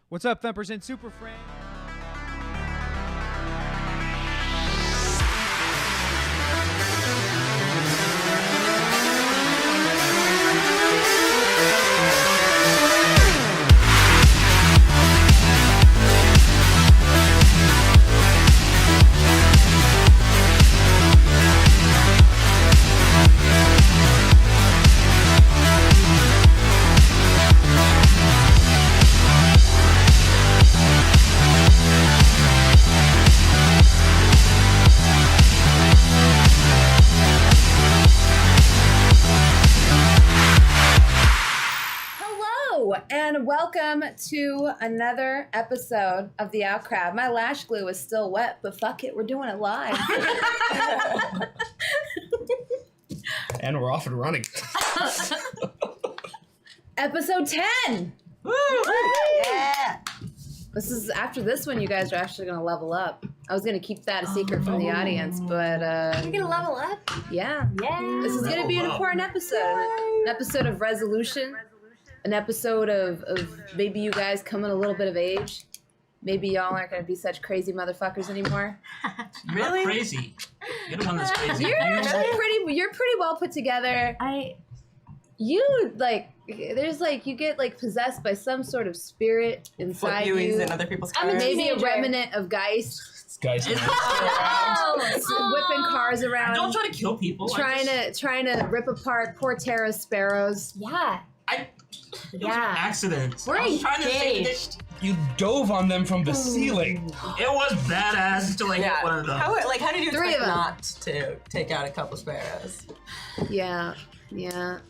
What's up, Thumpers and Super Friends? And welcome to another episode of The Outcrowd. My lash glue is still wet, but fuck it, we're doing it live. And we're off and running. Episode 10! Woo! Yeah! This is after this one, you guys are actually going to level up. I was going to keep that a secret from the audience, but You're going to level up? Yeah. Yeah. This is going to be an important episode. An episode of resolution. An episode of maybe you guys come in a little bit of age. Maybe y'all aren't going to be such crazy motherfuckers anymore. Really? Crazy. You're the one that's crazy. You're actually pretty well put together. You get possessed by some sort of spirit inside you. In other people's cars. Maybe a remnant of Geist. Guys, whipping cars around. Don't try to kill people. Trying to rip apart poor Tara's sparrows. Yeah. It was an accident. We're I was trying to say engaged. you dove on them from the ceiling. It was badass until I hit one of them. How did you Three expect of them. not to take out a couple sparrows? Yeah. I was And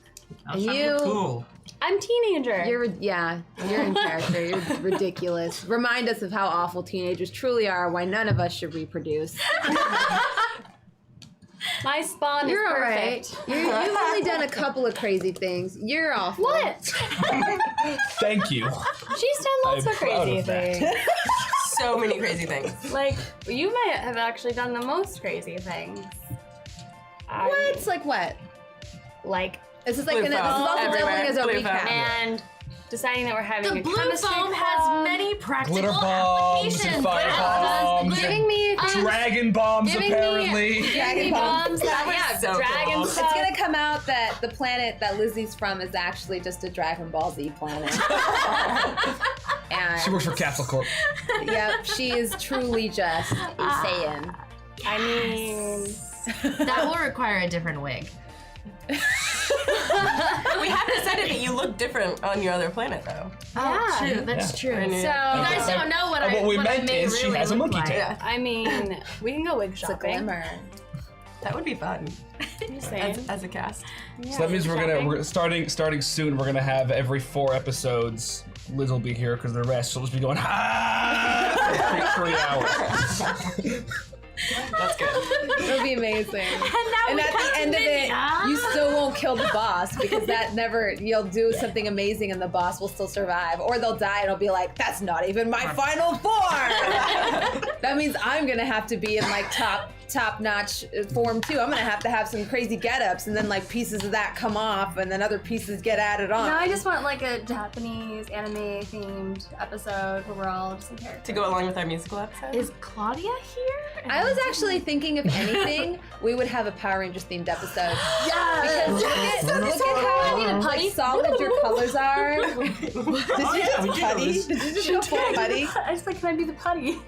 trying to you- look cool. I'm teenager. You're in character. You're ridiculous. Remind us of how awful teenagers truly are, why none of us should reproduce. My spawn You're is all right. perfect. You've only done a couple of crazy things. You're awful. What? Thank you. She's done lots I'm of proud crazy of that. things. So many crazy things. Like, you might have actually done the most crazy things. What? Like what? Like, This is like Blue this is phone also everywhere. doubling as a Blue recap. phone. and deciding that we're having The a blue chemistry foam club. has many practical Glitter bombs applications. and fire bombs. Giving me Dragon bombs, Giving apparently. me Dragon bombs. That was so dragon cool. stuff. It's gonna come out that the planet that Lizzie's from is actually just a Dragon Ball Z planet. And She works for Castle Corp. yep, she is truly just a Saiyan. I mean, That will require a different wig. We have decided that you look different on your other planet, though. Oh, true. That's true. I knew So that. you guys don't know what And what we I meant may is she really has a look monkey like. tail. Yeah, I mean, we can go wig It's a shopping. glimmer. that would be fun Just saying. as a cast. So that means we're starting soon. We're gonna have every 4 episodes. Liz will be here because the rest will just be going for 3 hours. That's good. It'll be amazing. And at the end of it, you still won't kill the boss because you'll do something amazing and the boss will still survive. Or they'll die and it'll be like, that's not even my final form. That means I'm gonna have to be in like top-notch form too. I'm gonna have some crazy get-ups and then like pieces of that come off and then other pieces get added on. No, I just want like a Japanese anime themed episode where we're all just in character. To go along with our musical episode. Is Claudia here? I was actually thinking, if anything, we would have a Power Rangers themed episode. Yeah. Because look at how like, solid your colors are. Did you just putty? Did you just go full putty? I just like, can I be the putty?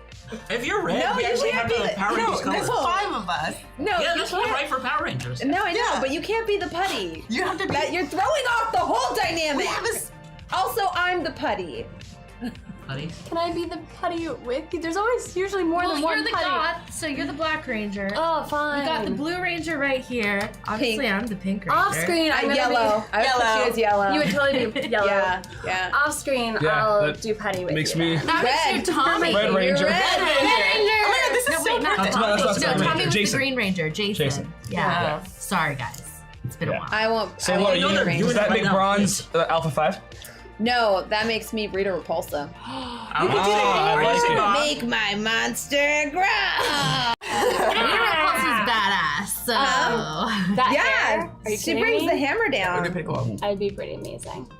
If you're red, No, we you actually can't have be the the- Power Rangers There's colors. 5 of us. No, Yeah, you that's not can't. right for Power Rangers. No, I know, Yeah. but you can't be the putty. You have to be. That you're throwing off the whole dynamic. have this- Also, I'm the putty. Buddy. Can I be the putty with? There's always usually more Well, than one you're the putty. goth, so you're the Black Ranger. Oh, fine. You got the Blue Ranger right here. Obviously, Pink. I'm the Pink Ranger. Off screen, I'm gonna Yellow. I would put Yellow. you as yellow. Be, you would totally be yellow. Yeah. Off screen, Yeah, I'll that do putty with Makes you. me That Red. makes you Tommy. Red Ranger. Red. Oh my god, this is No, so wait, not perfect. Tommy. that's not No, Tommy. Tommy was Jason. the Green Ranger. Jason. Yeah. Yeah. Sorry, guys. It's been a Yeah. while. I won't. So I what won't are you? be the Ranger. Does that right make now. Bronze Alpha 5? No, that makes me Rita Repulsa. I like it. Make my monster grow. Repulsa's badass. So. that Yeah, hair? Are you she kidding brings me? the hammer That'd be down. pretty cool. I'd be pretty amazing.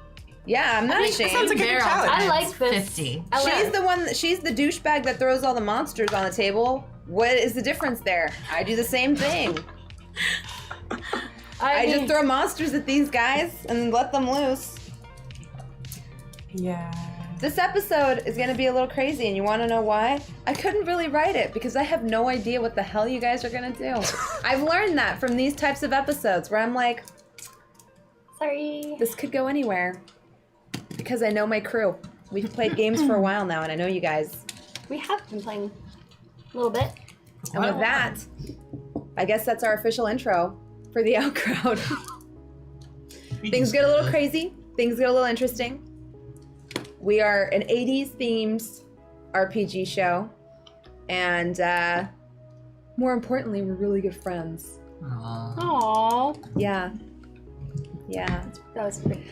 Yeah, I'm not That ashamed. sounds like a good They're all challenge. I like this. 50. I like- She's the one. She's the douchebag that throws all the monsters on the table. What is the difference there? I do the same thing. I mean, just throw monsters at these guys and let them loose. Yeah. This episode is gonna be a little crazy, and you want to know why? I couldn't really write it because I have no idea what the hell you guys are gonna do. I've learned that from these types of episodes where I'm like, sorry. this could go anywhere because I know my crew. We've played games for a while now, and I know you guys. We have been playing a little bit. And with that, I guess that's our official intro for the outcrowd. Things get a little crazy. Things get a little interesting. We are an 80s themed RPG show. And more importantly, we're really good friends. Aww. Yeah. Yeah. That was pretty.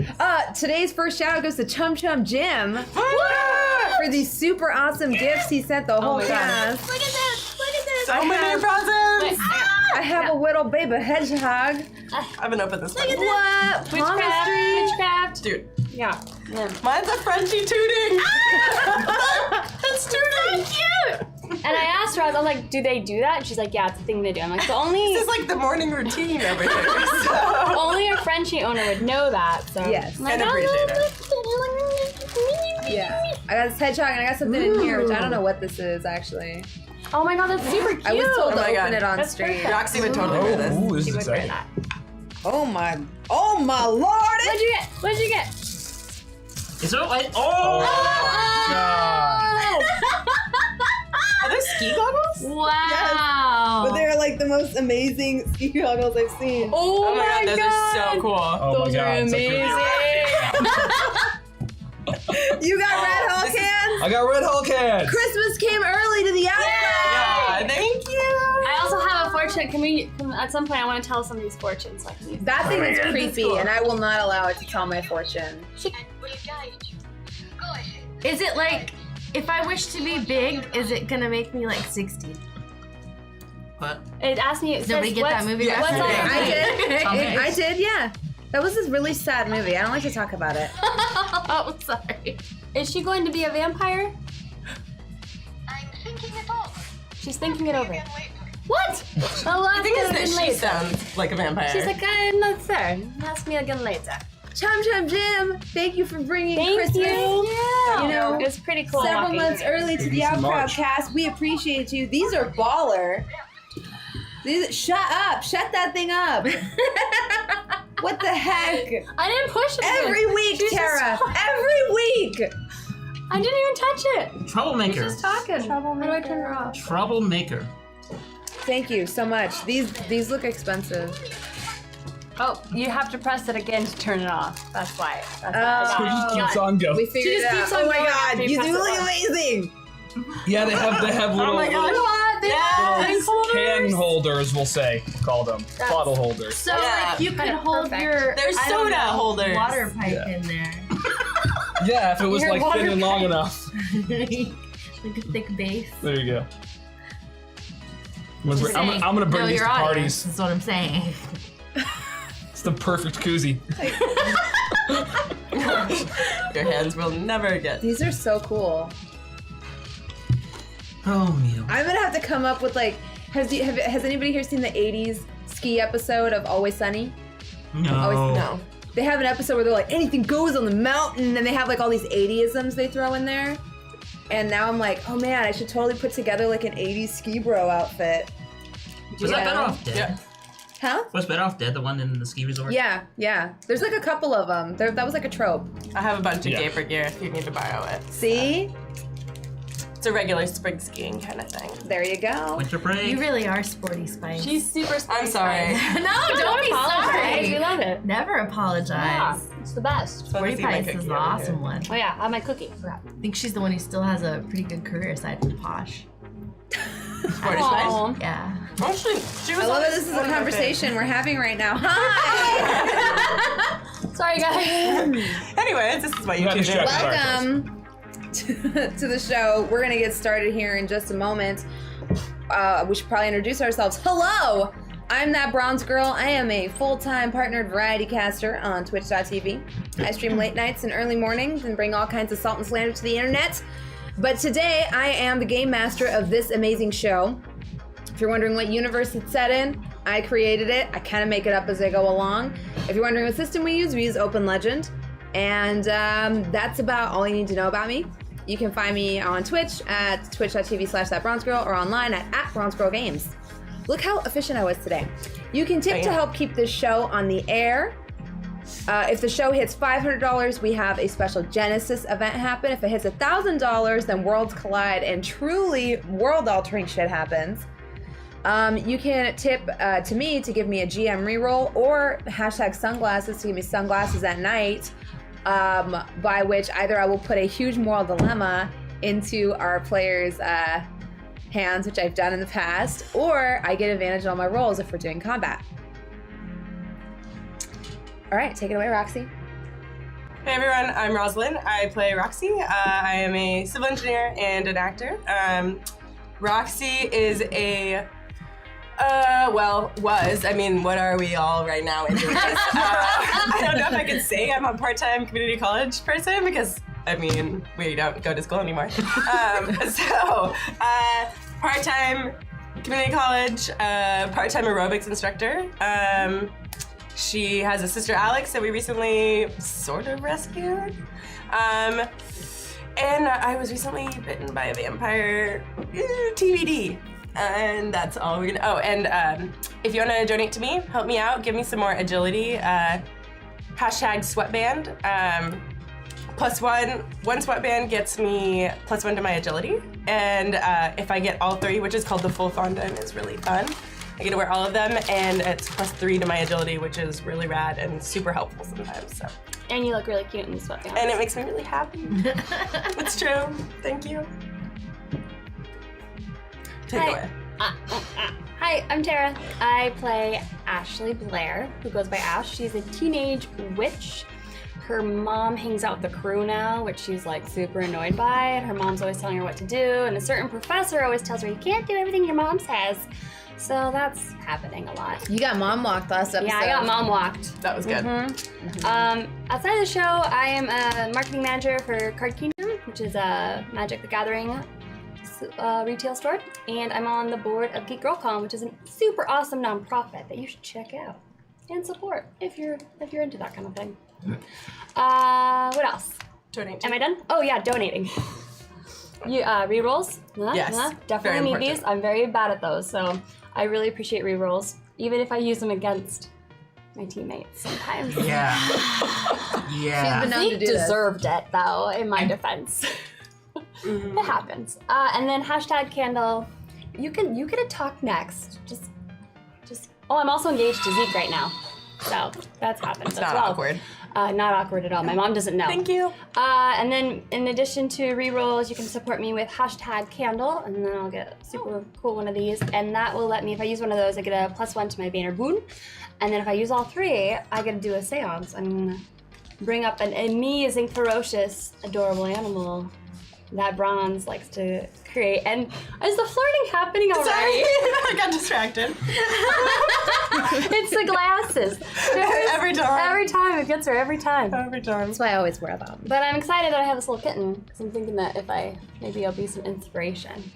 Today's first shout out goes to Chum Chum Jim for these super awesome gifts he sent the whole my God. cast. Look at this! Look at this! So many presents! I have a little baby hedgehog. I haven't opened this one. What? Palmistry? Witchcraft. Dude, Yeah. mine's a Frenchie tooting! That's tooting! Cute. And I asked her, I was like, do they do that? And she's like, yeah, it's a thing they do. I'm like, the only This is like the morning routine over here. So. only a Frenchie owner would know that. So Yes. I'm like, And appreciate it. Yeah. I got this hedgehog and I got something in here, which I don't know what this is actually. Oh my god, that's super cute. I was told Oh to my open God. it on That's stream. perfect. Roxy would totally wear this. Ooh, this She is would wear exciting. that. Oh my lord! What'd you get? What'd you get? Is it like, oh! God. Are those ski goggles? Wow! But they're like the most amazing ski goggles I've seen. Oh, my god, those are so cool. Oh Those my are God. it's like really- You got Red Hulk hands? I got Red Hulk hands. Christmas came early to the outcrowd! Yeah, thank you. I also have a fortune. Can at some point I want to tell somebody's fortune so I can use That thing is creepy, cool. and I will not allow it to tell my fortune. Is it like, if I wish to be big, is it gonna make me like 60? What? It asked me. It Nobody says, get that what's- movie Yeah. What's reference? on I did. Tom Hanks. I did, yeah. That was a really sad movie. I don't like to talk about it. Oh, sorry. Is she going to be a vampire? I'm thinking it over. She's thinking it over. Again later. What? Oh, The thing is that she sounds like a vampire. She's like, no, sir. Ask me again later. Chum Chum Jim, thank you for bringing Thank Christmas. you. Yeah. You know, it's pretty cool. Several walking months here. early to the It's Outcrowd March. cast. We appreciate you. These are baller. Shut up. Shut that thing up. What the heck? I didn't push it. Every week, Tara. Every week. I didn't even touch it. Troublemaker. Talking. How do I turn her off? Troublemaker. Thank you so much. These look expensive. Oh, you have to press it again to turn it off. That's why. That's Oh. So it just keeps on going. We figured She just it out. keeps on Oh my going god, after you you press do it look off. amazing. Yeah, they have little, oh my little god. Yes. can holders, we'll say, call them. Bottle holders. So, Yeah. like, you could Kinda hold perfect. your There's I don't soda know, holders. water pipe Yeah. in there. Yeah, if it was Your like water thin and long pipe. enough. Like a thick base. There you go. I'm gonna bring no, these to your audience, parties. That's what I'm saying. It's the perfect koozie. Your hands will never get. These are so cool. Oh, Neil. I'm gonna have to come up with like, has anybody here seen the 80s ski episode of Always Sunny? No. No. They have an episode where they're like, anything goes on the mountain, and they have like all these 80isms they throw in there. And now I'm like, oh man, I should totally put together like an 80s ski bro outfit. Was that Yeah. Better Off Dead? Yeah. Huh? Was Better Off Dead the one in the ski resort? Yeah, yeah. There's like a couple of them. That was like a trope. I have a bunch of Yeah. Gaper gear if you need to borrow it. See? It's a regular spring skiing kind of thing. There you go. Winter Parade? You really are sporty, Spice. She's super. I'm sorry. no, don't be apologize. We sorry. love it. Never Yeah, apologize. it's the best. Let me Sporty see my Spice cookie is the over awesome here. one. Oh yeah, I have my cookie. Forgot. I think she's the one who still has a pretty good career aside from Posh. Sporty Spice. Aw. Yeah. Actually, she was I love that always this is one a of my conversation we're having right now. Hi! Sorry guys. favorites. Anyways, this is what you Not two do. distracted. Welcome to the show. We're gonna get started here in just a moment. We should probably introduce ourselves. Hello, I'm That Bronze Girl. I am a full-time partnered variety caster on Twitch.tv. I stream late nights and early mornings and bring all kinds of salt and slander to the internet. But today, I am the game master of this amazing show. If you're wondering what universe it's set in, I created it. I kind of make it up as I go along. If you're wondering what system we use Open Legend. And that's about all you need to know about me. You can find me on Twitch at twitch.tv/thatbronzegirl or online at @bronzegirlgames. Look how efficient I was today. You can tip to help keep this show on the air. If the show hits $500, we have a special Genesis event happen. If it hits $1,000, then worlds collide and truly world-altering shit happens. You can tip to me to give me a GM reroll or #sunglasses to give me sunglasses at night, by which either I will put a huge moral dilemma into our players' hands, which I've done in the past, or I get advantage on my rolls if we're doing combat. All right, take it away, Roxy. Hey everyone, I'm Rosalind. I play Roxy. I am a civil engineer and an actor. Roxy is a was. I mean, what are we all right now into this? I don't know if I can say I'm a part-time community college person because, I mean, we don't go to school anymore. Part-time community college, part-time aerobics instructor. She has a sister, Alex, that we recently sort of rescued. And I was recently bitten by a vampire. TBD. And that's all we're gonna. Oh, and if you want to donate to me, help me out, give me some more agility. #sweatband. +1. One sweatband gets me +1 to my agility. And if I get all 3, which is called the full fondant, is really fun. I get to wear all of them, and it's +3 to my agility, which is really rad and super helpful sometimes. So. And you look really cute in the sweatpants. And it makes me really happy. It's true. Thank you. Take it away. Hi, I'm Tara. I play Ashley Blair, who goes by Ash. She's a teenage witch. Her mom hangs out with the crew now, which she's like super annoyed by. And her mom's always telling her what to do. And a certain professor always tells her, you can't do everything your mom says. So that's happening a lot. You got mom walked last episode. Yeah, I got mom walked. That was good. Outside of the show, I am a marketing manager for Card Kingdom, which is a Magic the Gathering retail store, and I'm on the board of Geek Girl Con, which is a super awesome nonprofit that you should check out and support if you're into that kind of thing. What else? Donate. Am I done? Oh yeah, donating. You rerolls? Yes, definitely very need important. these. I'm very bad at those, so I really appreciate rerolls, even if I use them against my teammates sometimes. Yeah. She's Yeah. been known to Zeke do this. deserved it, though, in my defense. It happens. And then #Candle. You get to talk next. Just. Oh, I'm also engaged to Zeke right now, so that's happened It's as not well. awkward. Not awkward at all. My mom doesn't know. Thank you. And then, in addition to rerolls, you can support me with #Candle, and then I'll get a super cool one of these, and that will let me. If I use one of those, I get a +1 to my Banner Boon, and then if I use all 3, I get to do a seance. I'm gonna bring up an amazing, ferocious, adorable animal that Bronze likes to create. And is the flirting happening already? Sorry, I got distracted. It's the glasses. Every time. Every time. It gets her every time. Every time. That's why I always wear them. But I'm excited that I have this little kitten, because I'm thinking that if maybe I'll be some inspiration.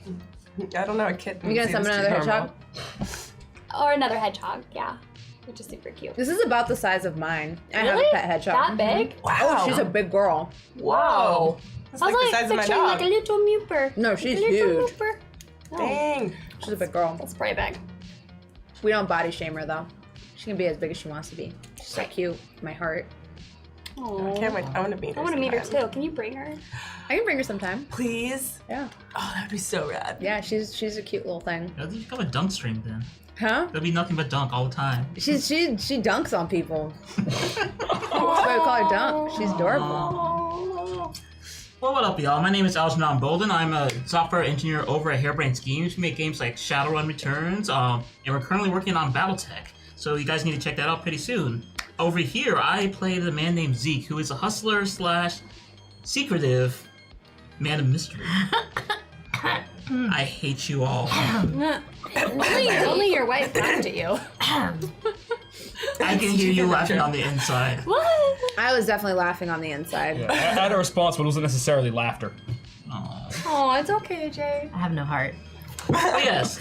I don't know, a kitten. You gonna seems summon too another normal. Or another hedgehog, yeah. Which is super cute. This is about the size of mine. I have Really? a pet hedgehog. That big? Wow. Oh, she's a big girl. Whoa. It's I like was the size of my picturing dog. like a little mooper. No, she's a little huge. mooper. Oh, Dang. She's a big girl. that's pretty big. We don't body shame her though. She can be as big as she wants to be. She's so cute. My heart. Oh, Can't wait. I want to meet her. I want to meet her sometime. too. Can you bring her? I can bring her sometime. Please. Yeah. Oh, that would be so rad. Yeah, she's a cute little thing. You become a dunk stream then. Huh? There'll be nothing but dunk all the time. She dunks on people. That's why we call her Dunk. She's adorable. Well, what up, y'all? My name is Algernon Bolden. I'm a software engineer over at Hairbrained Schemes. We make games like Shadowrun Returns, and we're currently working on BattleTech. So you guys need to check that out pretty soon. Over here, I play the man named Zeke, who is a hustler / secretive man of mystery. I hate you all. Only your wife laughed at you. I can hear you laughing on the inside. What? I was definitely laughing on the inside. Yeah, I had a response, but it wasn't necessarily laughter. Oh, it's okay, Jay. I have no heart. But yes,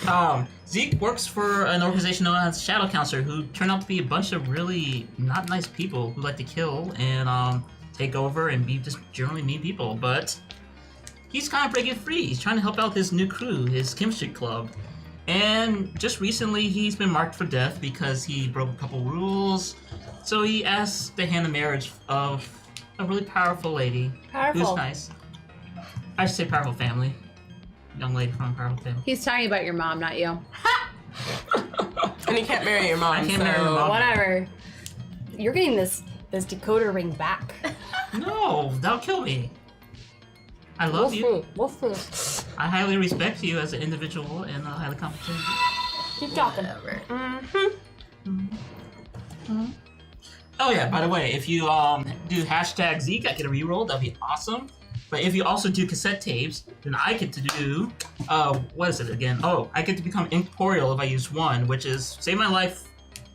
Zeke works for an organization known as Shadow Counselor, who turn out to be a bunch of really not nice people who like to kill and take over and be just generally mean people. But he's kind of breaking free. He's trying to help out his new crew, his chemistry club. And just recently, he's been marked for death because he broke a couple rules. So he asked to hand the marriage of a really powerful lady Powerful. who's nice. I should say powerful family. Young lady from a powerful family. He's talking about your mom, not you. And you can't marry your mom. I can't marry your mom. Whatever. You're getting this decoder ring back. No, that'll kill me. I love you. We'll see. I highly respect you as an individual and highly competent. Keep talking. Oh yeah, by the way, if you do hashtag Zeke, I get a reroll. That'd be awesome. But if you also do cassette tapes, then I get to do what is it again? Oh, I get to become incorporeal if I use one, which is save my life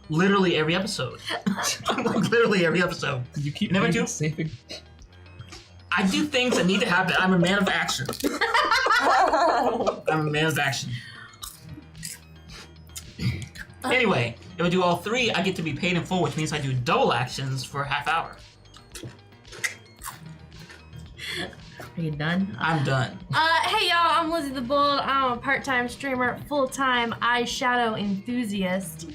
literally every episode. Like literally every episode. You keep Never do. saving. I do things that need to happen. I'm a man of action. I'm a man of action. Anyway, if I do all three, I get to be paid in full, which means I do double actions for a half hour. Are you done? I'm done. Hey y'all, I'm Lizzie the Bold. I'm a part-time streamer, full-time eyeshadow enthusiast.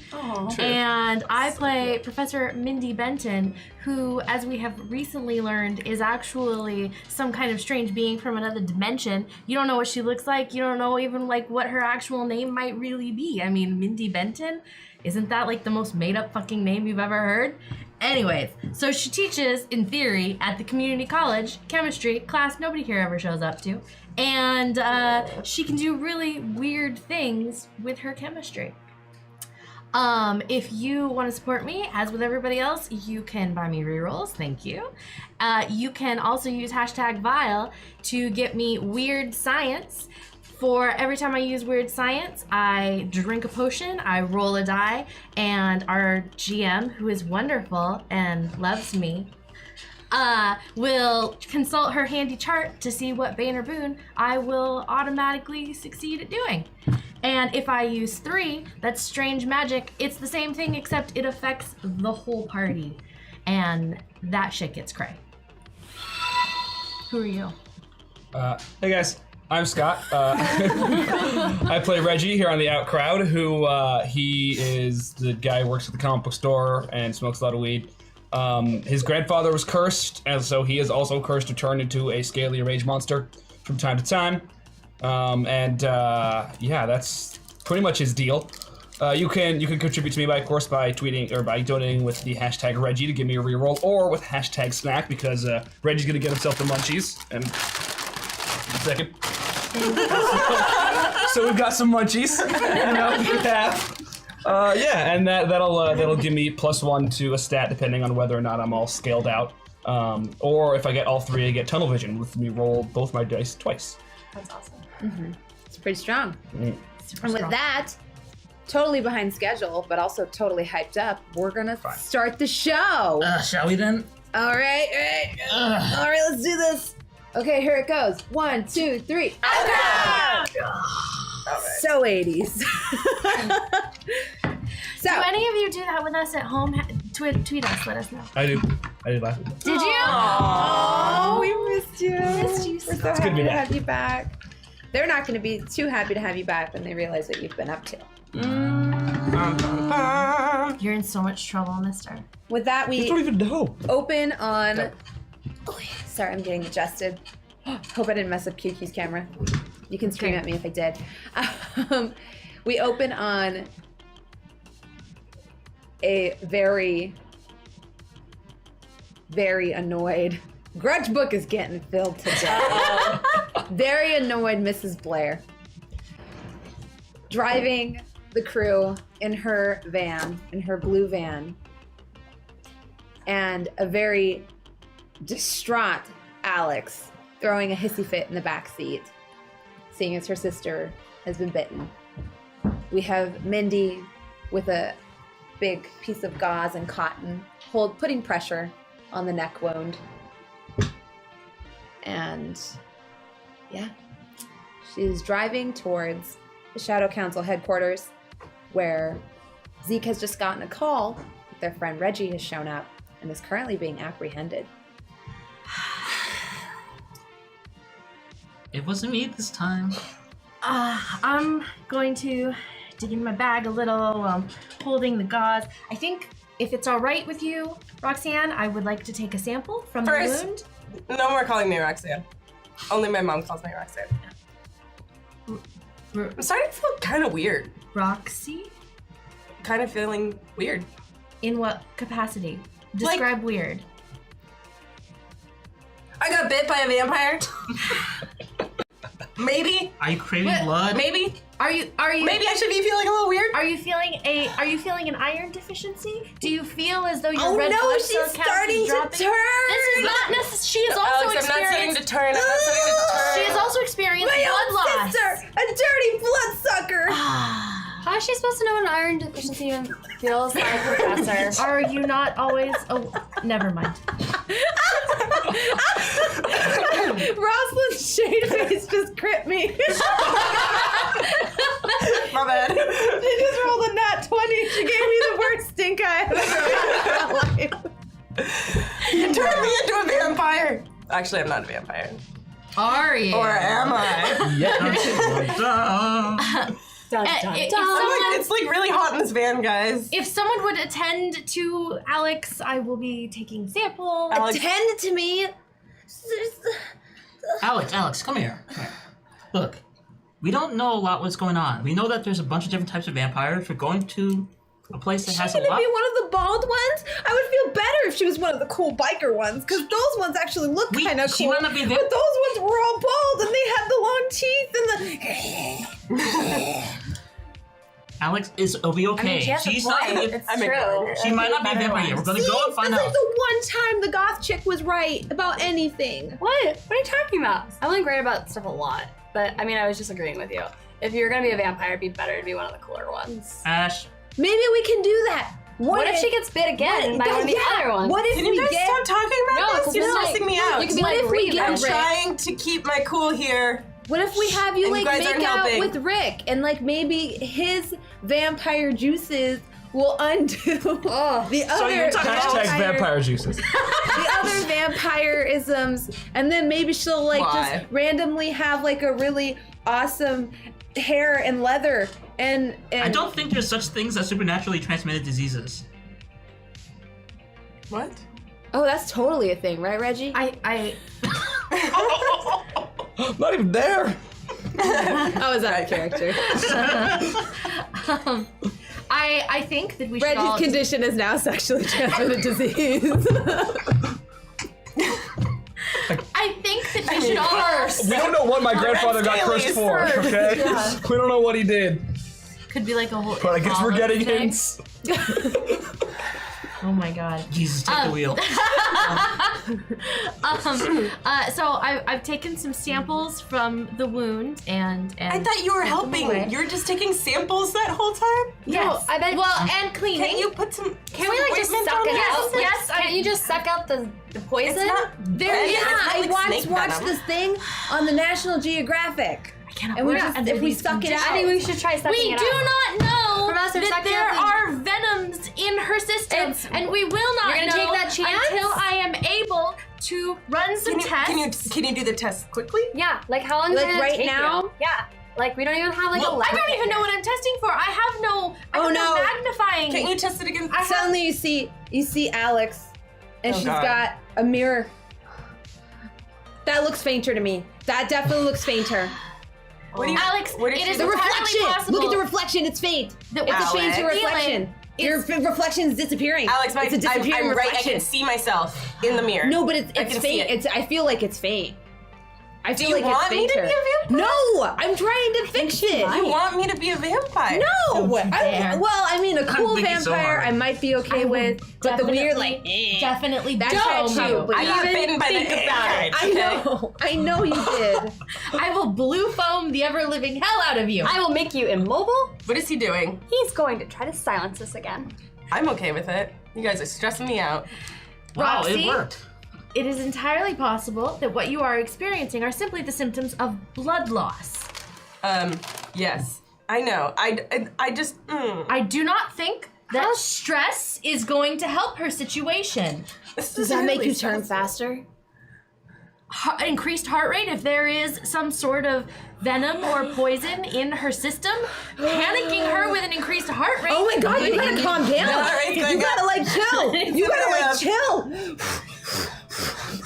And I play Professor Mindy Benton, who, as we have recently learned, is actually some kind of strange being from another dimension. You don't know what she looks like. You don't know even like what her actual name might really be. I mean, Mindy Benton? Isn't that like the most made-up fucking name you've ever heard? Anyways, so she teaches, in theory, at the community college, chemistry, class nobody here ever shows up to. And she can do really weird things with her chemistry. If you want to support me, as with everybody else, you can buy me rerolls, thank you. You can also use hashtag Vile to get me weird science. For every time I use weird science, I drink a potion, I roll a die, and our GM, who is wonderful and loves me, will consult her handy chart to see what bane or boon I will automatically succeed at doing. And if I use 3, that's strange magic. It's the same thing except it affects the whole party. And that shit gets cray. Who are you? Hey guys, I'm Scott. I play Reggie here on the Out Crowd, who he is the guy who works at the comic book store and smokes a lot of weed. His grandfather was cursed, and so he is also cursed to turn into a scaly rage monster from time to time. Yeah, that's pretty much his deal. You can contribute to me, by tweeting or by donating with the hashtag Reggie to give me a reroll, or with hashtag Snack because Reggie's gonna get himself the munchies. And a second. So we've got some munchies. And that'll give me +1 to a stat depending on whether or not I'm all scaled out. Or if I get all 3, I get tunnel vision with me roll both my dice twice. That's awesome. Mm-hmm. It's pretty strong. Super And with strong. that, totally behind schedule, but also totally hyped up, we're gonna start the show. Shall we then? All right, let's do this. Okay, here it goes. 1, 2, 3. So 80s. So, Do any of you do that with us at home? Tweet us, let us know. I do laugh. Did you? oh, we missed you. you We're so good to happy be to back. have you back. They're not going to be too happy to have you back when they realize what you've been up to. You're in so much trouble, mister. With that, we You don't even know. open on. Oh, sorry, I'm getting adjusted. Hope I didn't mess up QQ's camera. You can scream at me if I did. We open on a very, very annoyed. Grudge book is getting filled today. Very annoyed Mrs. Blair. Driving the crew in her van, in her blue van, and a very distraught Alex throwing a hissy fit in the back seat. seeing as her sister has been bitten. We have Mindy with a big piece of gauze and cotton, putting pressure on the neck wound. And yeah, she's driving towards the Shadow Council headquarters, where Zeke has just gotten a call that their friend Reggie has shown up and is currently being apprehended. It wasn't me this time. I'm going to dig in my bag a little, holding the gauze. I think if it's all right with you, Roxanne, I would like to take a sample from the First, wound. no more calling me Roxanne. Only my mom calls me Roxanne. I'm starting to feel kind of weird. Roxy? Kind of feeling weird. In what capacity? Describe weird. I got bit by a vampire. Maybe. Are you craving blood? Maybe. Are you Maybe I should be feeling a little weird. Are you feeling an iron deficiency? Do you feel as though your Oh red no, blood she's cell count starting is to dropping? turn! This is not necessary. She has also Alex, I'm not starting to turn. I'm not starting to turn. She has also experienced My blood own loss. sister! A dirty bloodsucker! How is she supposed to know what an iron deficiency even feels like, Professor? Are you not always? Oh, never mind. Rosalind's shade face just crit me. My bad. She just rolled a nat 20. She gave me the worst stink eye I've ever had in my life. You turned me into a vampire. Actually, I'm not a vampire. Are you? Or am I? Dun, if dun, someone- dun. It's like really hot in this van, guys. If someone would attend to Alex, I will be taking samples. Alex- Attend to me. Alex, come here. Come here. Look, we don't know a lot what's going on. We know that there's a bunch of different types of vampires. We're going to a place that has She's a gonna lot. be one of the bald ones? I would feel better if she was one of the cool biker ones, because those ones actually look kind of she cool. might not be But there. those ones were all bald, and they had the long teeth and the. Alex will be okay. I mean, she has She's a not. point. It's I'm true. ignoring She might not be a vampire yet. We're gonna go and find That's out. like the one time the goth chick was right about anything. What? What are you talking about? I'm only great about stuff a lot, but I mean, I was just agreeing with you. If you're gonna be a vampire, it'd be better to be one of the cooler ones. Ash, Maybe we can do that. What if she gets bit again by one of the other ones? What if Can we you guys get? stop talking No, about 'cause this? You're then, like, stressing me you out. could be What like, if we Reed, get I'm Rick? trying to keep my cool here. What if we have you And like you guys make aren't out helping. with Rick, and like maybe his vampire juices will undo the other you're talking about- Hashtag vampire juices. the other vampirisms, and then maybe she'll like Why? just randomly have like a really awesome hair and leather and I don't think there's such things as supernaturally transmitted diseases. What? Oh, that's totally a thing, right, Reggie? I Not even there. I was out of character. I think that we should all. Reggie's condition is now sexually transmitted disease. I think that we should all. We don't know what my grandfather got cursed Staley's for, first. okay? Yeah. We don't know what he did. Could be like a whole. But I guess we're getting thing. hints. Oh my god. Jesus, take the wheel. So I've taken some samples from the wound and I thought you were helping. away. You were just taking samples that whole time? Yes. I bet- Well, and cleaning. Can't you put some Can we like just ointment suck on it there? out? Yes, Can't you just suck out the poison? It's not There, venom. yeah, It's not I like once snake watched venom. this thing on the National Geographic. I cannot And we work just, under if we these suck it conditions. out. I think we should try sucking We it do out. not know Professor, that suck it there out, are venoms in her system, It's- and we will not You're know gonna take that chance? until I am able to run some tests. Can you do the test quickly? Yeah, like how long is Like it gonna right take now? you? Yeah, like we don't even have like Well, a I lab don't even kit know here. what I'm testing for. I have no magnifying. Can't you test it again? Suddenly you see Alex, and Oh, she's God. got a mirror. That looks fainter to me. That definitely looks fainter. What do you, Alex, what did it you is The do? entirely reflection! possible. Look at the reflection, it's faint. That It's a Alex. fainter Feeling reflection. Your reflection is disappearing. Alex, it's a disappearing I'm right. I reflection. can see myself in the mirror. No, but it's I can see faint. it. I feel like it's faint. I Do feel you like want me it's to be a vampire? No, I'm trying to fix it. You want me to be a vampire? No. I mean, a cool thinking so vampire hard. I might be okay with, but the weird like. Definitely That's don't. probably. I got bitten by the egg. I know you did. I will blue foam the ever living hell out of you. I will make you immobile. What is he doing? He's going to try to silence us again. I'm okay with it. You guys are stressing me out. Wow, Roxy? it worked. It is entirely possible that what you are experiencing are simply the symptoms of blood loss. Yes. I know. I just. I do not think that stress is going to help her situation. Does that make you turn faster? Increased heart rate, if there is some sort of venom or poison in her system, panicking her with an increased heart rate. Oh my god, you gotta calm down. Alright, You gotta like chill. You gotta like chill.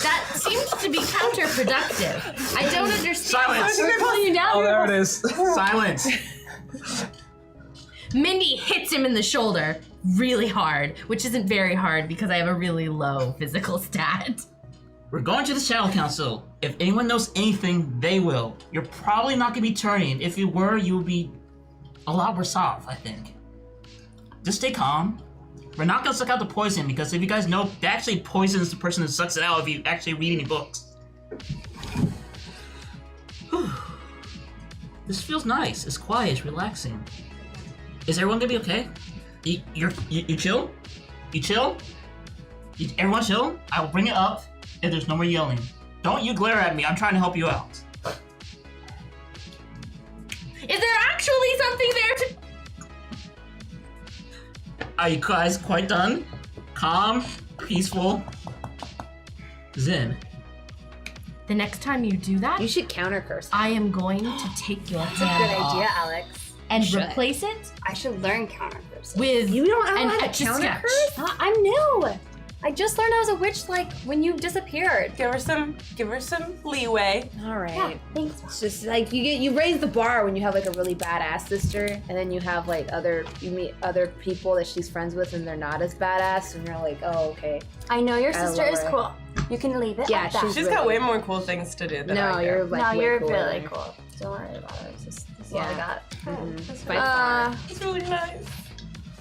That seems to be counterproductive. I don't understand. Silence. We're calling you down. Oh, there it is. Silence. Mindy hits him in the shoulder really hard, which isn't very hard because I have a really low physical stat. We're going to the Shadow Council. If anyone knows anything, they will. You're probably not gonna be turning. If you were, you would be a lot worse off, I think. Just stay calm. We're not gonna suck out the poison because if you guys know, that actually poisons the person who sucks it out if you actually read any books. Whew. This feels nice. It's quiet. It's relaxing. Is everyone gonna be okay? You chill? You chill? Everyone chill? I will bring it up if there's no more yelling. Don't you glare at me. I'm trying to help you out. Is there actually something there to... Are you guys quite done? Calm, peaceful, zen. The next time you do that, You should counter curse. I am going to take your hand Good off idea, Alex. and Should. replace it I should learn counter curses. with You don't know an how to Etch-a-Sketch. counter curse? I'm new. I just learned I was a witch like when you disappeared. give her some leeway. All right. Yeah, thanks. It's just like you raise the bar when you have like a really badass sister, and then you have like you meet other people that she's friends with, and they're not as badass, and you're like, oh okay. I know your I sister love is her. cool. You can leave it Yeah, at that. she's She's got way more cool things to do than I No, do. you're like no, way you're cooler. really cool. Don't worry about it. This is all I Yeah. got. By far. It's really nice.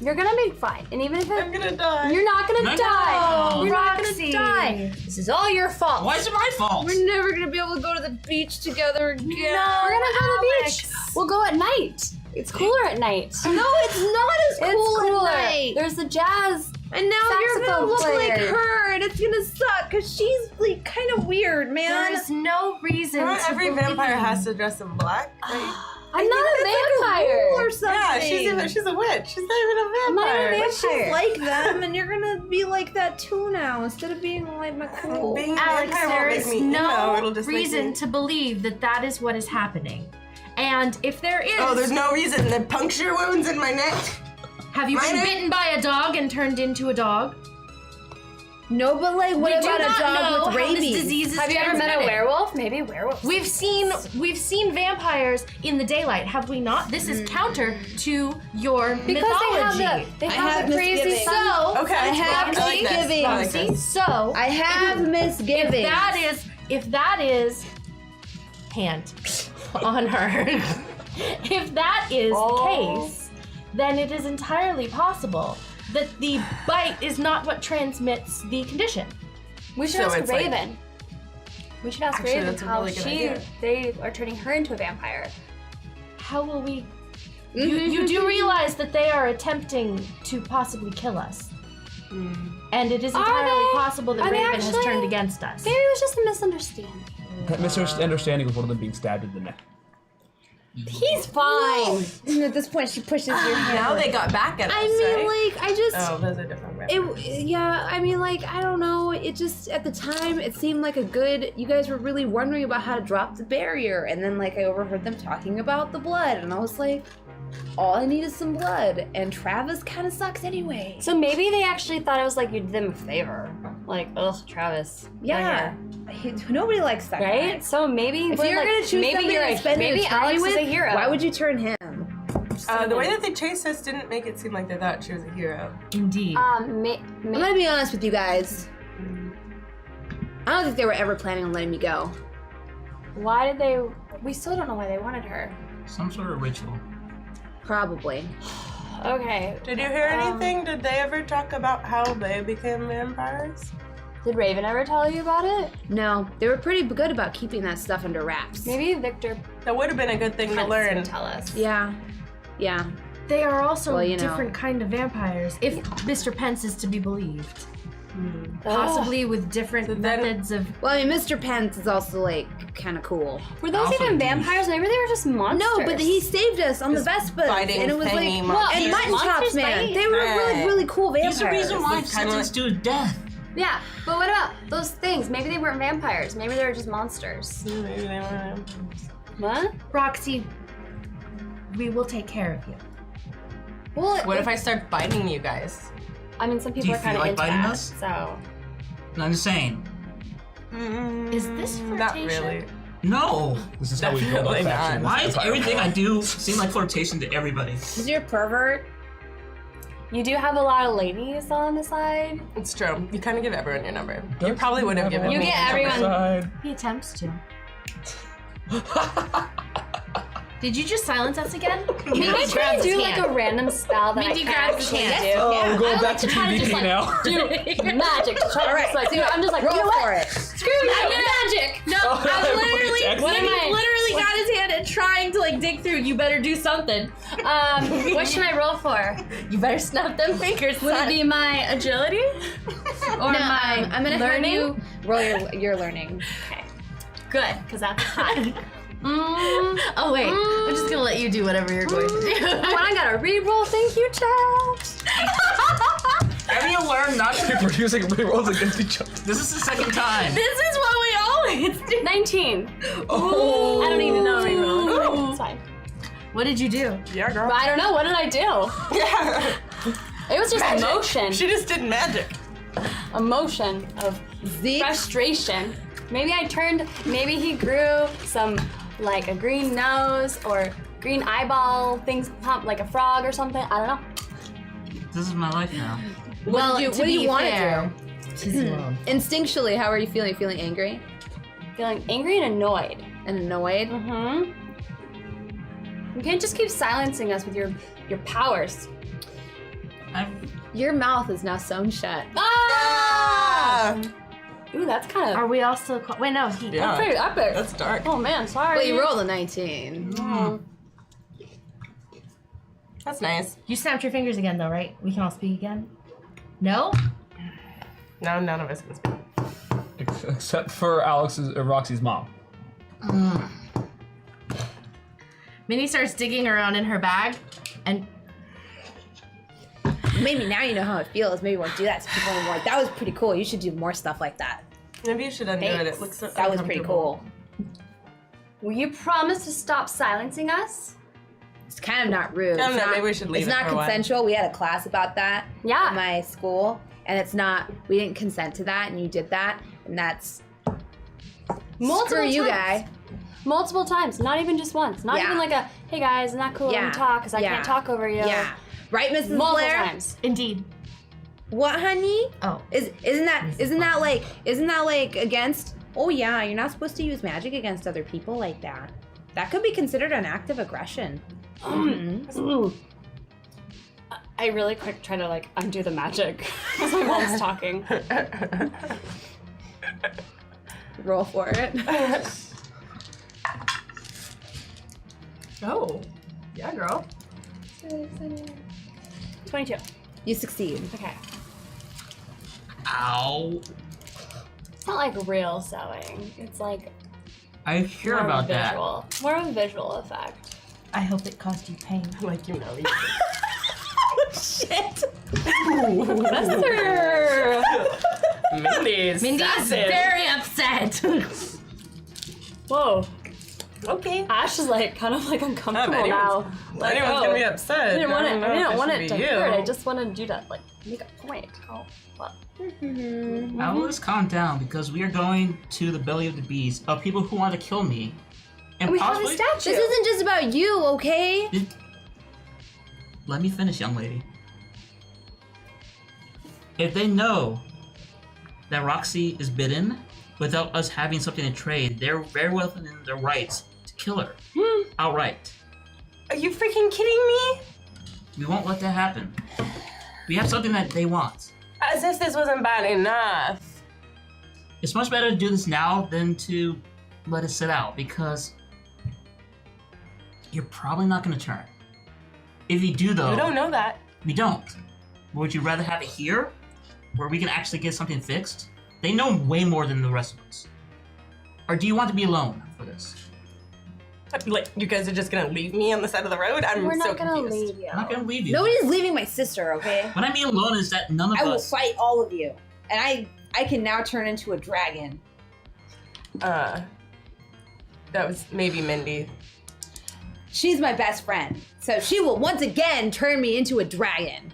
You're gonna be fine. And even if I'm gonna die. you're not gonna No, die. no. You're not Roxy. gonna die. This is all your fault. Why is it my fault? We're never gonna be able to go to the beach together again. No, we're gonna go to the beach. We'll go at night. It's cooler at night. No, it's not as It's cool cooler. at night. There's the jazz. And now you're gonna saxophone look like player. her, and it's gonna suck because she's like kind of weird, man. There's no reason Not to every believe. vampire has to dress in black, right? I'm not a vampire. or something. Yeah, she's a witch. She's not even a I'm not vampire. even a But she's vampire. like them, and you're gonna be like that too now, instead of being like my cool. Being a Alex, vampire there won't is make me emo, no it'll just make reason me... to believe that that is what is happening. And if there is, Oh, there's no reason to puncture wounds in my neck. have you been Minor? bitten by a dog and turned into a dog? No, but like, what We do about not a know dog with how this rabies? disease is Have you ever met a transmitted. werewolf? Maybe werewolves. We've seen vampires in the daylight, have we not? This is counter to your because mythology. they I have have the crazy misgivings. sun. Okay, I have I like this. misgivings. I like this. So I have misgivings. if that is hand on her, if that is the case, then it is entirely possible that the bite is not what transmits the condition. We should So ask it's like- Raven. We should ask Actually, Raven that's a how really good idea. they are turning her into a vampire. How will we? You do realize that they are attempting to possibly kill us, and it is Are entirely they? possible that Are they Raven has actually? turned against us. Maybe it was just a misunderstanding. That misunderstanding was one of them being stabbed in the neck. He's fine. And at this point, she pushes your hand. Now they got back at us, I mean, right? like, I just. Oh, those are different vampires. Yeah, I mean, like, I don't know. It just, at the time, it seemed like a good. You guys were really wondering about how to drop the barrier. And then, like, I overheard them talking about the blood. And I was like, all I need is some blood. And Travis kind of sucks anyway. So maybe they actually thought it was like you did them a favor. Like, ugh, Travis. Yeah. Nobody likes that Right? guy. So maybe If we're you're like, gonna choose maybe somebody you're to spend an maybe eternity Alex with, is a hero. why would you turn him? The way that they chased us didn't make it seem like they thought she was a hero. Indeed. I'm gonna be honest with you guys. I don't think they were ever planning on letting me go. Why did they? We still don't know why they wanted her. Some sort of ritual. Probably. Okay. Did you hear anything? Did they ever talk about how they became vampires? Did Raven ever tell you about it? No, they were pretty good about keeping that stuff under wraps. Maybe Victor That would have been a good thing to Pence learn. would tell us. Yeah. Yeah. They are also Well, you know. different kind of vampires, if Mr. Pence is to be believed. Possibly with different then- methods of. Well, I mean, Mr. Pence is also like kind of cool. Were those Also even douche. vampires? Maybe they were just monsters. No, but he saved us on the Vespas, fighting and it was thingy like, monsters. and These mutton chops, monsters man. bite? They were really, really cool vampires. He's the reason why I'm It's kinda sentenced to death. Yeah, but what about those things? Maybe they weren't vampires. Maybe they were just monsters. Maybe they were. What? Roxy, we will take care of you. Well, What if I start biting you guys? I mean, some people you are kind feel of like into biting that, us? so. No, I'm just saying. Is this Not flirtation? really. No. This is how we build up Definitely faction. not. Why is everything I do seem like flirtation to everybody? Is your pervert? You do have a lot of ladies on the side. It's true. You kind of give everyone your number. You probably would have given You me get your number. everyone- He attempts to. Did you just silence us again? Maybe I try to do like a random spell that Mindy I can't grabs his actually hand. do. Oh, Yeah. we're going I back like to to try to PvP just, like, now. do magic to try to just like do it. I'm just like, Roll you know for what? it. Screw you, magic. No, Oh, I it's literally, excellent. What am I? literally got his hand and trying to like dig through. You better do something. What should I roll for? You better snap them fingers. Would it be my agility? Or No, my I'm gonna learning? have you roll your learning. Okay. Good, because that's high. Oh wait, I'm just gonna let you do whatever you're going to do. When I got a reroll, thank you, chat. Have you learned not to? We're using rerolls against each other. This is the second time. This is what we always do. 19. Oh. I don't even know reroll. It's fine. What did you do? Yeah, girl. I don't know. What did I do? Yeah. It was just emotion. She just did magic. Emotion of Zeke. frustration. Maybe maybe he grew some, like a green nose or green eyeball things pump like a frog or something. I don't know. This is my life now. Well, what do you want to fair, do? Instinctually, how are you feeling? Feeling angry Feeling angry and annoyed. and annoyed? Mm-hmm. You can't just keep silencing us with your powers. Your mouth is now sewn shut. Ah! Ooh, that's kind of Are we all still? Wait, no. He. Yeah. pretty epic. That's dark. Oh man, sorry. Well, you rolled a 19. That's nice. You snapped your fingers again, though, right? We can all speak again. No. Now none of us can speak. Except for Roxy's mom. Minnie starts digging around in her bag, and Maybe now you know how it feels. Maybe you won't do that to people anymore. That was pretty cool. You should do more stuff like that. Maybe you should undo it. Thanks. It looks so That was pretty uncomfortable. cool. Will you promise to stop silencing us? It's kind of not rude. I don't It's know, not- maybe we should leave It's it not for a while. consensual. We had a class about that Yeah. at my school, and it's not. We didn't consent to that, and you did that, and that's Multiple screw you, times. guy. Multiple times, not even just once. Not Yeah. even like a, hey guys, isn't that cool when Yeah. we talk because I Yeah. can't talk over you. Yeah, right, Mrs. Multiple Blair. times. indeed. What, honey? Oh. Isn't that like against? Oh yeah, you're not supposed to use magic against other people like that. That could be considered an act of aggression. Ooh. I really quick try to like undo the magic as my mom's talking. Roll for it. Oh. Yeah, girl. 22. You succeed. Okay. Ow. It's not like real sewing. It's like I hear more about of a that. visual. More of a visual effect. I hope it caused you pain. Like, you know. Shit. Professor! Mindy's Mindy is sassy. very upset. Whoa. Okay. Ash is like kind of like uncomfortable anyone's- now. Like, Anyone's gonna be upset. I didn't want it. I didn't want it to you. hurt. I just wanted you to like make a point. Oh, what? Now let's calm down because we are going to the belly of the beast of people who want to kill me. And We have a possibly. statue. This isn't just about you, okay? Let me finish, young lady. If they know that Roxy is bitten, without us having something to trade, they're very well within their rights to kill her. Outright. Are you freaking kidding me? We won't let that happen. We have something that they want. As if this wasn't bad enough. It's much better to do this now than to let it sit out, because you're probably not going to turn. If you do, though... You don't know that. We don't. Would you rather have it here, where we can actually get something fixed? They know way more than the rest of us. Or do you want to be alone for this? Like, you guys are just gonna leave me on the side of the road? I'm We're so not gonna confused. leave you. I'm not going to leave you. Nobody's leaving my sister, okay? When I mean alone is that none of I will us... fight all of you. And I can now turn into a dragon. That was maybe Mindy. She's my best friend. So she will once again turn me into a dragon.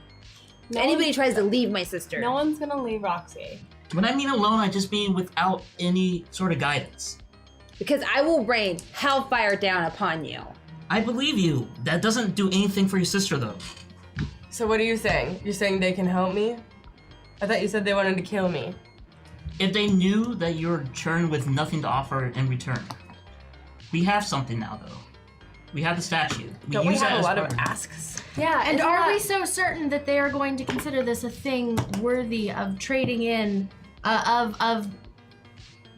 If anybody tries to leave my sister. No one's gonna leave Roxy. When I mean alone, I just mean without any sort of guidance. Because I will rain hellfire down upon you. I believe you. That doesn't do anything for your sister, though. So what are you saying? You're saying they can help me? I thought you said they wanted to kill me. If they knew that you're churned with nothing to offer in return. We have something now, though. We have the statue. Don't we use that have a as lot of part- asks? Yeah, And isn't are that- we so certain that they are going to consider this a thing worthy of trading in, of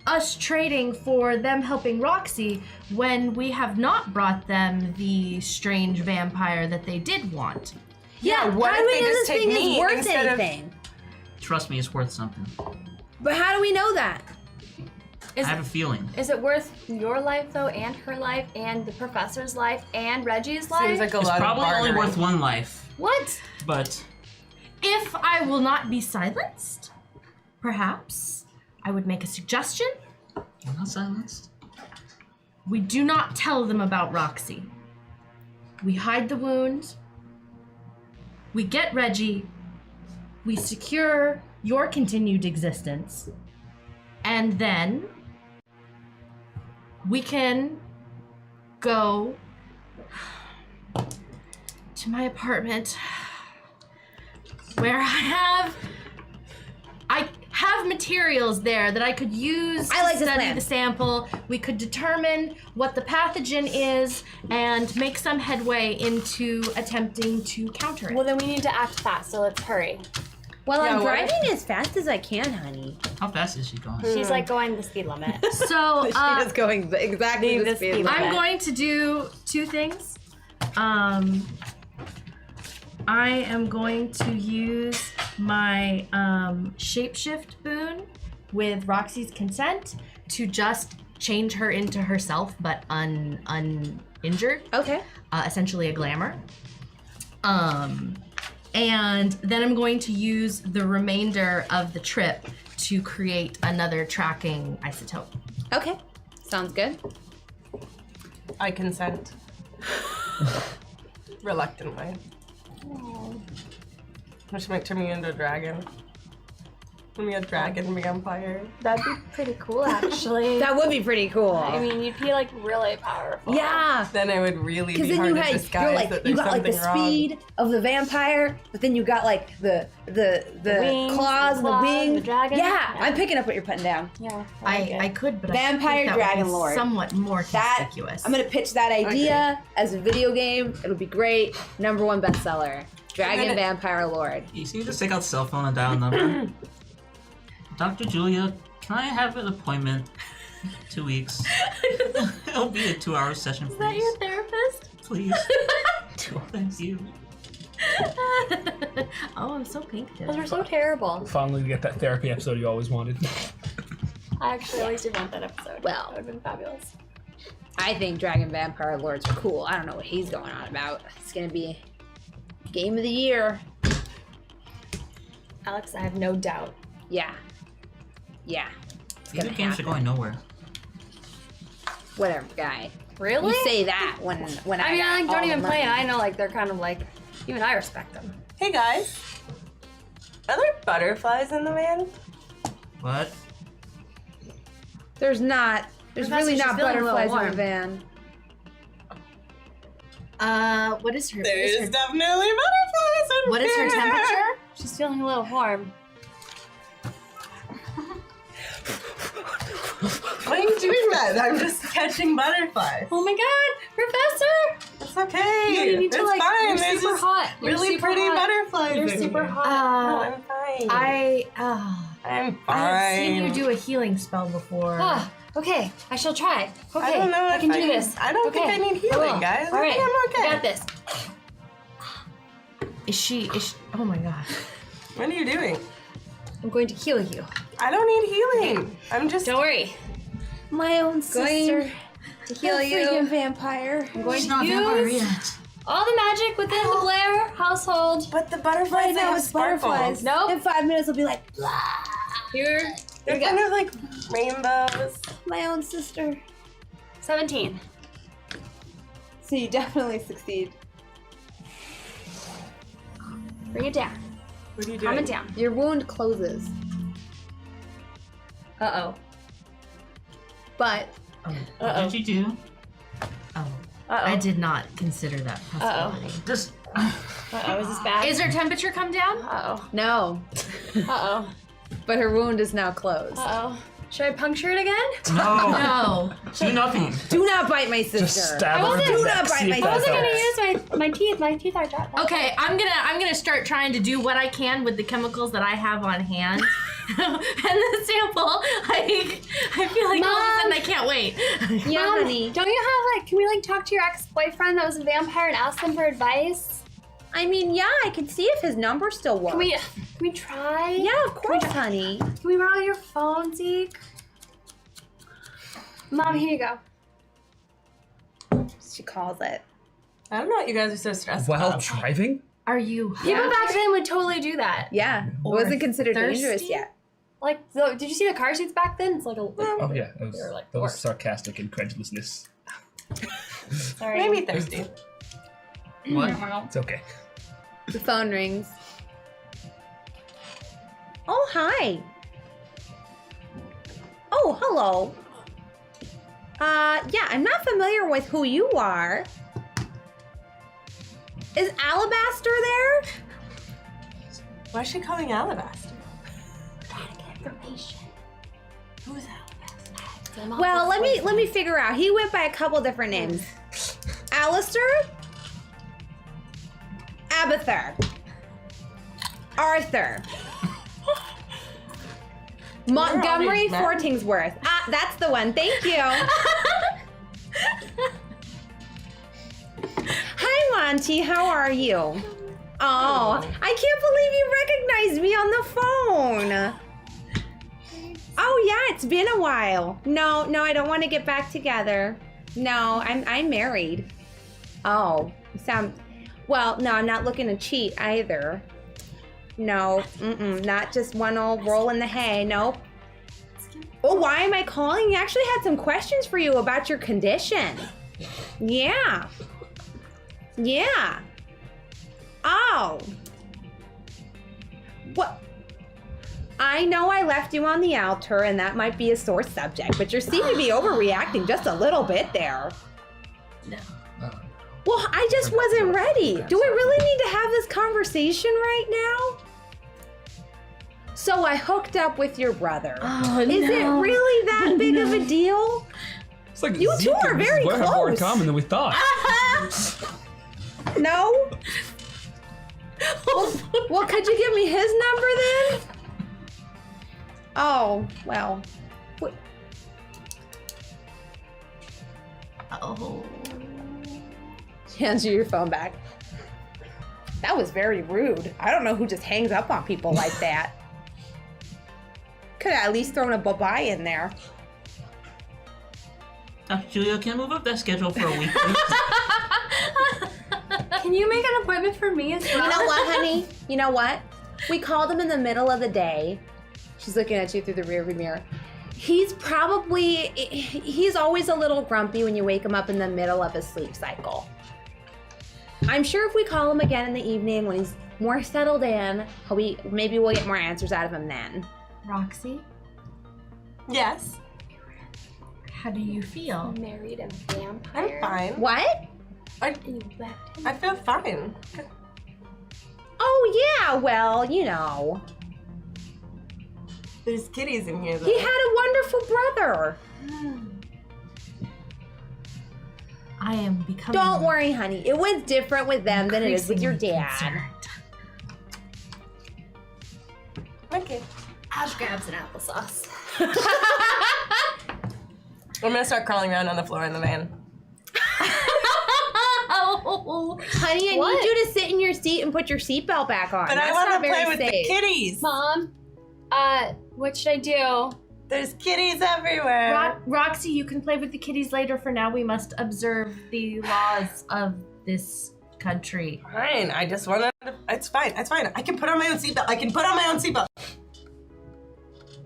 us trading for them helping Roxy when we have not brought them the strange vampire that they did want? Yeah, what how if do we they know just this take thing me is worth instead of- anything? Trust me, it's worth something. But how do we know that? I have a feeling. Is it worth your life though, and her life, and the professor's life, and Reggie's life? Seems like a It's lot probably of only bartering. worth one life, What? but If I will not be silenced, perhaps I would make a suggestion. I'm not silenced. We do not tell them about Roxy. We hide the wound. We get Reggie. We secure your continued existence. And then we can go to my apartment where I have materials there that I could use I like to this study plan. the sample. We could determine what the pathogen is and make some headway into attempting to counter it. Well, then we need to act fast, so let's hurry. Well, Yeah, I'm what if- driving as fast as I can, honey. How fast is she going? She's like going the speed limit. So She is going exactly Leave the this speed be- limit. I'm going to do two things. I am going to use my shapeshift boon with Roxy's consent to just change her into herself, but uninjured. Okay. Essentially a glamour. And then I'm going to use the remainder of the trip to create another tracking isotope. Okay. Sounds good. I consent. Reluctantly. Which might turn me into a dragon. Let me a dragon vampire. That'd be pretty cool, actually. That would be pretty cool. I mean, you'd be like really powerful. Yeah. Then I would really Because be then hard you to had disguise that you there's got like the something wrong. speed of the vampire, but then you got like the wings, claws and the wing. the dragon. Yeah, Yeah. I'm picking up what you're putting down. Yeah. I could, but Vampire I think that Dragon would be Lord. somewhat more That conspicuous. I'm gonna pitch that idea as a video game. It'll be great. #1 bestseller. Dragon gonna- Vampire Lord. You see, just take out the cell phone and dial a number. Dr. Julia, can I have an appointment? 2 weeks. It'll be a 2-hour session, please. Is that your therapist? Please. Thank you. Oh, I'm so pink Those today. are so terrible. Finally, get that therapy episode you always wanted. I actually always did want that episode. Well. That would have been fabulous. I think Dragon Vampire Lords are cool. I don't know what he's going on about. It's gonna be game of the year. Alex, I have no doubt. Yeah. Yeah. Video gonna games are happen. going nowhere. Whatever, guy. Really? You say that when I I mean, got I like, all don't the even play, and money. I know like they're kind of like, even I respect them. Hey guys. Are there butterflies in the van? What? There's not. There's really Professor, not she's feeling a little butterflies in warm. the van. What is her? There's definitely butterflies in What is her here. temperature? She's feeling a little warm. Why are you doing that? I'm just catching butterflies. Oh my god, Professor! It's okay. You need to, it's like, fine. you're There's super just hot. You're really super pretty hot. butterflies. You're in super here. hot. No, I'm fine. I I'm fine. have seen you do a healing spell before. Ah, okay, I shall try. Okay, I don't know I if can I do can- this. I don't think Okay, I need I healing, will. guys. All I right, think I'm okay. I got this. Is she? Oh my god. What are you doing? I'm going to heal you. I don't need healing. I'm just. Don't worry. My own sister. To heal A freaking you. vampire. I'm going She's to not a vampire use yet. all the magic within the Blair household. But the butterflies, Right they now have it's sparkles. butterflies. Nope. In 5 minutes, it'll be like, Here They're we go. kind of like rainbows. my own sister. 17. So you definitely succeed. Bring it down. What are you Calm doing? it down. Your wound closes. Uh-oh. But What did you do? Oh, I did not consider that possibility. just Uh-oh, is this bad? Is her temperature come down? Uh-oh. no. Uh-oh. But her wound is now closed. Uh-oh. Should I puncture it again? no. No. Do nothing. Do not bite my sister. Just stab her in wasn't- the Do neck, not bite see if my that I wasn't gonna helps. use my teeth. My teeth are dropped. Okay, I'm gonna start trying to do what I can with the chemicals that I have on hand. And the sample, I feel like all of a sudden I can't wait. Yeah, Mom, honey. don't you have like, can we like talk to your ex-boyfriend that was a vampire and ask him for advice? I mean, yeah, I can see if his number still works. Can we try? Yeah, of course, honey. Can we borrow your phone, Zeke? Mom, here you go. She calls it. I don't know what you guys are so stressed While about. driving? Are you? People back then would totally do that. Yeah, it Or wasn't considered thirsty? dangerous yet. Like, did you see the car seats back then? It's like a. Oh yeah, that They're like was worse. sarcastic incredulousness. Sorry. Maybe thirsty. What? It's okay. The phone rings. Oh, hi. Oh, hello. Yeah, I'm not familiar with who you are. Is Alabaster there? Why is she calling Alabaster? Information. Who's Alabaster? Well, let me figure out. He went by a couple different names. Alistair? Abathur. Arthur. Montgomery these men? Fortingsworth. Ah, that's the one. Thank you. Hi, Monty. How are you? Oh, I can't believe you recognized me on the phone. Oh yeah, it's been a while. No, I don't want to get back together. No, I'm married. Oh, well, no, I'm not looking to cheat either. No, not just one old roll in the hay. Nope. Oh, why am I calling? I actually had some questions for you about your condition. Yeah. Oh. What? I know I left you on the altar, and that might be a sore subject, but you seem to be overreacting just a little bit there. No. Well, I just wasn't ready. Do we really need to have this conversation right now? So I hooked up with your brother. Oh, Is it really that big of a deal? It's like You two Zeke are and Mrs. very Webb have more in close. common than we thought. No? Well, could you give me his number then? Oh, well. Oh. Hands you your phone back. That was very rude. I don't know who just hangs up on people like that. Could have at least thrown a bye-bye in there. Dr. Julia, can I move up that schedule for a week, please? Can you make an appointment for me as well? You know what, honey? You know what? We called him in the middle of the day. She's looking at you through the rearview mirror. He's always a little grumpy when you wake him up in the middle of his sleep cycle. I'm sure if we call him again in the evening when he's more settled in, maybe we'll get more answers out of him then. Roxy, Yes. how do you feel? Married a I'm vampire. fine. What? And you left him. I feel fine. Oh, yeah, well, you know. There's kitties in here, though. He had a wonderful brother. I am becoming. Don't worry, honey. It was different with them than it is with your dad. concerned. Okay. Ash grabs an applesauce. I'm gonna start crawling around on the floor in the van. Honey, I need you to sit in your seat and put your seatbelt back on. But That's I want not to play very with the safe. kitties. Mom, what should I do? There's kitties everywhere. Roxy, you can play with the kitties later. For now, we must observe the laws of this country. Fine. I just want to. It's fine. It's fine. I can put on my own seatbelt.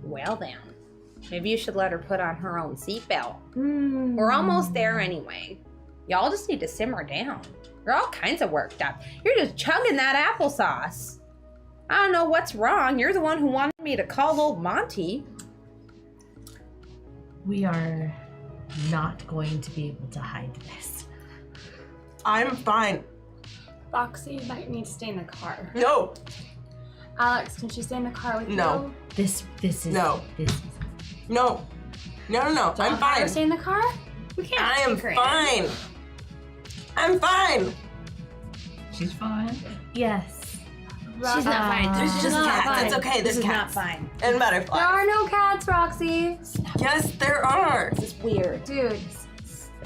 Well then, maybe you should let her put on her own seatbelt. Mm. We're almost there anyway. Y'all just need to simmer down. You're all kinds of worked up. You're just chugging that applesauce. I don't know what's wrong. You're the one who wanted me to call old Monty. We are not going to be able to hide this. I'm fine. Roxy, you might need to stay in the car. No. Alex, can she stay in the car with No. This is No. This is No. No. I'm you? Have her fine. stay in the car? We can't I am take her in. fine. I'm fine. She's fine. yes. She's not fine. There's She's just not cats. fine. It's okay. This There's is not cats fine. and There butterflies. are no cats, Roxy. Yes, there are. This is weird. Dude,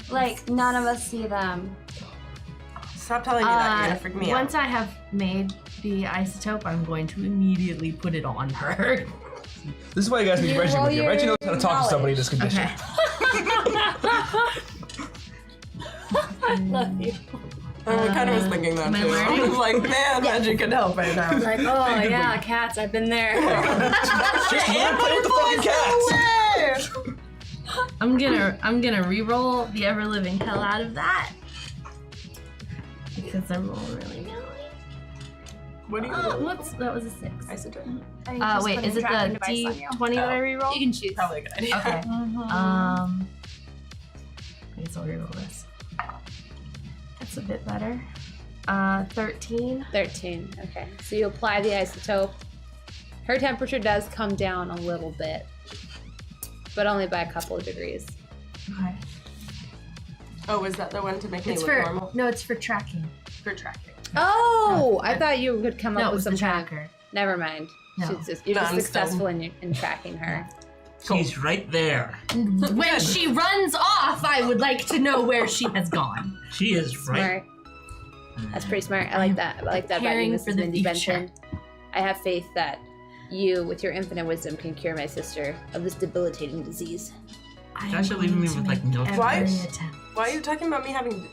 like, none of us see them. Stop telling me that. You're gonna freak me Once out. I have made the isotope, I'm going to immediately put it on her. This is why you guys need You Reggie roll with you. Reggie knows how to talk to somebody in this condition. Love you. I kind of was thinking that am I too. I learning? was like, man, Reggie could help right now. Like, oh yeah, cats, I've been there. Just let him play with the fucking cats. I'm gonna re-roll the ever living hell out of that because I roll really good. What do you Whoops, that was a 6. Isotope. I think just Wait, put is a it tracking the device on you. D20 that I re-roll? You can choose. Probably a good idea. Okay. I guess I'll re-roll this. That's a bit better. 13. 13. Okay. So you apply the isotope. Her temperature does come down a little bit, but only by a couple of degrees. Okay. Oh, is that the one to make me It's look for normal? no, it's for tracking. For tracking. Oh, I thought you could come No, up it with was some the tracker. Never mind. No. You're No, just I'm successful in tracking her. She's right there. When she runs off, I would like to know where she has gone. She is right. Smart. That's pretty smart. I like that. I like that about you, Preparing for Mrs. the Mindy future. Benton. I have faith that you, with your infinite wisdom, can cure my sister of this debilitating disease. I Guys are leaving me with, like, no Why? attempt. Why are you talking about me having?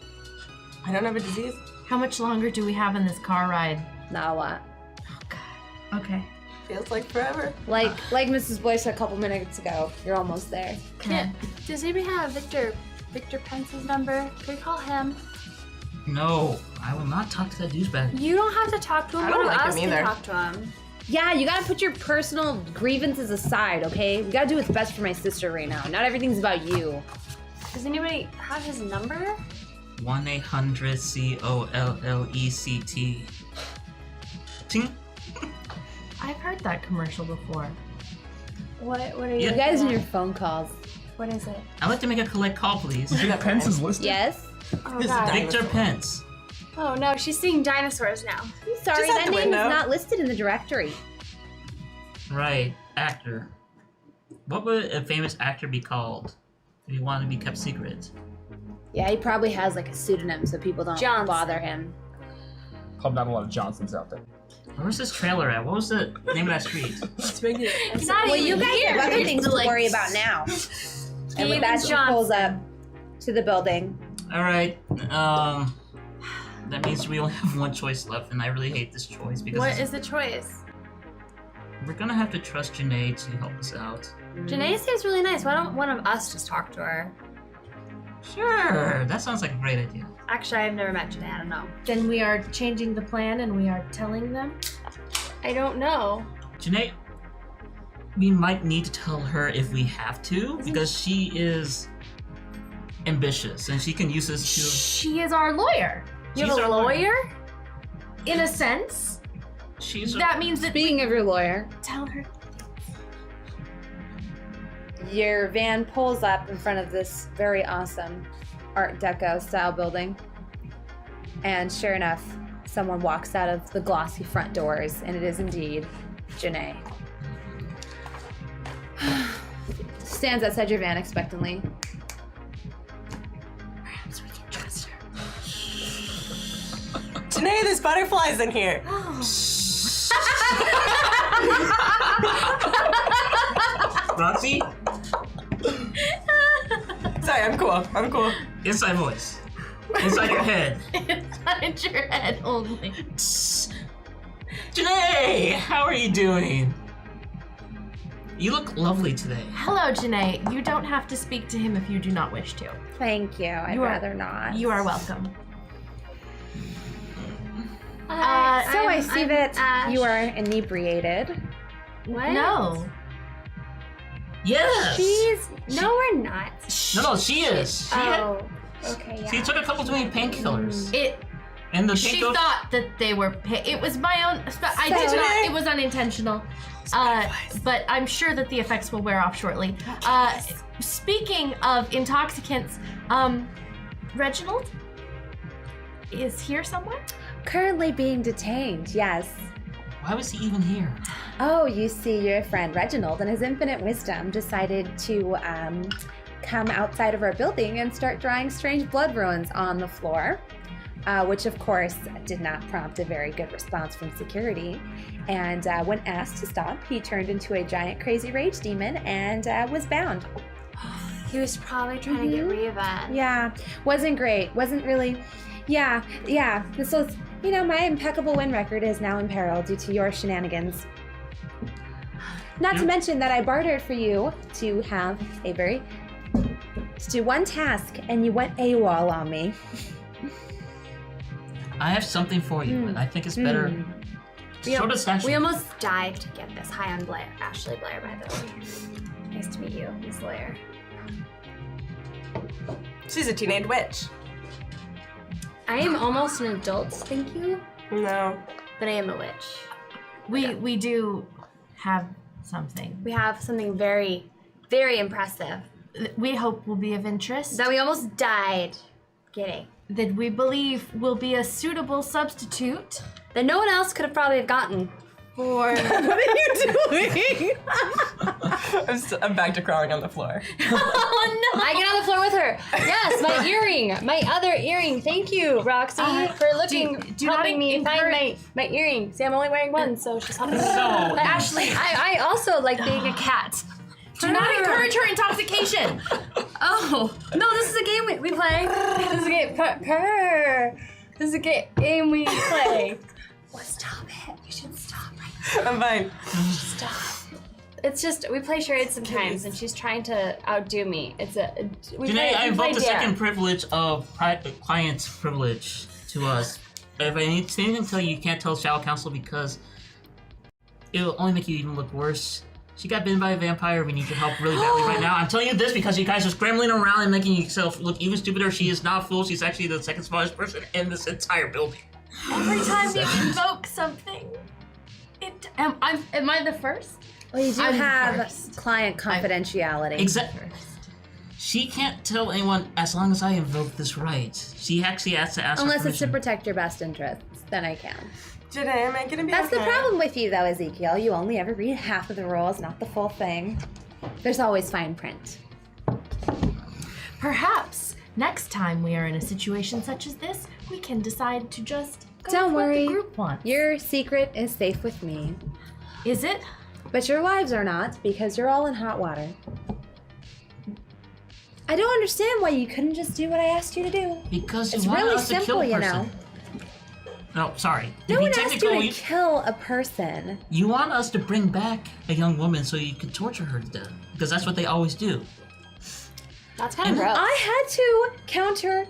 I don't have a disease. How much longer do we have in this car ride? Not a lot. Oh God. Okay. Feels like forever. Like Mrs. Boyce said a couple minutes ago, you're almost there. Okay. Does anybody have Victor Pence's number? Could we call him? No, I will not talk to that douchebag. You don't have to talk to him. I don't One of like us him can either. talk to him. Yeah, you gotta put your personal grievances aside, okay? We gotta do what's best for my sister right now. Not everything's about you. Does anybody have his number? 1-800-COLLECT. Ting. I've heard that commercial before. What are you? Yeah. You guys and your phone calls. What is it? I'd like to make a collect call, please. Victor Pence is listed. Yes? Oh This is god. Victor Pence. Oh no, she's seeing dinosaurs now. I'm sorry, Just out that the name window. is not listed in the directory. Right, actor. What would a famous actor be called if he wanted to be kept secret? Yeah, he probably has like a pseudonym so people don't Johnson. bother him. Probably not a lot of Johnsons out there. Where's this trailer at? What was the name of that street? Well, you guys have other things to worry about now. And with that, she pulls up to the building. Alright, that means we only have one choice left, and I really hate this choice because What is the choice? we're gonna have to trust Janae to help us out. Janae seems really nice. Why don't one of us just talk to her? Sure, that sounds like a great idea. Actually, I've never met Janae. I don't know. Then we are changing the plan and we are telling them. I don't know. Janae, we might need to tell her if we have to, because she is ambitious and she can use this to. She is our lawyer. You She's have a our lawyer. lawyer? In a sense, She's that means that Speaking of your lawyer, tell her. your van pulls up in front of this very awesome Art Deco style building. And sure enough, someone walks out of the glossy front doors, and it is indeed Janae. Stands outside your van expectantly. Perhaps we can trust her. Janae, there's butterflies in here. Roxy, Sorry, I'm cool. inside voice. Inside your head. Inside your head only. Janae, how are you doing? You look lovely today. Hello, Janae. You don't have to speak to him if you do not wish to. Thank you. I'd rather not. You are welcome. So I see I'm that Ash. you are inebriated. What? No. Yes. No, we're not. No, she is. Oh. Okay, yeah. She took a couple too many painkillers. And the She painkillers. thought that they were. It was my own. I did not. It was unintentional. But I'm sure that the effects will wear off shortly. Speaking of intoxicants, Reginald is here somewhere. Currently being detained, yes. Why was he even here? Oh, you see, your friend Reginald, in his infinite wisdom, decided to come outside of our building and start drawing strange blood ruins on the floor, which of course did not prompt a very good response from security. And when asked to stop, he turned into a giant crazy rage demon and was bound. He was probably trying to get revenge. Yeah, wasn't great. Wasn't really. Yeah. This was, my impeccable win record is now in peril due to your shenanigans. Not to mention that I bartered for you to have to do one task, and you went AWOL on me. I have something for you, but I think it's better. Sort of session. We almost died to get this. Hi, I'm Blair. Ashley Blair, by the way. Nice to meet you, Miss Blair. She's a teenage witch. I am almost an adult, thank you, No. but I am a witch. We do have something. We have something very, very impressive We hope will be of interest. that we almost died getting. That we believe will be a suitable substitute That no one else could have probably gotten. for. What are you doing? I'm back to crawling on the floor. Oh no! I get on the floor with her. Yes, my earring, my other earring. Thank you, Roxy, for helping me find my earring. See, I'm only wearing one, so she's helping me. So- But Ashley, I also like being a cat. Do not encourage her intoxication. Oh no! This is a game we play. This is a game. Purr. This is a game we play. What? Stop it! You should stop. I'm fine. Stop. It's just we play charades sometimes, and she's trying to outdo me. Janae, I invoke the second privilege of client's privilege to us. If I need anything to tell you, you can't tell Shadow Council because it'll only make you even look worse. She got bitten by a vampire. We need your help really badly right now. I'm telling you this because you guys are scrambling around and making yourself look even stupider. She is not a fool. She's actually the second smartest person in this entire building. Every time you invoke something, am I the first? Well, you do I'm have first. client confidentiality. Exactly. She can't tell anyone as long as I invoke this right. She actually has to ask Unless for it's to permission. protect your best interests, then I can. Janae, am I gonna be That's okay? the problem with you, though, Ezekiel. You only ever read half of the rules, not the full thing. There's always fine print. Perhaps next time we are in a situation such as this, we can decide to just go Don't with worry. what the group wants. Your secret is safe with me. Is it? But your lives are not, because you're all in hot water. I don't understand why you couldn't just do what I asked you to do. Because you It's want really us to kill simple, a you person. know. No, sorry. No To be one asked you technical, to kill a person. you want us to bring back a young woman so you can torture her to death. Because that's what they always do. That's kind of gross. I had to counter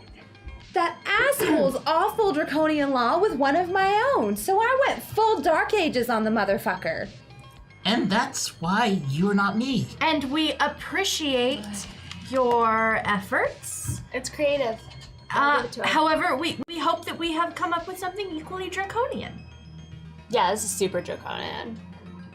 that asshole's awful draconian law with one of my own, so I went full Dark Ages on the motherfucker. And that's why you're not me. And we appreciate your efforts. It's creative. I'll give it to her. However, we hope that we have come up with something equally draconian. Yeah, this is super draconian.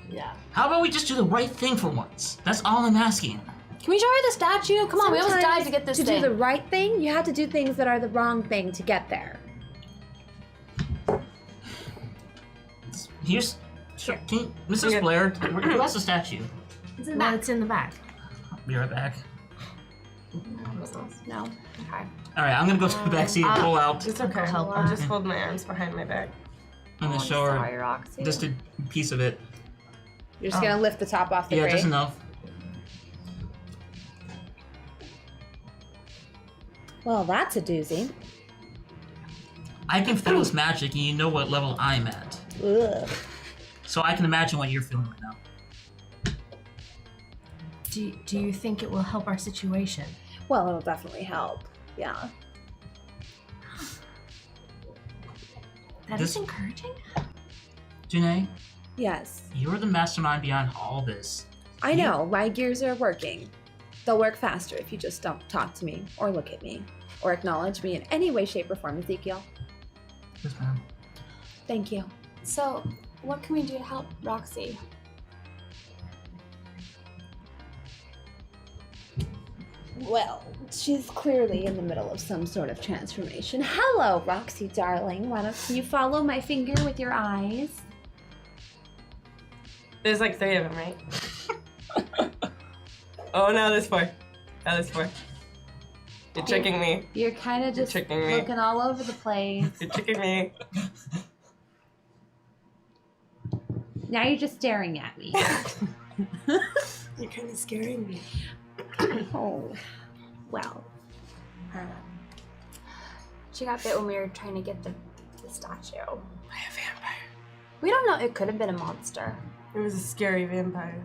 Yeah. How about we just do the right thing for once? That's all I'm asking. Can we show her the statue? Come on, we almost died to get this to thing. do the right thing, you have to do things that are the wrong thing to get there. Here's. Sure, can you, Mrs. Blair, who lost the statue? It's in the back. It's in the back. I'll be right back. No. Okay. All right, I'm gonna go to the back seat and pull out It's okay. I'll just hold my arms behind my back. and then show her Sorry, Roxy. just a piece of it. You're just gonna lift the top off the Yeah, grate. just enough. Well, that's a doozy. I can feel this magic, and you know what level I'm at. Ugh. So I can imagine what you're feeling right now. Do you think it will help our situation? Well, it'll definitely help. Yeah. That This- is encouraging. Janae, Yes. you're the mastermind behind all this. I know. My gears are working. They'll work faster if you just don't talk to me or look at me or acknowledge me in any way, shape, or form, Ezekiel. Yes, ma'am. Thank you. So, what can we do to help Roxy? Well, she's clearly in the middle of some sort of transformation. Hello, Roxy, darling. Why don't you follow my finger with your eyes? There's like 3 of them, right? Oh, no, there's 4. Now there's 4. You're tricking me. You're kind of just tricking me. looking all over the place. You're tricking me. Now you're just staring at me. You're kind of scaring me. Oh, well. She got bit when we were trying to get the statue. By a vampire. We don't know. It could have been a monster. It was a scary vampire.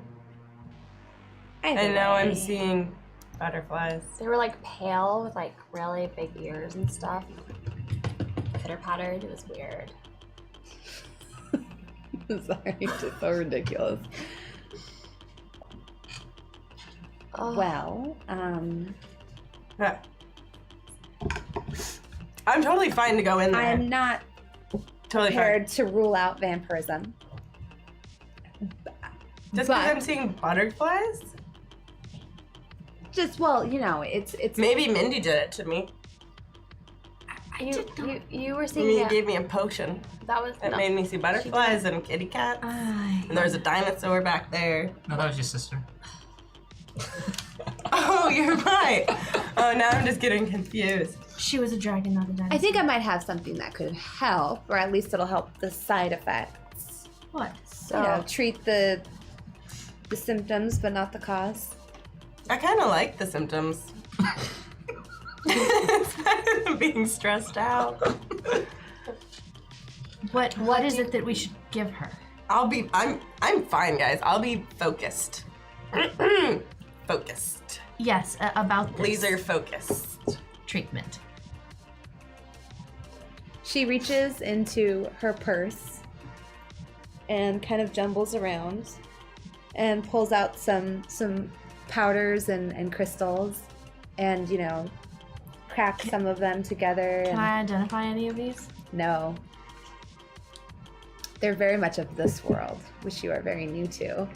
Either And now I'm way. seeing butterflies. They were like pale with like really big ears and stuff. Pitter pattered. It was weird. Sorry, it's just so ridiculous. Oh. Well, Yeah. I'm totally fine to go in there. I'm not totally prepared to rule out vampirism. fine. Just because but- I'm seeing butterflies? Just well, you know, it's Maybe Mindy did it to me. You were I seeing mean, you that. gave me a potion. That was It no. made me see butterflies and kitty cats. And there was a dinosaur back there. No, that was your sister. Oh, you're right. Oh, now I'm just getting confused. She was a dragon, not a dinosaur. I think I might have something that could help, or at least it'll help the side effects. What? You know, treat the symptoms, but not the cause. I kind of like the symptoms. It's better than being stressed out. What is it that we should give her? I'm fine, guys. I'll be focused. Focused. Yes, about this Laser focused. treatment. She reaches into her purse and kind of jumbles around and pulls out some powders and crystals and, you know, cracks some of them together. Can And I identify any of these? no. They're very much of this world, which you are very new to.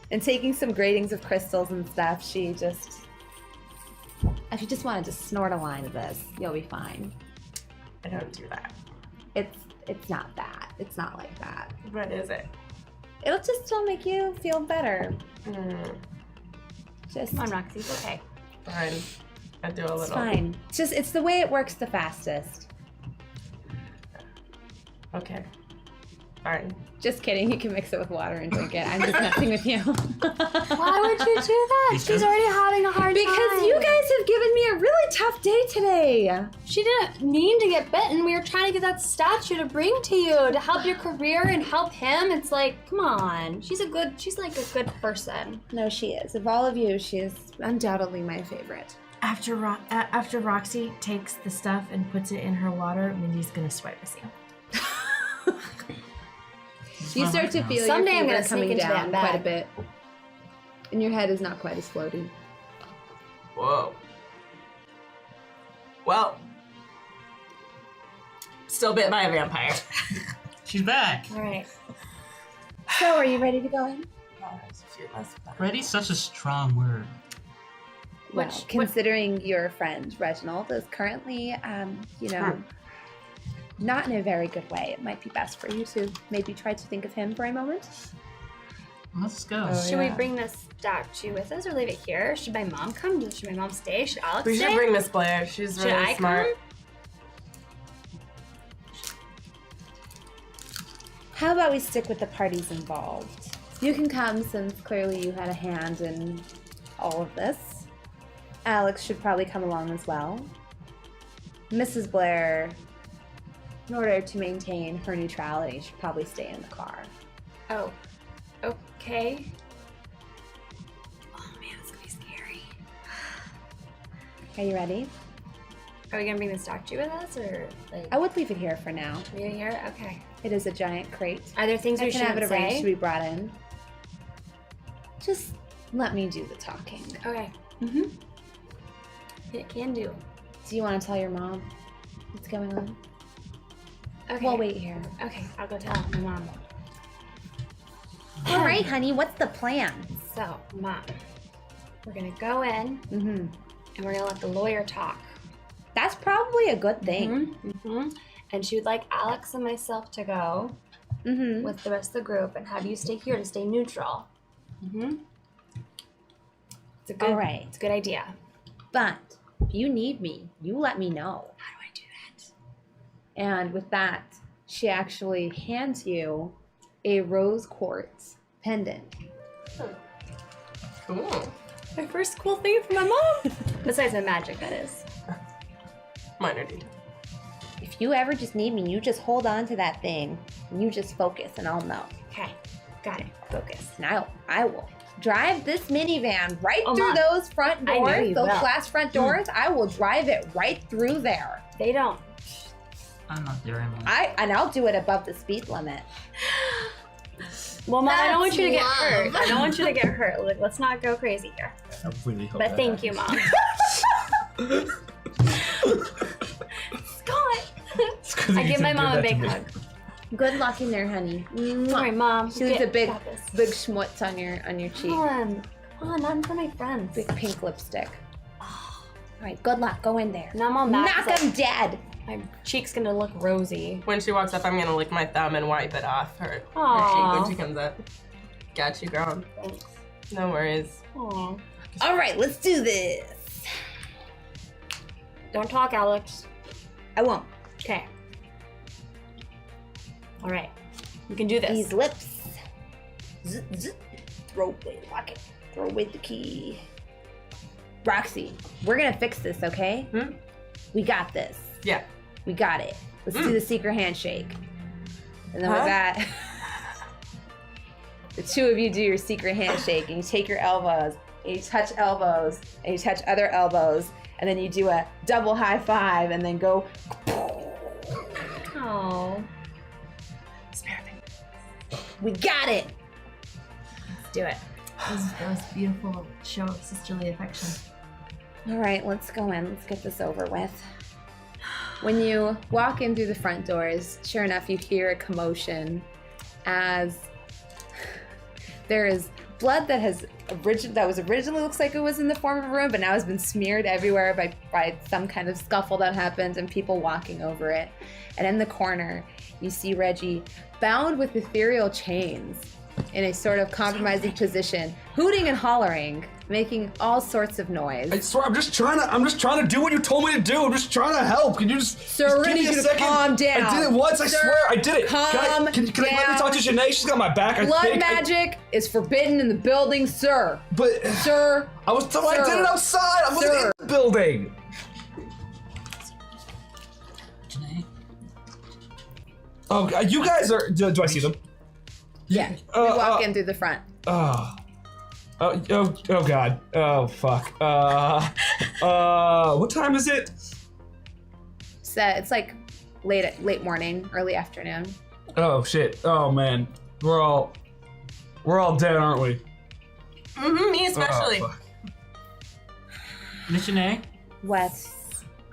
And taking some gratings of crystals and stuff, she just... If you just wanted to snort a line of this, you'll be fine. I don't do that. It's not that. It's not like that. What is it? It'll just still make you feel better. Just Come on, Roxy. It's okay. Fine. I do a little. it's fine. It's the way it works the fastest. Okay. Fine. Just kidding. You can mix it with water and drink it. I'm just messing with you. Why would you do that? Because- She's already having a hard time. Because you guys have given me a really tough day today. She didn't mean to get bitten. We were trying to get that statue to bring to you to help your career and help him. It's like, come on. She's like a good person. No, she is. Of all of you, she is undoubtedly my favorite. After Roxy takes the stuff and puts it in her water, Mindy's gonna swipe us you. You start to feel Someday your I'm gonna fever coming sneak into down that quite a bag. bit. And your head is not quite as floaty. Whoa. Well. Still bit by a vampire. She's back. All right. So, are you ready to go in? Ready's such a strong word. Well, considering your friend Reginald is currently, not in a very good way, it might be best for you to maybe try to think of him for a moment. Let's go. Should we bring this statue with us or leave it here? Should my mom come? Should my mom stay? Should Alex We stay? should bring Miss Blair. She's Should really I smart. come? How about we stick with the parties involved? You can come since clearly you had a hand in all of this. Alex should probably come along as well. Mrs. Blair, in order to maintain her neutrality, should probably stay in the car. Oh, okay. Oh man, it's gonna be scary. Are you ready? Are we gonna bring the statue with us, or like? I would leave it here for now. Leave it here. Okay. It is a giant crate. Are there things I we can should have it arranged say? to be brought in. Just let me do the talking. Okay. Mm-hmm. It can do. Do you want to tell your mom what's going on? Okay. We'll wait here. Okay, I'll go tell my mom. All right, honey, what's the plan? So, Mom, we're gonna go in Mm-hmm. and we're gonna let the lawyer talk. That's probably a good thing. Mm-hmm. And she would like Alex and myself to go Mm-hmm. with the rest of the group and have you stay here to stay neutral. Mm-hmm. It's a good. All right. It's a good idea. But if you need me, you let me know. How do I do that? And with that, she actually hands you a rose quartz pendant. Cool. My first cool thing from my mom. Besides my magic, that is. Minor detail. If you ever just need me, you just hold on to that thing and you just focus and I'll know. Okay, got it. Focus. And I will drive this minivan right Oh, through Mom. those front I know doors, you those will. glass front doors. I will drive it right through there. They don't. I'm not there, Emily. And I'll do it above the speed limit. Well, Mom, I don't want you to get That's hurt. love. I don't want you to get hurt. Like, let's not go crazy here. I really hope But that thank you, Mom. Scott! It's 'cause I you give my did mom a that to big me. hug. Good luck in there, honey. Don't worry, Mom. She leaves a big, got this. big schmutz on your cheek. Come on, not in front of my friends. Big pink lipstick. All right, good luck. Go in there. Now I'm all mad. Knock 'cause, him dead. My cheek's gonna look rosy. When she walks up, I'm gonna lick my thumb and wipe it off her Aw. cheek when she comes up. Got you, girl. Thanks. No worries. Aw. All right, let's do this. Don't talk, Alex. I won't. Okay. All right. You can do this. These lips. Zzz, zzz. Throw away the locket. Throw away the key. Roxy, we're gonna fix this, okay? We got this. Yeah. We got it. Let's do the secret handshake. And then with Huh? that, the two of you do your secret handshake and you take your elbows and you touch elbows and you touch other elbows and then you do a double high five and then go. Oh. We got it. Let's do it. That was beautiful show of sisterly affection. All right, let's go in. Let's get this over with. When you walk in through the front doors, sure enough, you hear a commotion as there is blood that was originally looks like it was in the form of a room, but now has been smeared everywhere by some kind of scuffle that happened and people walking over it. And in the corner, you see Reggie bound with ethereal chains in a sort of compromising position, hooting and hollering, making all sorts of noise. I swear, I'm just trying to do what you told me to do. I'm just trying to help. Can you just, Sir, just we give need me a you to second? calm down. I did it once. I Sir, swear, I did it. calm Can I let me down. talk to Janae? She's got my back. I Blood think. magic is forbidden in the building, sir. But Sir. I was told I did Sir. it outside. I wasn't Sir. in the building. Janae? Oh, you guys are. Do I see them? Yeah. We walk in through the front. Oh, God. Oh, fuck. What time is it? So it's like late morning, early afternoon. Oh, shit. Oh, man. We're all dead, aren't we? Mm-hmm, me especially. Oh, fuck. Miss Janae? What?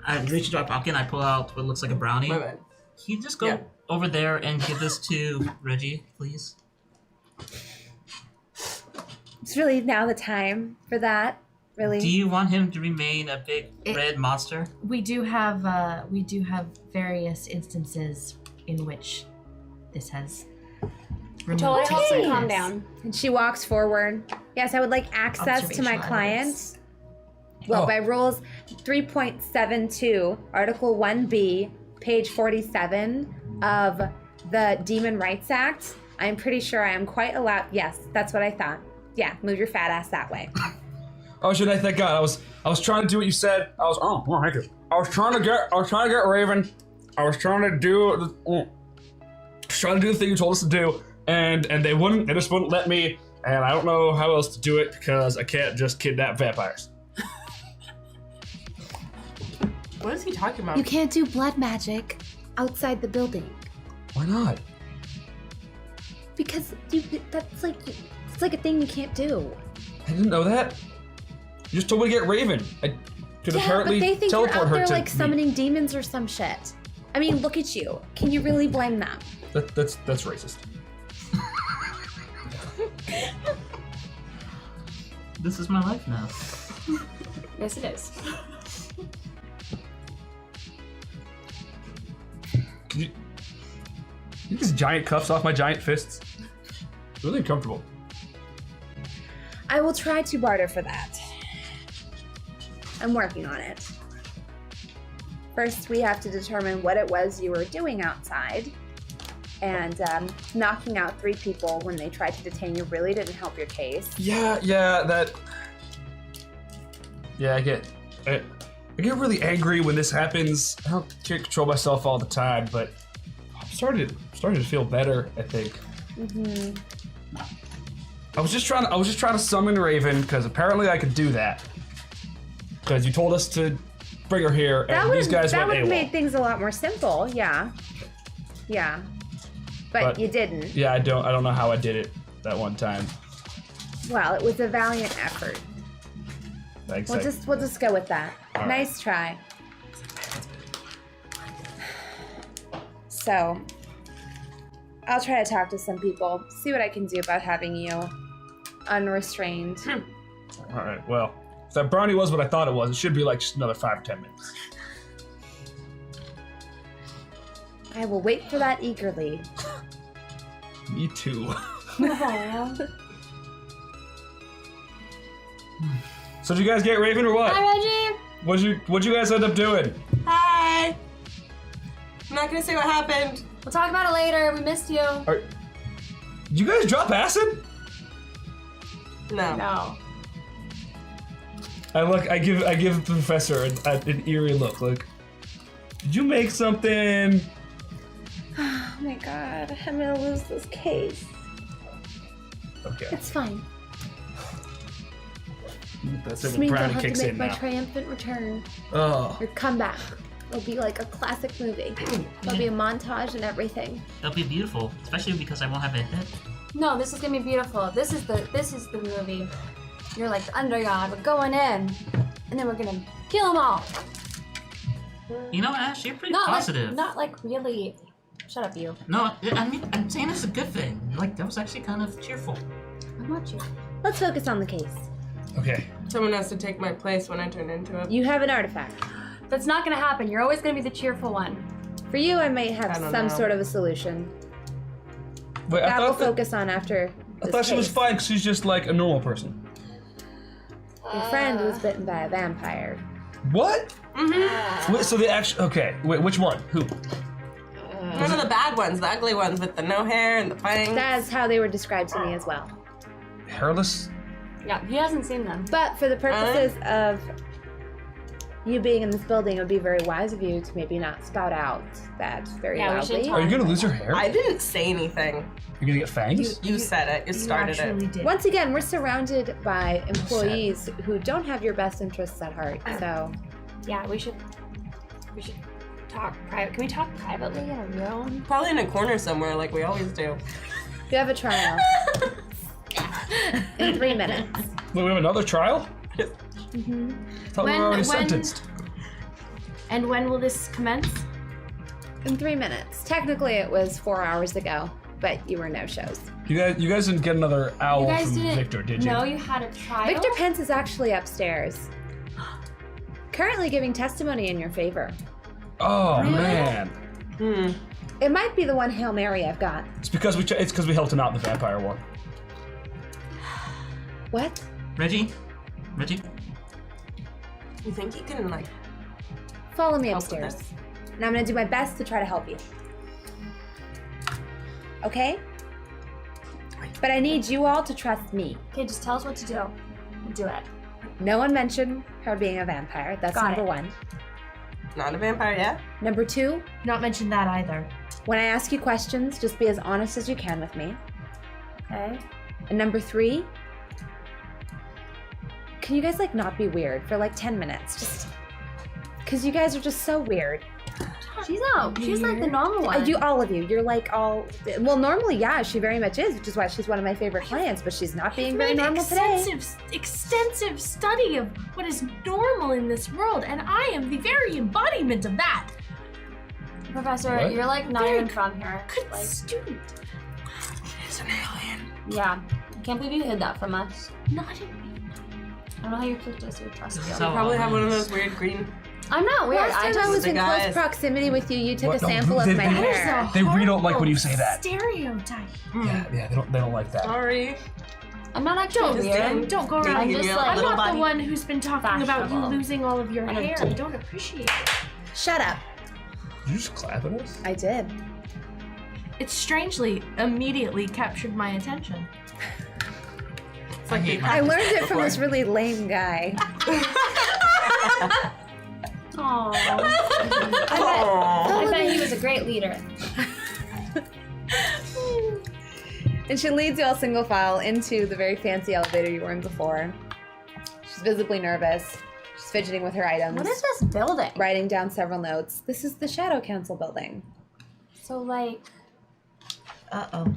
I reach into my pocket and I pull out what looks like a brownie. My bad. Can you just go Yeah. over there and give this to Reggie, please? It's really now the time for that. Really. Do you want him to remain a big red monster? We do have various instances in which this has removed Totally helps her his calm sickness. down. And she walks forward. Yes, I would like access to my Observational client. Well, Oh. by rules 3.72, Article 1B, page 47 of the Demon Rights Act. I'm pretty sure I am quite allowed. Yes, that's what I thought. Yeah, move your fat ass that way. Oh, Jeanette, thank God. I was trying to do what you said. Thank you. I was trying to get Raven. I was trying to do the thing you told us to do, and they just wouldn't let me, and I don't know how else to do it because I can't just kidnap vampires. What is he talking about? You can't do blood magic outside the building Why not? because it's like a thing you can't do. I didn't know that. You just told me to get Raven. I could Yeah, apparently but they think you're teleport out her there to like me. summoning demons or some shit. I mean, look at you. Can you really blame them? That's racist. This is my life now. Yes, it is. Can you get these giant cuffs off my giant fists? Really uncomfortable. I will try to barter for that. I'm working on it. First, we have to determine what it was you were doing outside. And knocking out 3 people when they tried to detain you really didn't help your case. Yeah, I get really angry when this happens. I can't control myself all the time, but I'm starting to feel better, I think. Mm-hmm. I was just trying to summon Raven because apparently I could do that. Because you told us to bring her here, and these guys that went would have AWOL. made things a lot more simple. Yeah. But you didn't. Yeah, I don't know how I did it that one time. Well, it was a valiant effort. Thanks. We'll just go with that. All right. Nice try. So, I'll try to talk to some people, see what I can do about having you unrestrained. All right. Well, if that brownie was what I thought it was, it should be like just another 5 or 10 minutes. I will wait for that eagerly. Me too. So did you guys get Raven or what? Hi, Reggie. What'd you guys end up doing? Hi! I'm not gonna say what happened. We'll talk about it later. We missed you. Did you guys drop acid? No. No. I give the professor an eerie look. Like, did you make something? Oh my god, I'm gonna lose this case. Okay. It's fine. That's This it. The means I'll brownie have to kicks make in my now. triumphant return. Oh. Or comeback. It'll be like a classic movie. There'll be a montage and everything. That'll be beautiful, especially because I won't have a hit. No, this is gonna be beautiful. This is the movie. You're like the underdog. We're going in, and then we're gonna kill them all. You know, Ash, you're pretty Not positive. not like really. Shut up, you. No, I mean, I'm saying it's a good thing. Like, that was actually kind of cheerful. I'm not you. Let's focus on the case. Okay. Someone has to take my place when I turn into it. You have an artifact. That's not gonna happen. You're always gonna be the cheerful one. For you, I might have I don't some know. sort of a solution. Wait, That we'll I thought focus on after. I this thought she was case. fine because she's just like a normal person. Your friend was bitten by a vampire. What? Mm-hmm. Wait, so the actual okay. Wait, which one? Who? One of the bad ones, the ugly ones with the no hair and the fangs. That's how they were described to me as well. Hairless? Yeah, he hasn't seen them. But for the purposes of you being in this building, it would be very wise of you to maybe not spout out that very Yeah, we should loudly. talk. Are you gonna lose your hair? I didn't say anything. You're gonna get fangs? You said it. You started actually it. did. Once again, we're surrounded by employees who don't have your best interests at heart. So Yeah, we should talk private. Can we talk privately in a room? Probably in a corner somewhere, like we always do. you have a trial in 3 minutes. Wait, we have another trial? Mm-hmm. Thought we were already When- sentenced. And when will this commence? In 3 minutes. Technically, it was 4 hours ago. but you were no shows. You guys didn't get another owl You guys from didn't Victor, did you? know you had a trial? Victor Pence is actually upstairs, currently giving testimony in your favor. Oh man. It might be the one Hail Mary I've got. It's because we helped him out in the vampire war. What? Reggie? You think you can like Follow me help with upstairs. this? And I'm gonna do my best to try to help you. Okay? But I need you all to trust me. Okay, just tell us what to do. We'll do it. No one mentioned her being a vampire. That's Got number it. one. Not a vampire yet. Number two, Not mention that either. when I ask you questions, just be as honest as you can with me. Okay? And number three, can you guys like not be weird for like 10 minutes? Just because you guys are just so weird. She's not. She's like the normal one. All of you, you're like all. Well, normally, yeah, she very much is, which is why she's one of my favorite clients. But she's not being very Made normal today. extensive study of what is normal in this world, and I am the very embodiment of that. Professor, What? you're like not Very even from here. Good Like, student. It's an alien. yeah. I can't believe you hid that from us. Not in I don't know how your characters would trust you. So- Probably have one of those weird green. I'm not weird. Last time I was the in close guys. proximity with you, you took What? a No, sample of they- my they- hair. They really don't like when you say that. Stereotype. Yeah, they don't like that. Sorry. I'm not actually Just weird. didn't- Don't go didn't around. give just you a like- I'm little not the body. one who's been talking about you Fashionable. losing all of your And a hair. dick. I don't appreciate it. Shut up. Did you just clap at us? I did. It strangely immediately captured my attention. It's like hate they my- I learned it from this really lame guy. Aww. Aw. I bet he was a great leader. And she leads you all single file into the very fancy elevator you were in before. She's visibly nervous. She's fidgeting with her items. What is this building? Writing down several notes. This is the Shadow Council building. So like, Uh-oh.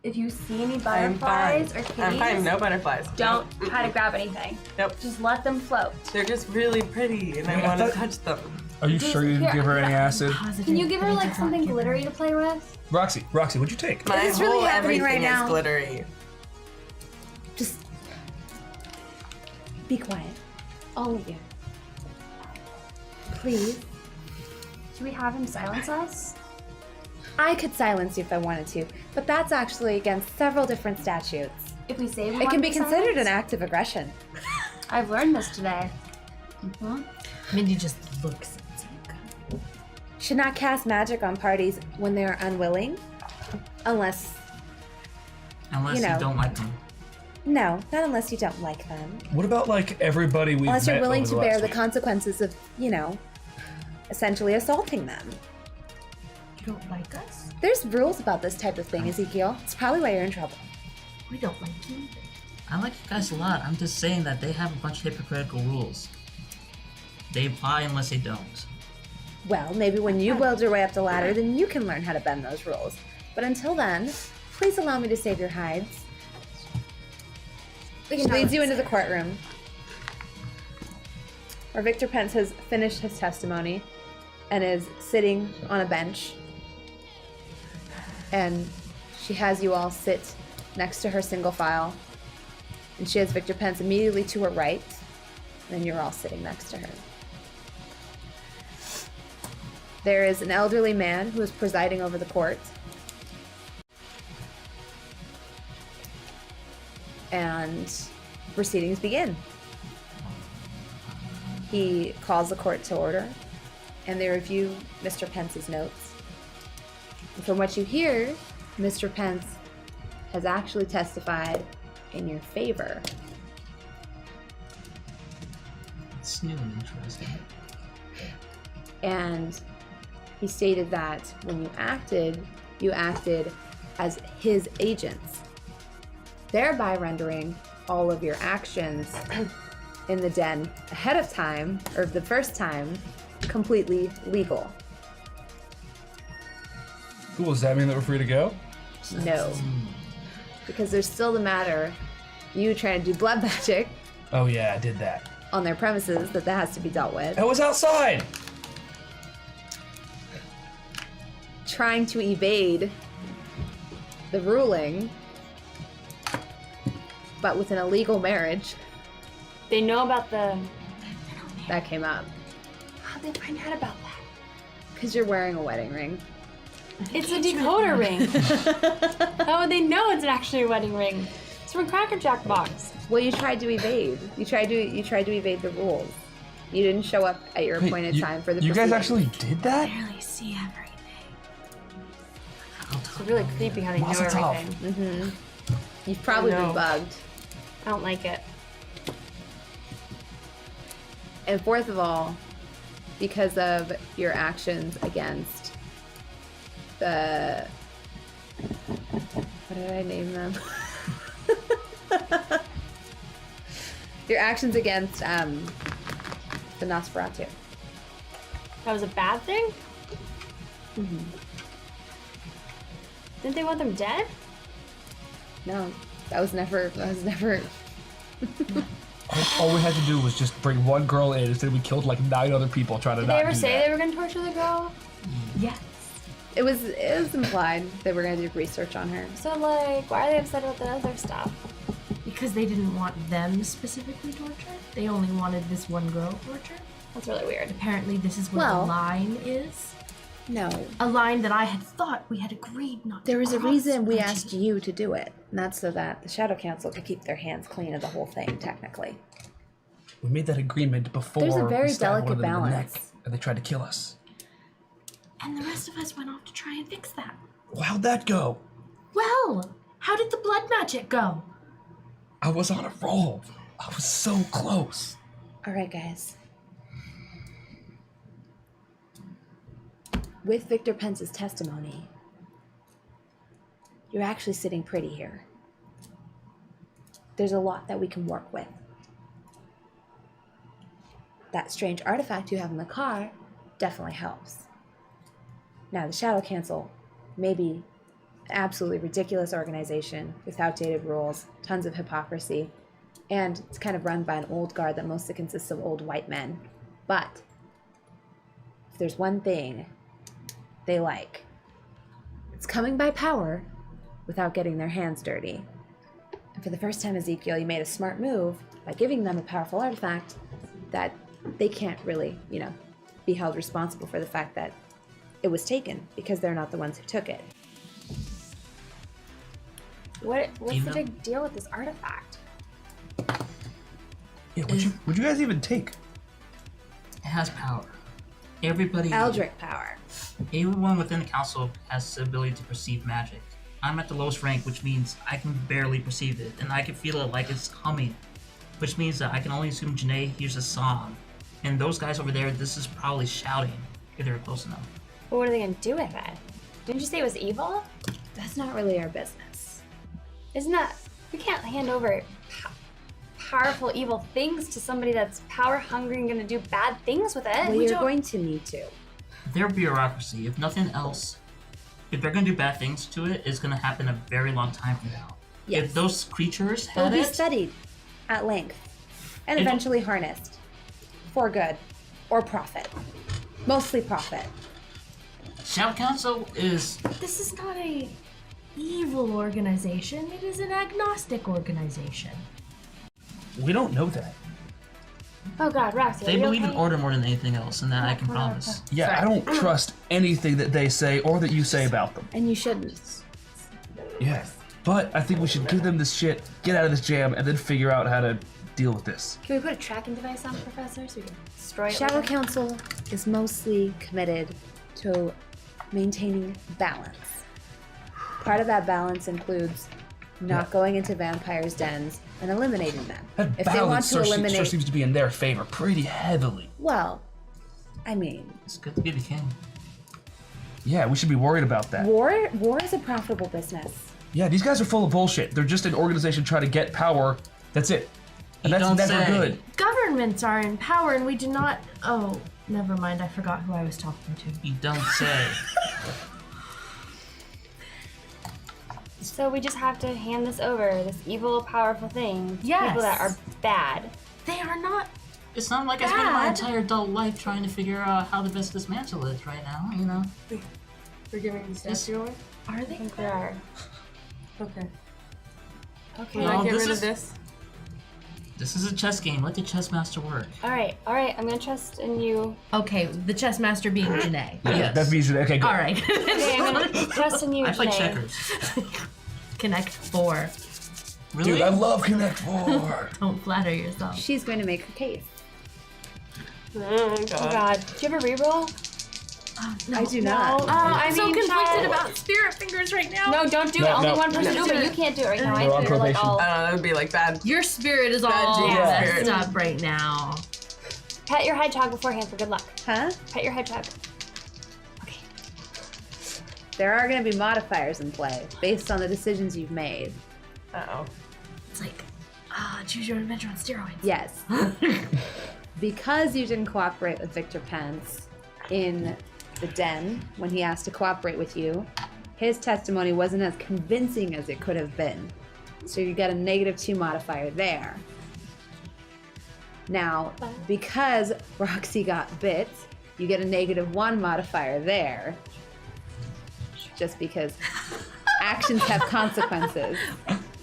if you see any I'm butterflies fine. or kitties, I'm fine. No butterflies. don't try to grab anything. Nope. Just let them float. They're just really pretty, and I Wait, I want to thought- touch them. Are you sure you didn't give her any acid? Can you give her like something glittery to play with? Roxy, what'd you take? My This is really whole happening right everything now. is glittery. Just be quiet. All of you. Please. Should we have him silence us? I could silence you if I wanted to, but that's actually against several different statutes. If we say we It can want be to considered an silence? act of aggression. I've learned this today. Mindy just looks. Should not cast magic on parties when they are unwilling, unless, Unless You you, know. don't like them. no, not unless you don't like them. What about like everybody we've Unless met you're willing over to the bear last the week? consequences of, essentially assaulting them. You don't like us? There's rules about this type of thing, Ezekiel. It's probably why you're in trouble. We don't like you. I like you guys a lot. I'm just saying that they have a bunch of hypocritical rules. They apply unless they don't. Well, maybe when you build your way up the ladder, then you can learn how to bend those rules. But until then, please allow me to save your hides. She leads you into the courtroom, where Victor Pence has finished his testimony and is sitting on a bench. And she has you all sit next to her single file. And she has Victor Pence immediately to her right. And you're all sitting next to her. There is an elderly man who is presiding over the court. And proceedings begin. He calls the court to order, and they review Mr. Pence's notes. And from what you hear, Mr. Pence has actually testified in your favor. It's new and interesting. And he stated that when you acted as his agents, thereby rendering all of your actions in the den ahead of time, or the first time, completely legal. Cool, does that mean that we're free to go? No. Because there's still the matter, you trying to do blood magic Oh yeah, I did that. on their premises that has to be dealt with. I was outside! trying to evade the ruling, but with an illegal marriage. They know about the. That came up. How'd they find out about that? Because you're wearing a wedding ring. It's a decoder ring. How would they know it's actually a wedding ring? It's from Cracker Jack box. Well, you tried to evade. You tried to evade the rules. You didn't show up at your appointed time for the You guys proceedings. actually did that? Barely see everything. It's really creepy how they know Mazel tov. everything. You've probably I know. been bugged. I don't like it. And fourth of all, because of your actions against the... What did I name them? Your actions against the Nosferatu. That was a bad thing? Didn't they want them dead? No, that was never... All we had to do was just bring one girl in instead we killed like 9 other people trying to Did not they ever do say that. they were gonna torture the girl? Yes. It was implied that we're gonna do research on her. So like, why are they upset about the other stuff? Because they didn't want them specifically tortured. They only wanted this one girl tortured. That's really weird. Apparently, this is where Well- the line is. No. A line that I had thought we had agreed not to There was a cross, reason we but asked you to do it, and that's so that the Shadow Council could keep their hands clean of the whole thing, technically. We made that agreement before There's a very we stabbed one delicate of them in the balance. neck, and they tried to kill us. And the rest of us went off to try and fix that. Well, how'd that go? Well, how did the blood magic go? I was on a roll. I was so close. All right, guys. With Victor Pence's testimony, you're actually sitting pretty here. There's a lot that we can work with. That strange artifact you have in the car definitely helps. Now, the Shadow Council may be an absolutely ridiculous organization with outdated rules, tons of hypocrisy, and it's kind of run by an old guard that mostly consists of old white men. But if there's one thing they like, it's coming by power without getting their hands dirty. And for the first time, Ezekiel, you made a smart move by giving them a powerful artifact that they can't really, be held responsible for the fact that it was taken because they're not the ones who took it. What's You the know- big deal with this artifact? Yeah, what'd you guys even take? It has power. Everybody, Eldritch power. everyone within the council has the ability to perceive magic. I'm at the lowest rank, which means I can barely perceive it, and I can feel it like it's coming, which means that I can only assume Janae hears a song. And those guys over there, this is probably shouting, if they're close enough. But what are they gonna do with it? Didn't you say it was evil? That's not really our business. Isn't that... We can't hand over powerful evil things to somebody that's power hungry and gonna do bad things with it. Well, We you're don't- going to need to. Their bureaucracy, if nothing else, if they're gonna do bad things to it, it's gonna happen a very long time from now. Yes. If those creatures They'll had be it, studied at length and It- eventually harnessed for good or profit. Mostly profit. Shadow Council is This is not a evil organization. It is an agnostic organization. We don't know that. Oh god, Roxy, they are you believe in okay? order more than anything else, and that I can We're not promise. Yeah, I don't trust anything that they say or that you say about them. And you shouldn't. Yeah. But I think we should give them this shit, get out of this jam, and then figure out how to deal with this. Can we put a tracking device on Professor so we can destroy it? Shadow later? Council is mostly committed to maintaining balance. Part of that balance includes not going into vampires' dens and eliminating them. That If they want balance to sure eliminate, seems to be in their favor pretty heavily. well, I mean, It's good to be the king. Yeah, we should be worried about that. war is a profitable business. Yeah, these guys are full of bullshit. They're just an organization trying to get power. That's it. And You that's don't never say. good. Governments are in power, and we do not. Oh, never mind. I forgot who I was talking to. You don't say. So we just have to hand this over, this evil, powerful thing, to Yes. people that are bad. They are not. It's not like I spent my Dad. entire adult life trying to figure out how to best dismantle it right now, you know? We're giving the statue away? Are I they? think we are. Okay. Okay. Can I get this rid is- of this? This is a chess game. Let the chess master work. All right. I'm gonna trust in you. Okay, the chess master being Janae. Yeah, that'd be easy. Okay, good. All right. Okay, I'm gonna trust in you, I play Janae. checkers. Connect 4. Really? Dude, I love Connect 4. Don't flatter yourself. She's going to make her case. Oh, Oh God. God. Do you have a reroll? I do not. I'm so conflicted child. about spirit fingers right now. No, don't do it. No, Only no. one person No. do it, but you can't do it right now. I We're on think you're like probation. all. I don't know, that would be like bad. Your spirit is Bad all genius messed spirit. up right now. Pet your hedgehog beforehand for good luck. Huh? Pet your hedgehog. There are going to be modifiers in play based on the decisions you've made. Uh-oh. It's like, choose your adventure on steroids. Yes. Because you didn't cooperate with Victor Pence in the den when he asked to cooperate with you, his testimony wasn't as convincing as it could have been. So you get a -2 modifier there. Now, because Roxy got bit, you get a -1 modifier there. Just because actions have consequences.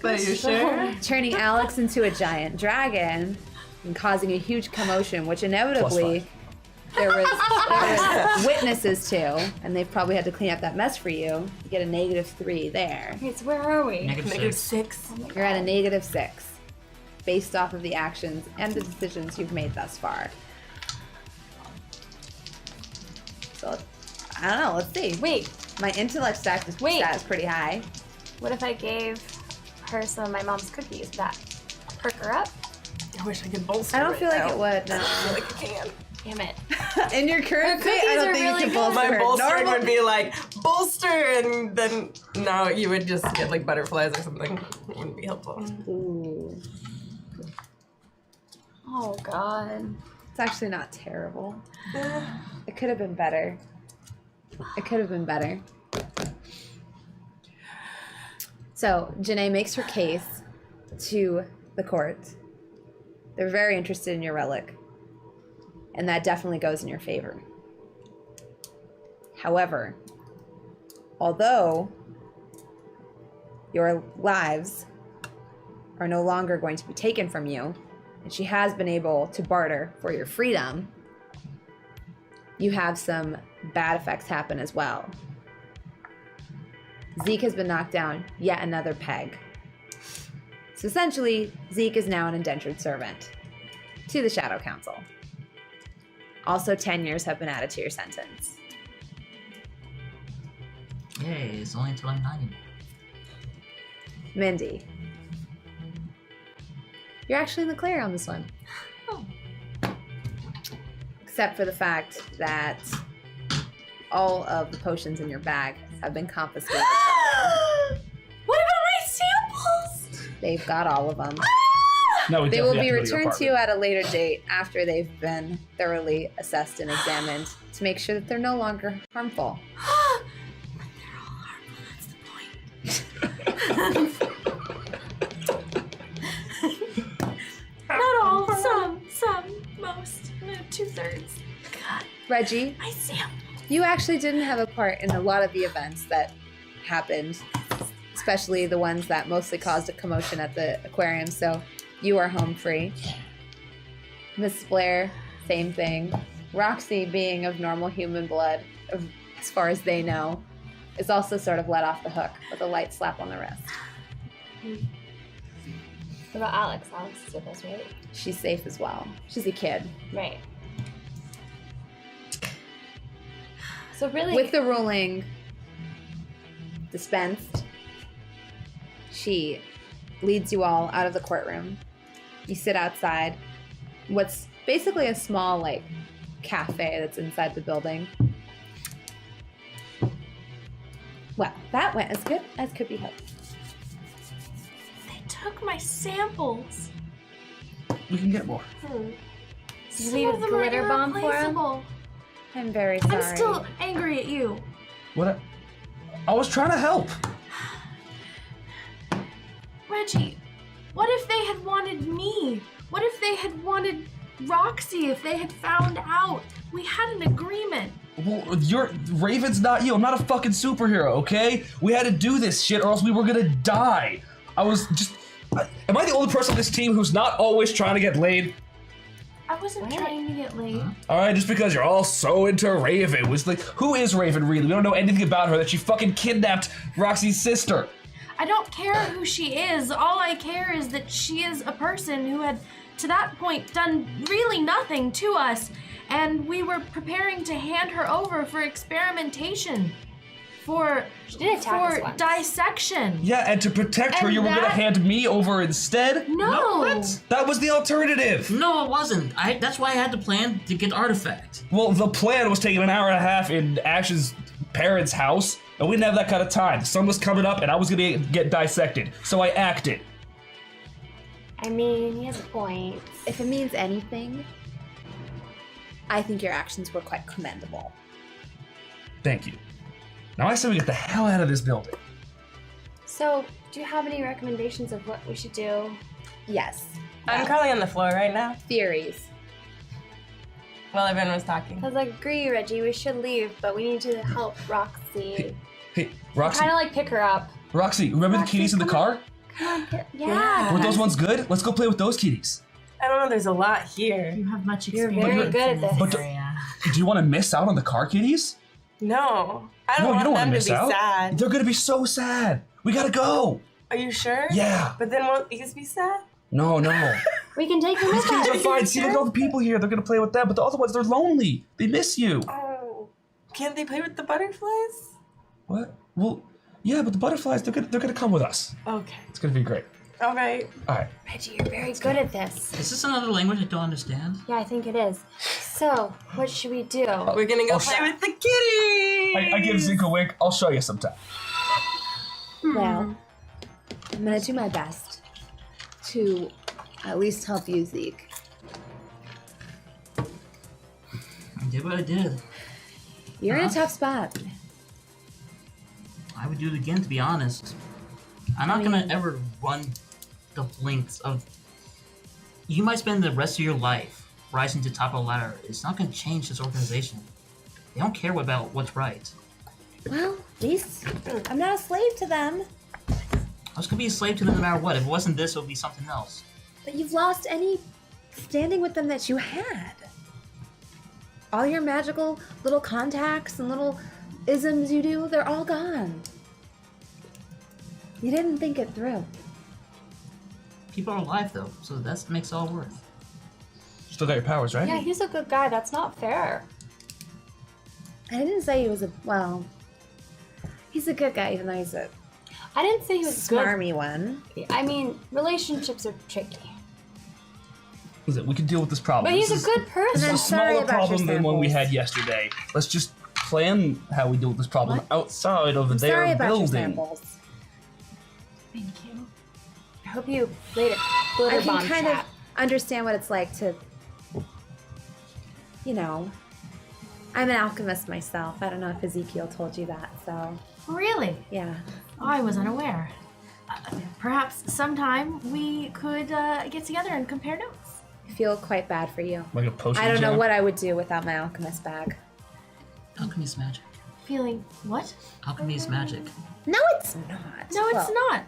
But you sure? Turning Alex into a giant dragon and causing a huge commotion, which inevitably there was witnesses to, and they've probably had to clean up that mess for you. You get a -3 there. Okay, so where are we? Negative 6. You're at a -6 based off of the actions and the decisions you've made thus far. So, I don't know, let's see. Wait, My intellect stat is pretty high. what if I gave her some of my mom's cookies? Would that perk her up? I wish I could bolster I don't right feel like now. it would, no. I feel like I can. Damn it. In your current state, I cookies don't are think really you can good. bolster My her. bolstering Normal- would be like, bolster, and then no, you would just get like butterflies or something. It wouldn't be helpful. Ooh, Oh God. it's actually not terrible. It could have been better. It could have been better. So, Janae makes her case to the court. They're very interested in your relic. And that definitely goes in your favor. However, although your lives are no longer going to be taken from you, and she has been able to barter for your freedom, you have some bad effects happen as well. Zeke has been knocked down yet another peg. So essentially, Zeke is now an indentured servant to the Shadow Council. Also, 10 years have been added to your sentence. Yay, it's only until I'm 90. Mindy, you're actually in the clear on this one. Except for the fact that all of the potions in your bag have been confiscated. What about my samples? They've got all of them. No, we They will definitely be have to go returned to you apartment. at a later date after they've been thoroughly assessed and examined to make sure that they're no longer harmful. They're all harmful, that's the point. Not all, some, most, 2/3. God, Reggie, my sample. you actually didn't have a part in a lot of the events that happened, especially the ones that mostly caused a commotion at the aquarium, so you are home free. Miss Blair, same thing. Roxy, being of normal human blood, as far as they know, is also sort of let off the hook with a light slap on the wrist. What about Alex? Alex is with us, right? She's safe as well. She's a kid. Right. So really, With the ruling dispensed, she leads you all out of the courtroom. You sit outside what's basically a small, like, cafe that's inside the building. Well, that went as good as could be hoped. They took my samples. We can get more. you Some leave of a them are glitter bomb for him? irreplaceable. I'm very sorry. I'm still angry at you. What? I was trying to help. Reggie, what if they had wanted me? What if they had wanted Roxy if they had found out? We had an agreement. Well, Raven's not you. I'm not a fucking superhero, okay? We had to do this shit or else we were gonna die. I was just... am I the only person on this team who's not always trying to get laid? I wasn't trying to get laid. Alright, just because you're all so into Raven. Was like, who is Raven really? We don't know anything about her, that she fucking kidnapped Roxy's sister. I don't care who she is. All I care is that she is a person who had, to that point, done really nothing to us. And we were preparing to hand her over for experimentation. For did attack us once. dissection. Yeah, and to protect her, And you were gonna that- hand me over instead? No. What? That was the alternative. No, it wasn't. That's why I had to plan to get the artifact. Well, the plan was taking an hour and a half in Ash's parents' house, and we didn't have that kind of time. The sun was coming up, and I was gonna get dissected, so I acted. I mean, he has a point. If it means anything, I think your actions were quite commendable. Thank you. Now I say we get the hell out of this building. So, do you have any recommendations of what we should do? Yes. I'm crawling on the floor right now Theories. while everyone was talking. I agree, Reggie. We should leave, but we need to help Roxy. Hey, Roxy. Kind of like pick her up. Roxy, remember the kitties in the car? Yeah. Were those ones good? Let's go play with those kitties. I don't know, there's a lot here. You have much You're experience. very good at this. But do you want to miss out on the car kitties? No, I don't No, you want don't want them to to miss be out. sad. They're gonna be so sad. We gotta go. Are you sure? Yeah. But then won't these be sad? No. We can take her These with kitties are us. fine. See, look at all the people here. They're gonna play with them, but the other ones, they're lonely. They miss you. Oh, can't they play with the butterflies? What? Well, yeah, but the butterflies, they're gonna come with us. Okay. It's gonna be great. All right. All right. Reggie, you're very good at this. Is this another language I don't understand? Yeah, I think it is. So, what should we do? We're gonna go play with the kitty. I give Zeke a wink. I'll show you sometime. Well, I'm gonna do my best to at least help you, Zeke. I did what I did. You're in a tough spot. I would do it again, to be honest. I'm not gonna ever run the lengths of. You might spend the rest of your life rising to the top of the ladder. It's not gonna change this organization. They don't care about what's right. Well, at least I'm not a slave to them. I was gonna be a slave to them no matter what. If it wasn't this, it would be something else. But you've lost any standing with them that you had. All your magical little contacts and little isms you do, they're all gone. You didn't think it through. People are alive though, so that makes it all worth. Still got your powers, right? Yeah, he's a good guy. That's not fair. I didn't say he was he's a good guy, even though he's a I didn't say he was smarmy one. good. I mean, relationships are tricky. Listen, we can deal with this problem. But he's This a good person. I'm is a sorry smaller about your problem than one we samples. had yesterday. Let's just plan how we deal with this problem outside of I'm their sorry about building. your samples. Thank you. I hope you later glitter I can bomb kind trap. of understand what it's like to, you know, I'm an alchemist myself. I don't know if Ezekiel told you that, so Really? yeah. I was unaware. Perhaps sometime we could get together and compare notes. I feel quite bad for you. Like a potion I don't know jam? what I would do without my alchemist bag. Alchemy is magic. Feeling what? Alchemy is magic. No, it's not. No, it's Well, not.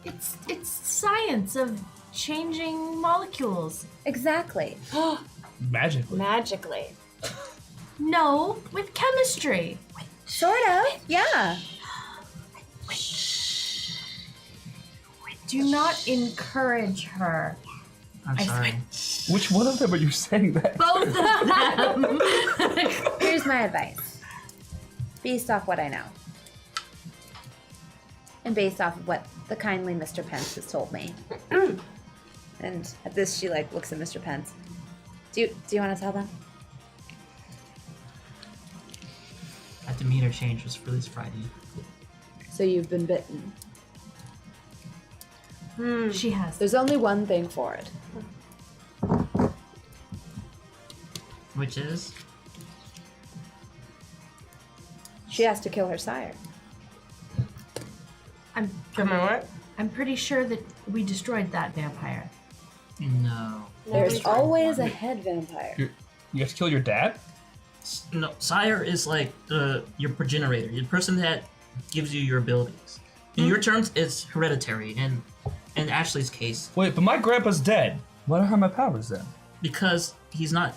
It's science of changing molecules. Exactly. Magically. Magically. No, with chemistry. Sort of. Yeah. Do not encourage her. I'm sorry. Which one of them are you saying that? Both of them. Here's my advice. Based off what I know. And based off of what the kindly Mr. Pence has told me. And at this, she like looks at Mr. Pence. Do you want to tell them? That demeanor change was really frightening. So you've been bitten. She has. There's only one thing for it. Which is? She has to kill her sire. I'm Come on, what? I'm pretty sure that we destroyed that vampire. No. There's always a head vampire. You have to kill your dad? No, sire is like your progenitor, the person that gives you your abilities. In your terms, it's hereditary. And in Ashley's case, Wait, but my grandpa's dead. Why don't I have my powers then? because he's not,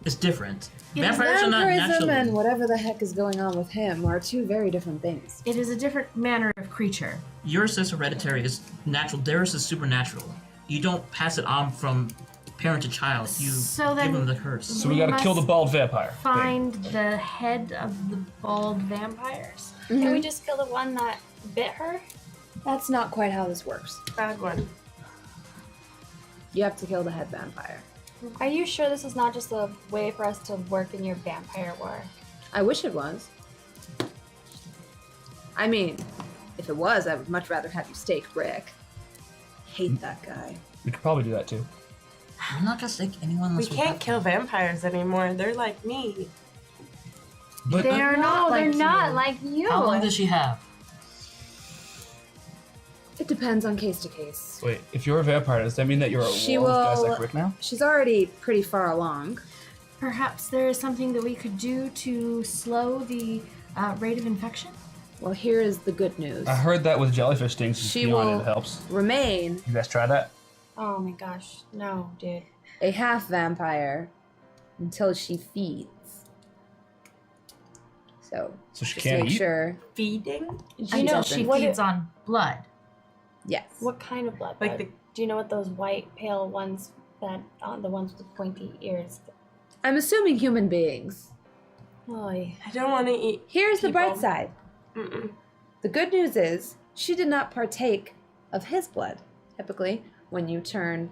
it's different. It is Vampires are not Vampirism and naturally. whatever the heck is going on with him are two very different things. It is a different manner of creature. Yours is hereditary, it's natural. Theirs is supernatural. You don't pass it on from parent to child. You So then- give them the curse. So we gotta kill the bald vampire. Find the head of the bald vampires. Can we just kill the one that bit her? That's not quite how this works. Bad one. You have to kill the head vampire. Are you sure this is not just a way for us to work in your vampire war? I wish it was. I mean, if it was, I would much rather have you stake Rick. Hate that guy. We could probably do that too. I'm not gonna stake anyone We unless can't have kill vampires anymore. They're like me. But They are not No, like they're not you. like you. How long does she have? It depends on case to case. wait, if you're a vampire, does that mean that you're a She werewolf guys will- like Rick now? She's already pretty far along. Perhaps there is something that we could do to slow the rate of infection? Well, here is the good news. I heard that with jellyfish stings, She beyond will it helps. remain You guys try that? Oh my gosh, no, dude. a half vampire until she feeds. So, So she just can't make eat? sure. Feeding? Do I you know don't she think- What feeds on blood? Yes. What kind of blood? Like blood? the- Do you know what those white, pale ones that the ones with pointy ears? I'm assuming human beings. Oy. I don't want to eat. Here's the People. bright side. Mm-mm. The good news is she did not partake of his blood. Typically, when you turn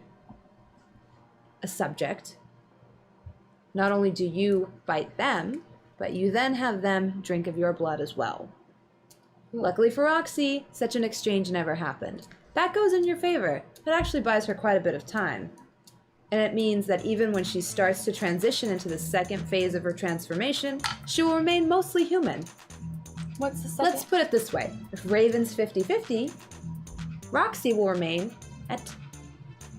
a subject, not only do you bite them, but you then have them drink of your blood as well. Luckily for Roxy, such an exchange never happened. That goes in your favor. It actually buys her quite a bit of time. And it means that even when she starts to transition into the second phase of her transformation, she will remain mostly human. What's the second? Let's put it this way. If Raven's 50-50, Roxy will remain at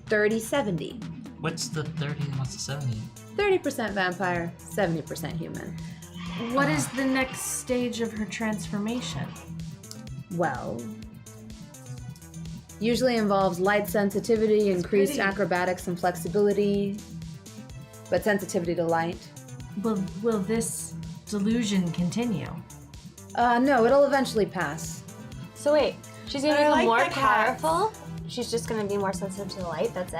30-70. What's the 30 and what's the 70? 30% vampire, 70% human. What is the next stage of her transformation? Well, usually involves light sensitivity, increased pretty. acrobatics and flexibility, but sensitivity to light. Will this delusion continue? No, it'll eventually pass. So wait, she's gonna But I become like more the cats. powerful. She's just gonna be more sensitive to the light. That's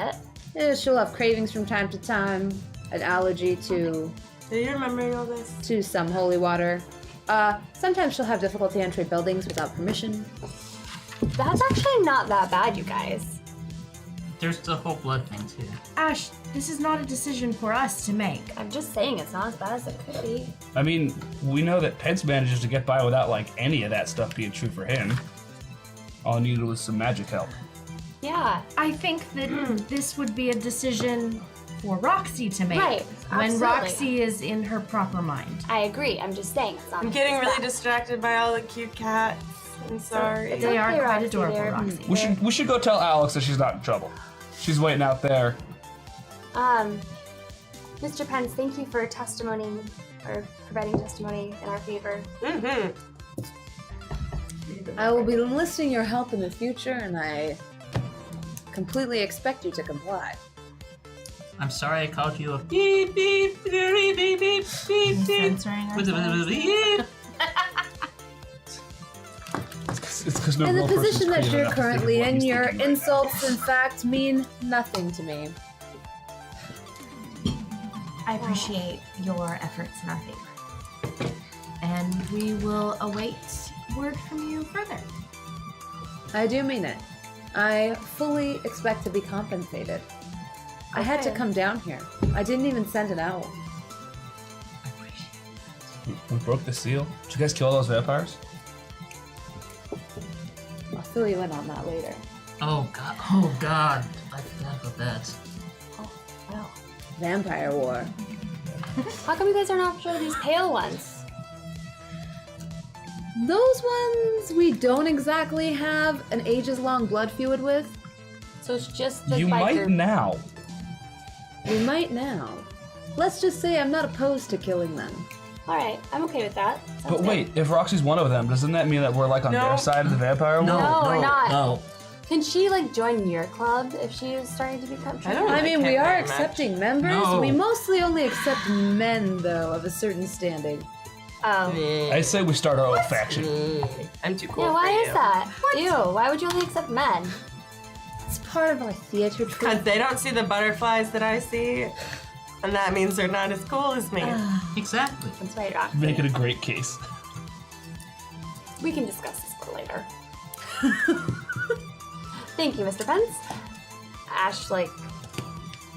it. She'll have cravings from time to time, an allergy to Are you remembering all this? some holy water. Sometimes she'll have difficulty entering buildings without permission. That's actually not that bad, you guys. There's the whole blood thing too. Ash, this is not a decision for us to make. I'm just saying it's not as bad as it could be. I mean, we know that Pence manages to get by without like any of that stuff being true for him. All he needed was some magic help. Yeah. I think that this would be a decision for Roxy to make. Right, When absolutely. Roxy is in her proper mind. I agree. I'm just saying it's not. I'm getting as really bad. distracted by all the cute cats. I'm sorry. It's They are okay, quite Roxy, adorable, they're- Roxy. We should go tell Alex that she's not in trouble. She's waiting out there. Mr. Pence, thank you for testimony or providing testimony in our favor. Mm-hmm. I will be enlisting your help in the future, and I completely expect you to comply. I'm sorry I called you a beep beep beep beep beep beep beep Censoring ourselves. beep. It's because no In the real person's position that creative you're enough to think of currently what in, he's your thinking right now. insults, in fact, mean nothing to me. I appreciate your efforts in our favor. And we will await word from you further. I do mean it. I fully expect to be compensated. I had to Okay. come down here. I didn't even send an owl. We broke the seal. Did you guys kill all those vampires? I'll fill you in on that later. Oh god. Oh god. I forgot about that. Wow. Vampire war. How come you guys are not sure of these pale ones? Those ones we don't exactly have an ages-long blood feud with. So it's just the You biker. might now. We might now. let's just say I'm not opposed to killing them. All right, I'm okay with that. Sounds But good. wait, if Roxy's one of them, doesn't that mean that we're like on No. their side of the vampire No, war? No, we're not. No. Can she like join your club if she is starting to become? I don't I mean, we care are very much. accepting members. No. We mostly only accept men, though, of a certain standing. Oh. I say we start our own faction. I'm too cool Yeah, for why you. is that? Ew, why would you only accept men? It's part of our theater Because troupe. they don't see the butterflies that I see, and that means they're not as cool as me. Exactly. That's right, Roxy. Make it a great case. We can discuss this more later. Thank you, Mr. Pence. Ash, like,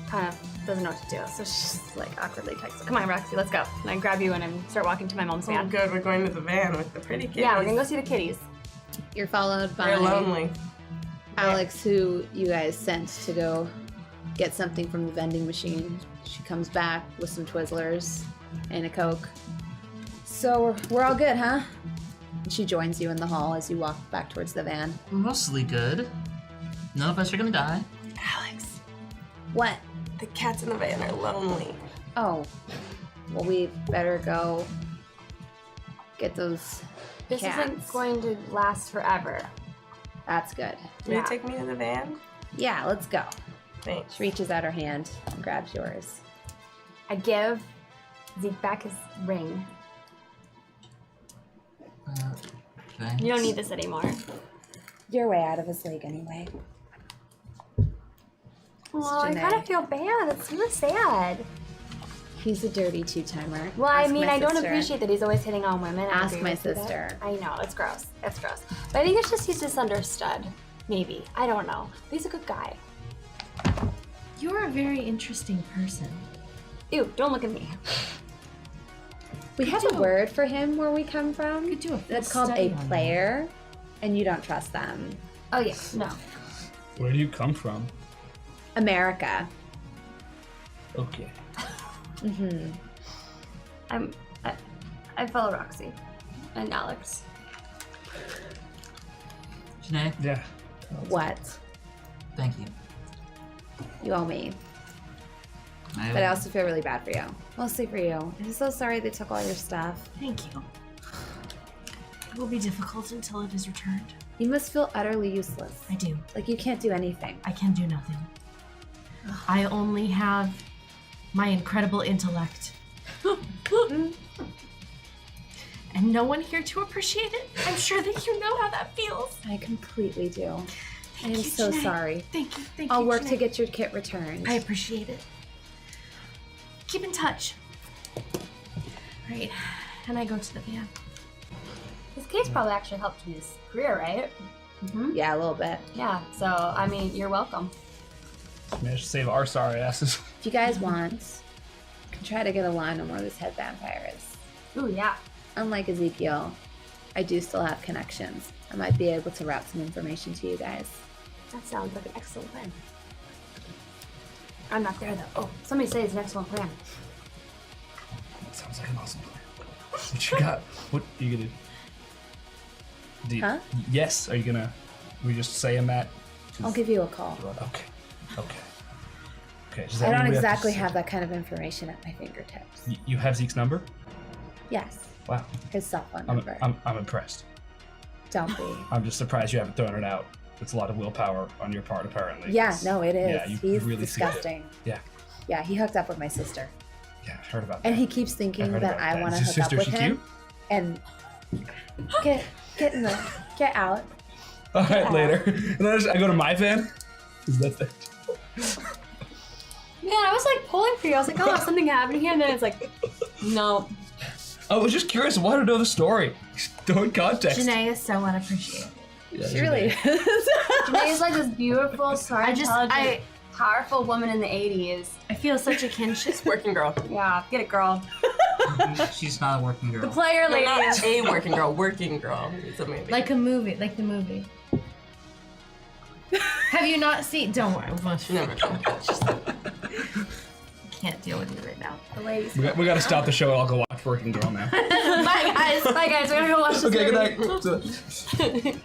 kind of doesn't know what to do, so she's like awkwardly texts. Come on, Roxy, let's go. And I grab you and I start walking to my mom's Oh, van. good, we're going to the van with the pretty kids. Yeah, we're gonna go see the kitties. You're followed by They're lonely. Alex, who you guys sent to go get something from the vending machine. She comes back with some Twizzlers and a Coke. So we're all good, huh? And she joins you in the hall as you walk back towards the van. Mostly good. None of us are gonna die. Alex, What? the cats in the van are lonely. Oh, well, we better go get those This cats. isn't going to last forever. That's good. Will Yeah. you take me to the van? Yeah, let's go. Thanks. She reaches out her hand and grabs yours. I give Zeke back his ring. Thanks. You don't need this anymore. You're way out of his league anyway. Well, I Janae. kind of feel bad. That's really sad. He's a dirty two-timer. Well, I Ask mean, my I don't sister. appreciate that he's always hitting on women. I Ask agree my with you there. sister. I know, it's gross. It's gross. But I think it's just he's misunderstood. Maybe. I don't know. But he's a good guy. You're a very interesting person. Ew, don't look at me. We have a word for him where we come from. Could do a full That's called a study on player, and you don't trust them. Oh, yeah. No. Where do you come from? America. Okay. I follow Roxy and Alex. Janae, Yeah. What? thank you. You owe me. But I also feel really bad for you. Mostly for you. I'm so sorry they took all your stuff. Thank you. It will be difficult until it is returned. You must feel utterly useless. I do. Like you can't do anything. I can do nothing. I only have my incredible intellect. And no one here to appreciate it. I'm sure that you know how that feels. I completely do. I am you, so Janae. sorry. Thank you. Thank you. I'll work to Janae. get your kit returned. I appreciate it. Keep in touch. Right. And I go to the van. His case probably actually helped his career, right? Yeah, a little bit. Yeah. So, I mean, you're welcome. Managed to save our sorry asses. If you guys want, you can try to get a line on where this head vampire is. Ooh, yeah. Unlike Ezekiel, I do still have connections. I might be able to route some information to you guys. That sounds like an excellent plan. I'm not there, though. Oh, somebody say it's an excellent plan. Sounds like an awesome plan. What you got? What are you gonna do? Huh? Yes. Are you gonna? We just say him that? I'll give you a call. Okay. Okay. Okay. Does I that don't mean we have to exactly s- have that kind of information at my fingertips. You have Zeke's number? Yes, Wow. his cell phone I'm number. impressed. Don't be. I'm just surprised you haven't thrown it out. It's a lot of willpower on your part, apparently. Yeah, It's- no, it is. Yeah, you He's really seemed it. disgusting. Yeah. Yeah, he hooked up with my sister. Yeah, I've heard about that. And he keeps I've thinking heard that about I that. want to Is hook his up sister, with she him. cute? And get out. All right, later. And then I go to my van. Is that the... Man, I was like pulling for you. I was like, oh, is something happening here? And then it's like, no. I was just curious. I wanted to know the story. Don't context. Janae is so unappreciated. Yeah, She really is. Janae is like this beautiful, smart, I just- intelligent, powerful woman in the 80s. I feel such a kinship. Working girl. Yeah, get it, girl. She's not a working girl. The player No, lady not is. a working girl. Working girl. It's a movie. Like a movie, like the movie. Have you not seen? Don't worry, Never. can't deal with you right now. The ladies. We got to stop the show and I'll go watch Working Girl now. Bye, guys. Bye, guys. We're gonna go watch this Okay, movie. good night.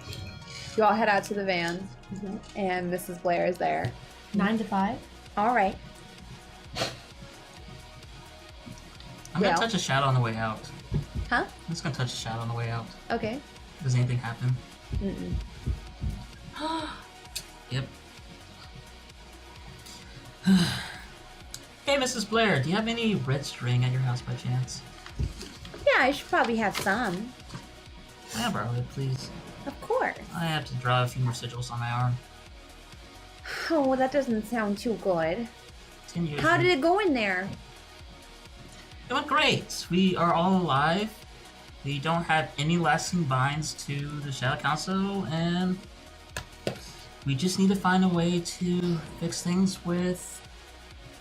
You all head out to the van, and Mrs. Blair is there. 9 to 5. All right. I'm gonna Well. touch a shadow on the way out. Huh? I'm just gonna touch a shadow on the way out. Okay. Does anything happen? Mm-mm. Yep. Hey, Mrs. Blair, do you have any red string at your house by chance? Yeah, I should probably have some. Can I borrow it, please? Of course. I have to draw a few more sigils on my arm. Oh, well, that doesn't sound too good. 10 years. How did it go in there? It went great. We are all alive. We don't have any lasting binds to the Shadow Council, and we just need to find a way to fix things with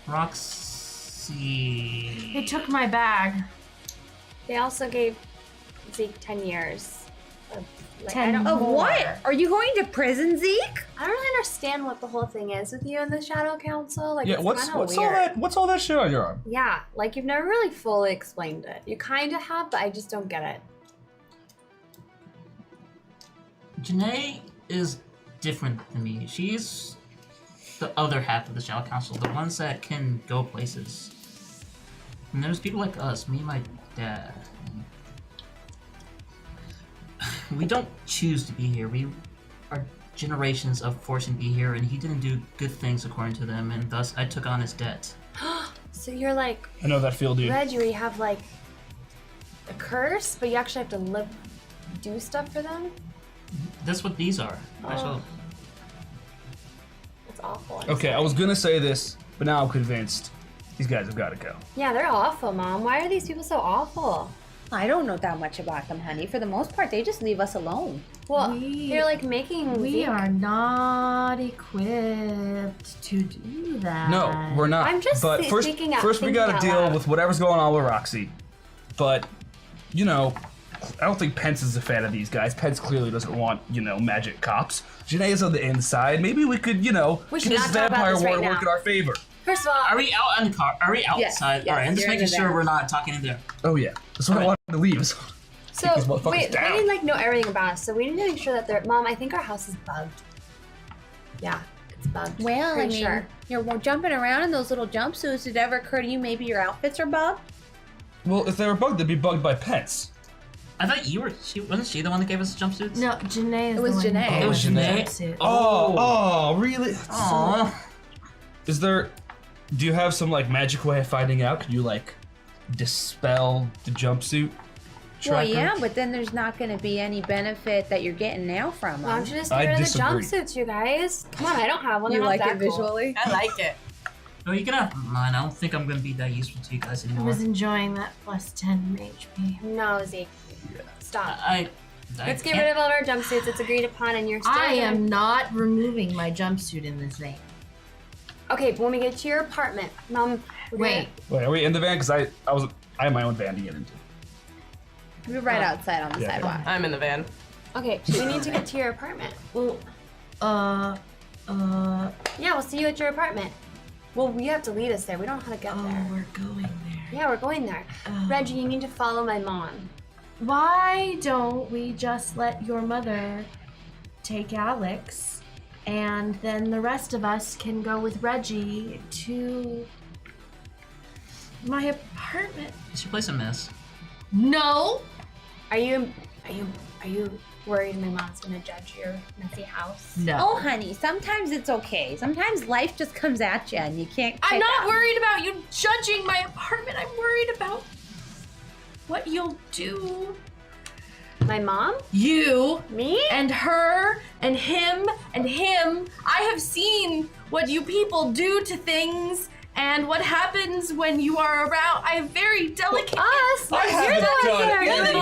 Roxy. They took my bag. They also gave Zeke 10 years. Of, like, 10 I don't, Of more. what? Are you going to prison, Zeke? I don't really understand what the whole thing is with you and the Shadow Council. Like, Yeah, it's what's kinda all weird. that? What's all that shit on your arm? Yeah, like you've never really fully explained it. You kind of have, but I just don't get it. Janae is different than me. She's the other half of the Shadow Council, the ones that can go places. And there's people like us, me and my dad. We don't choose to be here. We are generations of forcing to be here, and he didn't do good things according to them, and thus I took on his debt. So you're like I know that feel, dude. Reggie, where you have like a curse, but you actually have to do stuff for them? That's what these are. Actually, It's awful. I'm Okay, I sorry. was gonna say this, but now I'm convinced. These guys have got to go. Yeah, they're awful, Mom. Why are these people so awful? I don't know that much about them, honey. For the most part, they just leave us alone. Well, We- they're like making We Zeke- are not equipped to do that. No, we're not. I'm just But first, speaking out- first we thinking gotta out deal loud. with whatever's going on with Roxy. But, you know, I don't think Pence is a fan of these guys. Pence clearly doesn't want, magic cops. Janae is on the inside. Maybe we could, We get should this not talk about vampire this war right to work now. in our favor. First of all, are we out in the car? Are we outside? yes, All right, I'm just you're in making the sure van. we're not talking in there. Oh yeah, that's what I Alright. wanted to leave. so these motherfuckers wait, down. they didn't like know everything about us, so we need to make sure that they're. Mom, I think our house is bugged. Yeah, it's bugged. Well, Pretty sure. you're jumping around in those little jumpsuits. Did it ever occur to you maybe your outfits are bugged? Well, if they were bugged, they'd be bugged by Pence. I thought you were. Wasn't she the one that gave us the jumpsuits? No, Janae is It was the one Janae. who It gave was us the Janae? jumpsuit. Oh, really? Aww. Is there? Do you have some magical way of finding out? Can you dispel the jumpsuit tracker? Well, yeah, but then there's not going to be any benefit that you're getting now from Why them. don't you just I get rid of the disagree. jumpsuits, you guys? Come on, I don't have one. You They're like not it that cool. visually? I like it. No, you can have mine. I don't think I'm gonna be that useful to you guys I anymore. was enjoying that plus 10 HP. No, Zeke. Stop. I Let's get can't- rid of all of our jumpsuits. It's agreed upon, and you're still. I gonna- am not removing my jumpsuit in this vein. Okay, but when we get to your apartment, Mom. we're Wait, Wait, are we in the van? Because I have my own van to get into. We're right outside on the Yeah. sidewalk. I'm in the van. Okay, we need to get to your apartment. well, Yeah, we'll see you at your apartment. Well, we have to lead us there. We don't know how to get oh, there. we're going there. Yeah, we're going there. Reggie, you need to follow my mom. Why don't we just let your mother take Alex, and then the rest of us can go with Reggie to my apartment? Is your place a mess? No! Are you worried my mom's gonna judge your messy house? No. Oh, honey, sometimes it's okay. Sometimes life just comes at you and you can't. I'm pick not up. worried about you judging my apartment. I'm worried about what you'll do. My mom? You Me? and her and him and him. I have seen what you people do to things and what happens when you are around. I have very delicate. Us? I haven't done anything.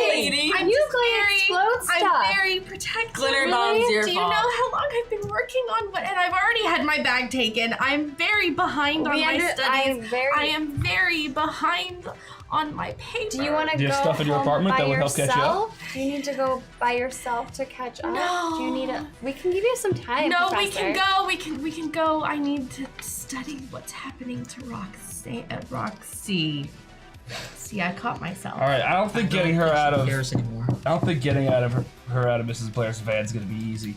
Lady. I'm You just play explode stuff. I'm very protective. Glitter bomb's your Do you fault. know how long I've been working on what? And I've already had my bag taken. I'm very behind on my studies. I am very behind on my paper. Do you want to Do you go have stuff in your home apartment by that would help catch you up? yourself? Do you need to go by yourself to catch up? No. Do you need a? We can give you some time. No, Professor. we can go. We can go. I need to study what's happening to Roxy. See, I caught myself. All right, I don't think getting her She out of cares anymore. I don't think getting out of her out of Mrs. Blair's van is gonna be easy.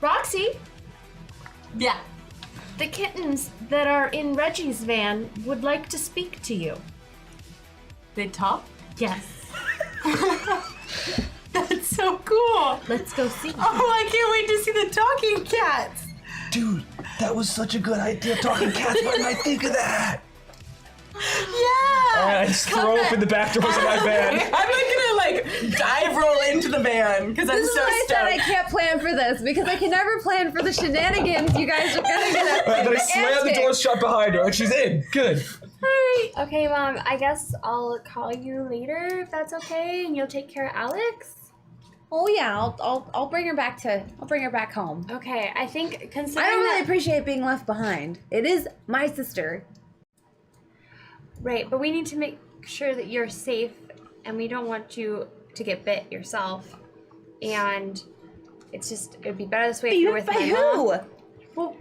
Roxy, Yeah. The kittens that are in Reggie's van would like to speak to you. They talk? Yes. That's so cool. Let's go see. Oh, I can't wait to see the talking cats. Dude, that was such a good idea. Talking cats. Why didn't I think of that? Yeah. All right, I just throw open the back doors of my van. I'm gonna dive roll into the van because I'm This is so why I said I stoked. can't plan for this because I can never plan for the shenanigans you guys are gonna get up to. Then I slam the doors shut behind her, and she's in. Good. Okay, Mom, I guess I'll call you later if that's okay, and you'll take care of Alex. Oh yeah, I'll bring her back home. Okay, I think considering I don't really that, appreciate being left behind. It is my sister. right, but we need to make sure that you're safe, and we don't want you to get bit yourself. And it'd be better this way if you're with By my who? mom. Well,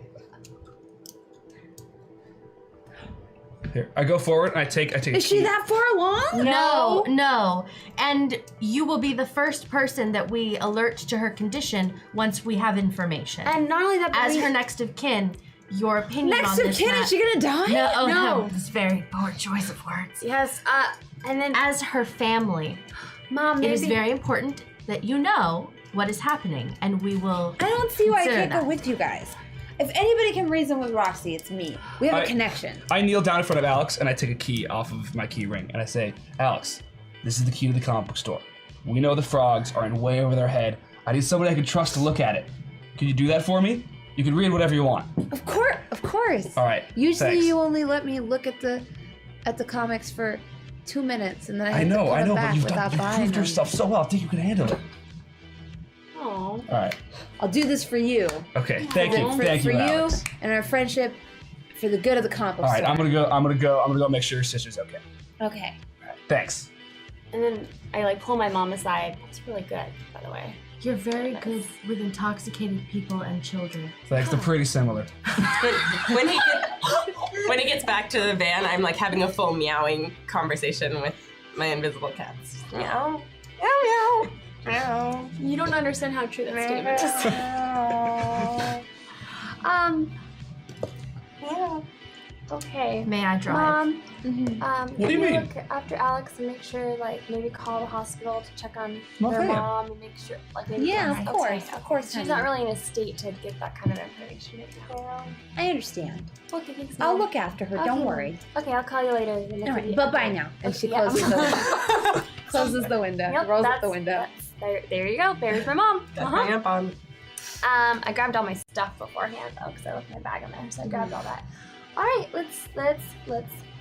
Here, I go forward and I take. Is she that far along? No. And you will be the first person that we alert to her condition once we have information. and not only that, but As we, her next of kin, your opinion Next on of this kin, matter. is she gonna die? No, oh, No. no. It's very poor choice of words. yes, and then As her family, Mom, it maybe is very important that you know what is happening, and we will. I don't see why I consider can't that. go with you guys. If anybody can reason with Roxy, it's me. We have a connection. I kneel down in front of Alex and I take a key off of my key ring and I say, Alex, this is the key to the comic book store. We know the frogs are in way over their head. I need somebody I can trust to look at it. Can you do that for me? You can read whatever you want. Of course. All right. Usually thanks. you only let me look at the comics for 2 minutes, and then I have I know, to pull them back but you've without buying proved them. yourself so well. I think you can handle it. Aw. All right. I'll do this for you. Okay. Thank you. For, Thank for you, you Alex. and our friendship, for the good of the comic book All right. store. I'm gonna go make sure your sister's okay. Okay. All right, thanks. And then I pull my mom aside. That's really good, by the way. You're very good with intoxicated people and children. Thanks. They're pretty similar. But when he gets back to the van, I'm having a full meowing conversation with my invisible cats. Meow, meow, meow, meow. You don't understand how true that statement is. Yeah. Okay. May I drive? Mom, What do you can mean? look after Alex and make sure, maybe call the hospital to check on Well, their yeah. mom and make sure, maybe. Yeah, okay, of course, okay. of course, She's honey. not really in a state to get that kind of information. I understand. Okay, thanks, I'll Mom. look after her. Okay. Don't worry. Okay, I'll call you later. All right. Bye now. And she Yeah. closes the window. Closes the window. Yep, rolls up that's- the window. There you go. There's my mom. Hang up on. I grabbed all my stuff beforehand though, because I left my bag in there, so I grabbed all that. All right, let's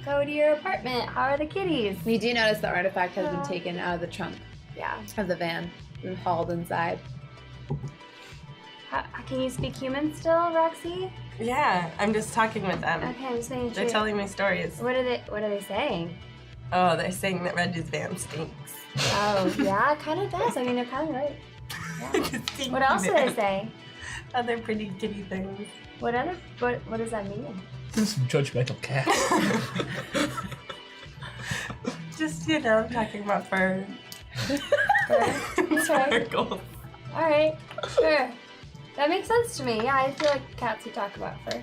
go to your apartment. How are the kitties? You do notice the artifact has been taken out of the trunk Yeah. of the van and hauled inside. Can you speak human still, Roxy? Yeah, I'm just talking with them. Okay, I'm just making sure. They're telling me stories. What are they saying? Oh, they're saying that Reggie's van stinks. Oh, yeah, it kind of does. I mean, they're kind of right. Stinky What else do van. they say? Other pretty kitty things. What does that mean? Some judgmental cat. Just, talking about fur. That's right. Circles. All right, sure. That makes sense to me. Yeah, I feel like cats who talk about fur.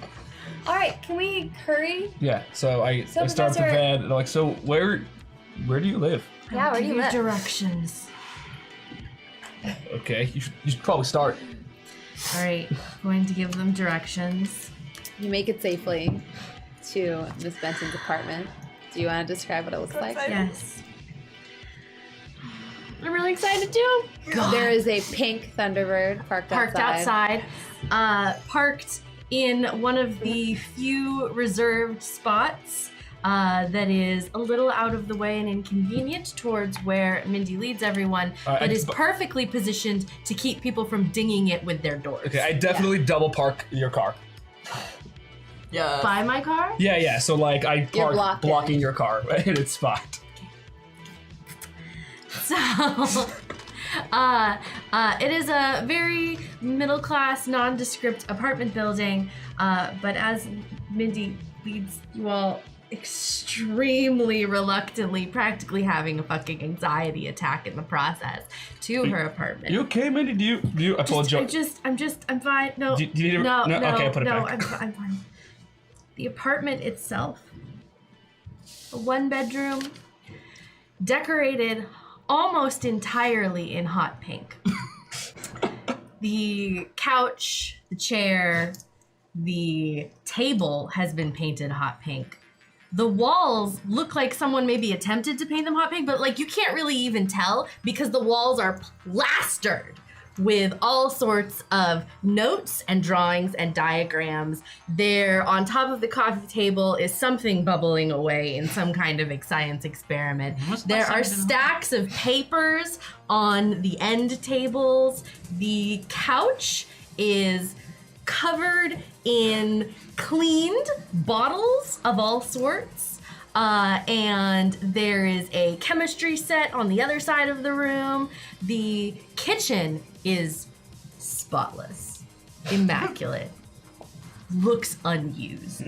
All right, can we hurry? Yeah. So I start the Professor- van. And they're like, so where do you live? Yeah, where do Give you live? directions. Okay. You should probably start. All right, going to give them directions. You make it safely to Miss Benson's apartment. Do you want to describe what it looks like? Yes. I'm really excited too. There is a pink Thunderbird parked Outside. Parked in one of the few reserved spots that is a little out of the way and inconvenient towards where Mindy leads everyone. That is perfectly positioned to keep people from dinging it with their doors. Okay. I definitely double park your car. Yeah. By my car? Yeah. So I You're park blocking your car in its spot. So, it is a very middle-class, nondescript apartment building, but as Mindy leads you all extremely reluctantly, practically having a fucking anxiety attack in the process, to her apartment. You okay, Mindy? Do you? I pull a joke. I'm fine. No. Do you need a- no, no? no, Okay, put it no, back. I'm fine. the apartment itself, a 1-bedroom, decorated almost entirely in hot pink. The couch, the chair, the table has been painted hot pink. The walls look like someone maybe attempted to paint them hot pink, but like you can't really even tell because the walls are plastered with all sorts of notes and drawings and diagrams. There, on top of the coffee table, is something bubbling away in some kind of science experiment. There are stacks of papers on the end tables. The couch is covered in cleaned bottles of all sorts. And there is a chemistry set on the other side of the room. The kitchen is spotless, immaculate, looks unused.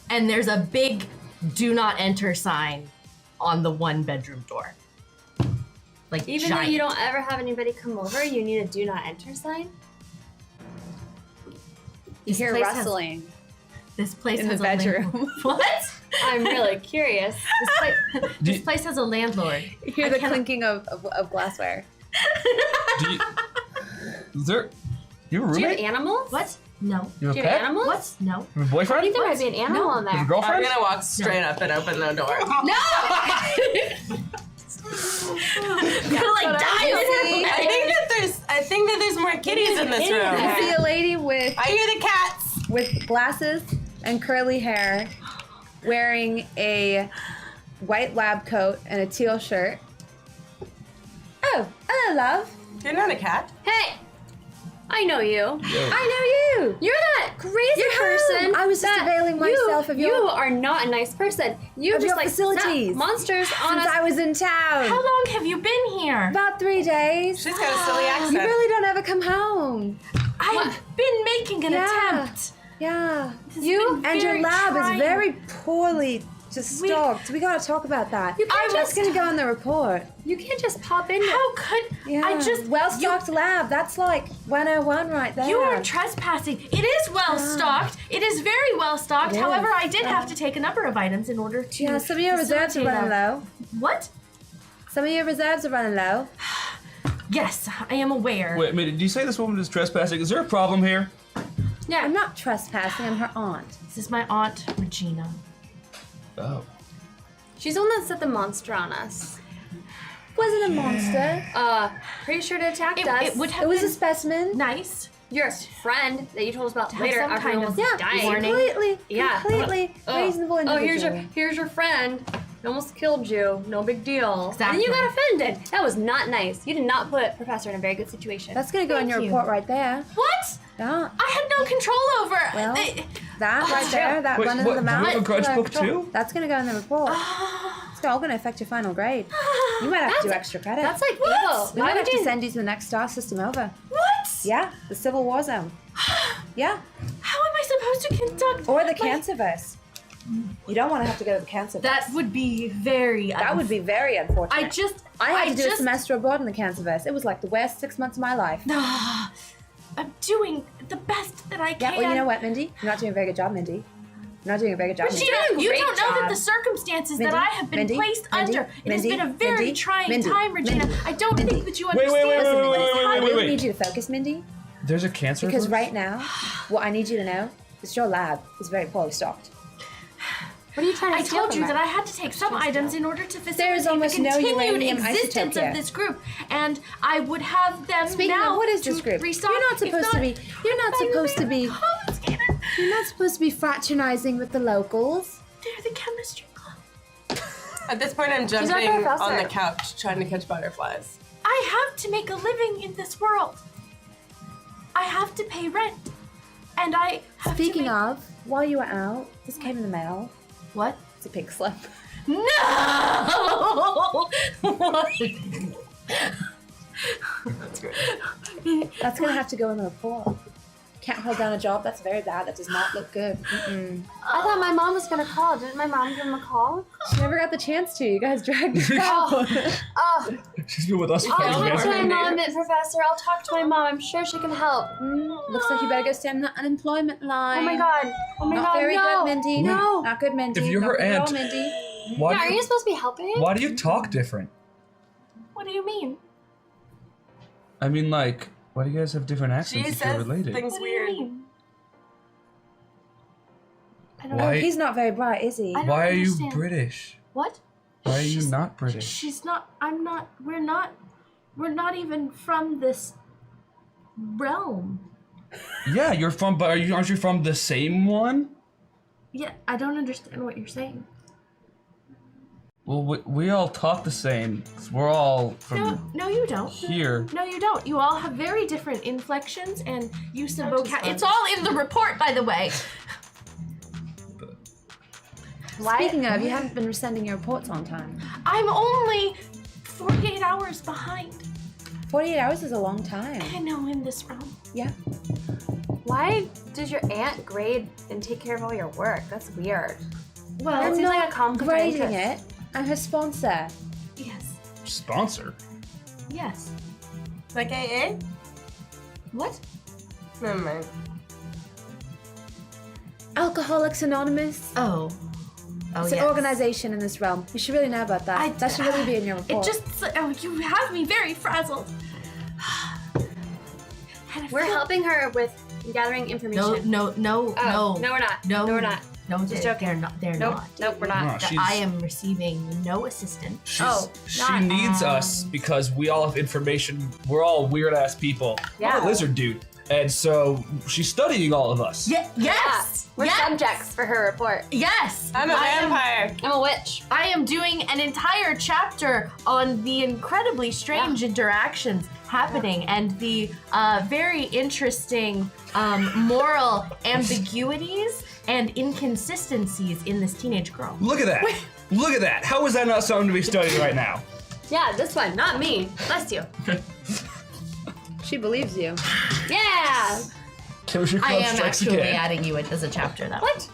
And there's a big "Do not enter" sign on the 1-bedroom door. Like Even giant. though you don't ever have anybody come over, you need a do not enter sign? You hear place has- rustling. This place in has the a bedroom. What? I'm really curious. This place has a landlord. You hear the clinking of glassware. Do you, is there? You have a Do you have roommate? animals? What? No. You have Do a you have pet? animals? What? No. You have a I boyfriend? think there might be an animal in You have a there. girlfriend? I'm gonna walk straight up and open the door. You're like die over I think that there's more kitties in this room. I see a lady with I hear the cats. glasses and curly hair, wearing a white lab coat and a teal shirt. Oh, hello, love. You're not a cat. Hey! I know you. I know you. You're that crazy You're person. home. I was just that availing myself of you your are not a nice person. You of just your like facilities. snap monsters on Since us. I was in town. How long have you been here? About 3 days. She's got a silly accent. You really don't ever come home. I've been making an attempt. Yeah. This has You been and your very lab trying. is very poorly just stocked. We gotta talk about that. You can't That's just- gonna go in the report. You can't just pop in. How could Yeah. I just well stocked lab. That's like 101 right there. You are trespassing. It is well stocked. It is very well stocked. It However, is. I did have to take a number of items in order to. Yeah, some of your reserves are facilitate running our- low. What? Some of your reserves are running low. Yes, I am aware. Wait a minute, did you say this woman is trespassing? Is there a problem here? Yeah, I'm not trespassing. I'm her aunt. This is my aunt Regina. Oh. She's the one that set the monster on us. Wasn't a monster. Pretty sure to attack us. It would have It was been a specimen. nice. Your friend that you told us about have later some after kind you of- almost Yeah, died. completely, Yeah. completely reasonable Oh, individual. here's your friend. He almost killed you. No big deal. Exactly. And you got offended. That was not nice. You did not put Professor in a very good situation. That's gonna go in your Thank you. report right there. What? Yeah, I had no control over. Well, They- that right there, that Wait, run what, into the do you mouth. have a grudge book too? That's gonna go in the report. It's all gonna affect your final grade. You might have to do extra credit. That's like evil. we Why might would have to you? send you to the next star system over. What? Yeah, the Civil War Zone. Yeah, How am I supposed to conduct? or the my- Cancerverse. You don't want to have to go to the Cancerverse. That would be very. That would be very unfortunate. I had to do a just- semester abroad in the Cancerverse. It was like the worst 6 months of my life. I'm doing the best that I can. Yeah, well, you know what, Mindy? You're not doing a very good job, Mindy. You're not doing a very good job, Mindy. Regina, you great don't know that job. the circumstances Mindy, that I have been Mindy, placed Mindy, under. It has Mindy, been a very Mindy, trying Mindy, time, Regina. Mindy, I don't Mindy. think that you Wait, understand. wait, Listen, wait, Mindy, wait, I wait, really wait. need you to focus, Mindy. There's a cancer Because verse? right now, what I need you to know is your lab is very poorly stocked. What are you trying to I tell told them you about? that I had to take some items in order to facilitate almost the no continued uranium existence isotope of here. this group, and I would have them Speaking now. of, what is to this group? restock, You're not if supposed to be. You're not supposed to be. Complicated. You're not supposed to be fraternizing with the locals. They're the chemistry club. At this point, I'm not jumping the professor. on the couch trying to catch butterflies. I have to make a living in this world. I have to pay rent, and I have Speaking to make... of, while you were out, this came in the mail. What? It's a pig slip. No! What? That's gonna have to go in the report. can't hold down a job. That's very bad. That does not look good. I thought my mom was gonna call. Didn't my mom give him a call? She never got the chance to. You guys dragged her out. Oh, She's been with us for I'll years. talk to my mom, Professor. I'll talk to my mom. I'm sure she can help. Looks like you better go stand in the unemployment line. Oh my god. Oh my Not god. very no. good, Mindy. No. Not good, Mindy. If you're Not her good at all, aunt- Mindy. Why Yeah, do are you, you supposed to be helping? why do you talk different? What do you mean? I mean, like, why do you guys have different She accents if you're says related? things What do weird. you mean? I don't Oh, Why- he's not very bright, is he? I don't Why are you understand. British? What? Why are you She's- not British? She's not. I'm not. We're not even from this realm. Yeah, you're from, but aren't you from the same one? Yeah, I don't understand what you're saying. Well, we all talk the same. 'Cause we're all from No, you don't. here. No, you don't. You all have very different inflections and use of That's vocab. fun. It's all in the report, by the way. Speaking of, you haven't been sending your reports on time. I'm only 48 hours behind. 48 hours is a long time. I know in this realm. Yeah. Why does your aunt grade and take care of all your work? That's weird. Well, That seems like a conflict of Grading interest. it. I'm her sponsor. yes, Sponsor. yes. Like AA? What? Never mind. Alcoholics Anonymous. Oh. Oh, It's yes. an organization in this realm. You should really know about that. That should really be in your It report. just. Oh, you have me very frazzled. And I We're feel- helping her with gathering information. No, Oh, no, we're not. No, No, we're not. No, Just they're, joking. they're not. They're Nope. not. Nope, we're not. No, That she's, I am receiving no assistance. she not, needs us because we all have information. We're all weird ass people. I'm Yeah. a lizard dude, and so she's studying all of us. Yes. We're yes. subjects for her report. Yes. I'm a I am- vampire. I'm a witch. I am doing an entire chapter on the incredibly strange interactions happening and the very interesting moral ambiguities and inconsistencies in this teenage girl. Look at that! Look at that! How is that not something to be studying right now? Yeah, this one, not me. Bless you. She believes you. Yeah. Chemistry I Club am strikes actually again. adding you as a chapter, though. What?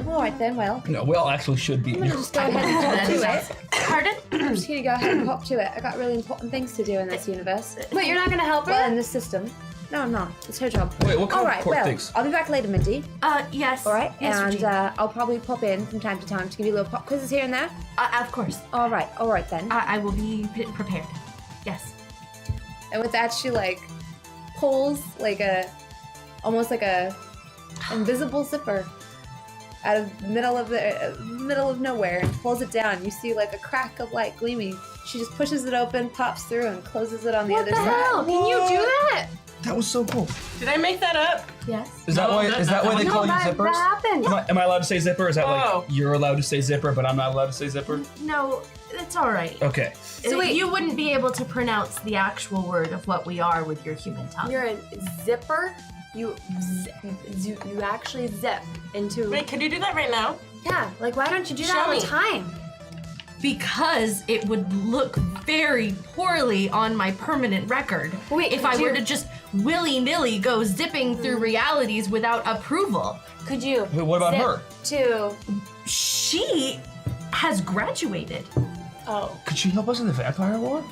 All right then. Well, No, we all actually should be. just go ahead and hop to it. Pardon? I'm just gonna go ahead and hop to it. I got really important things to do in this universe. Wait, you're not gonna help Well, in her? this system. No, I'm not. It's her job. Wait, what kind All of right. important Well, things? I'll be back later, Mindy. Yes. All right. Yes, and Regina. I'll probably pop in from time to time to give you little pop quizzes here and there. Of course. All right. All right then. I will be prepared. Yes. And with that, she like pulls like almost like a invisible zipper out of the middle of nowhere and pulls it down. You see like a crack of light gleaming. She just pushes it open, pops through, and closes it on the What other the side. hell? Can you do that? That was so cool. Did I make that up? Yes. Is that No, why? that- Is that that- why they no, call you that zippers? happened. Am I allowed to say zipper? Is that Oh. like you're allowed to say zipper, but I'm not allowed to say zipper? No, it's all right. Okay. So wait. You wouldn't be able to pronounce the actual word of what we are with your human tongue. You're a zipper. You actually zip into. Wait, can you do that right now? Yeah. Like, why don't you do that Show all the me. time? Because it would look very poorly on my permanent record Wait, if could I were you- to just willy-nilly go zipping through realities without approval. Could you? Wait, what about zip her? To. She has graduated. Oh. Could she help us in the vampire war?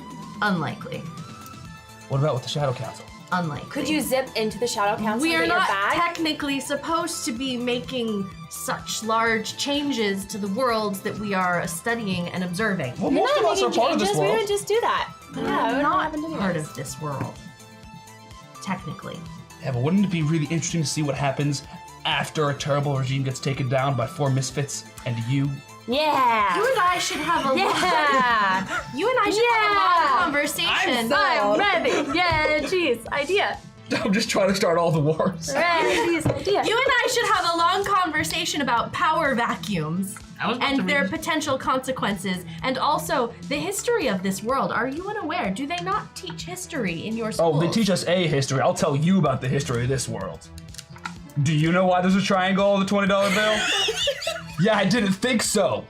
Unlikely. What about with the Shadow Council? Unlikely. Could you zip into the Shadow Council? We are get your not bag? technically supposed to be making such large changes to the worlds that we are studying and observing. Well, You're most of not us are making part of this changes. We world. would just do that. Yeah, it We're wouldn't not happen anyways. part of this world. Technically. Yeah, but wouldn't it be really interesting to see what happens after a terrible regime gets taken down by 4 misfits and you? Yeah. You and I should have a Yeah. You and I should have a long Yeah. conversation. I'm ready. Yeah, jeez. Idea. I'm just trying to start all the wars. Ready. Jeez. Idea. You and I should have a long conversation about power vacuums I was about to and their read- potential consequences, and also the history of this world. Are you unaware? Do they not teach history in your schools? Oh, they teach us a history. I'll tell you about the history of this world. Do you know why there's a triangle on the $20 bill? Yeah, I didn't think so.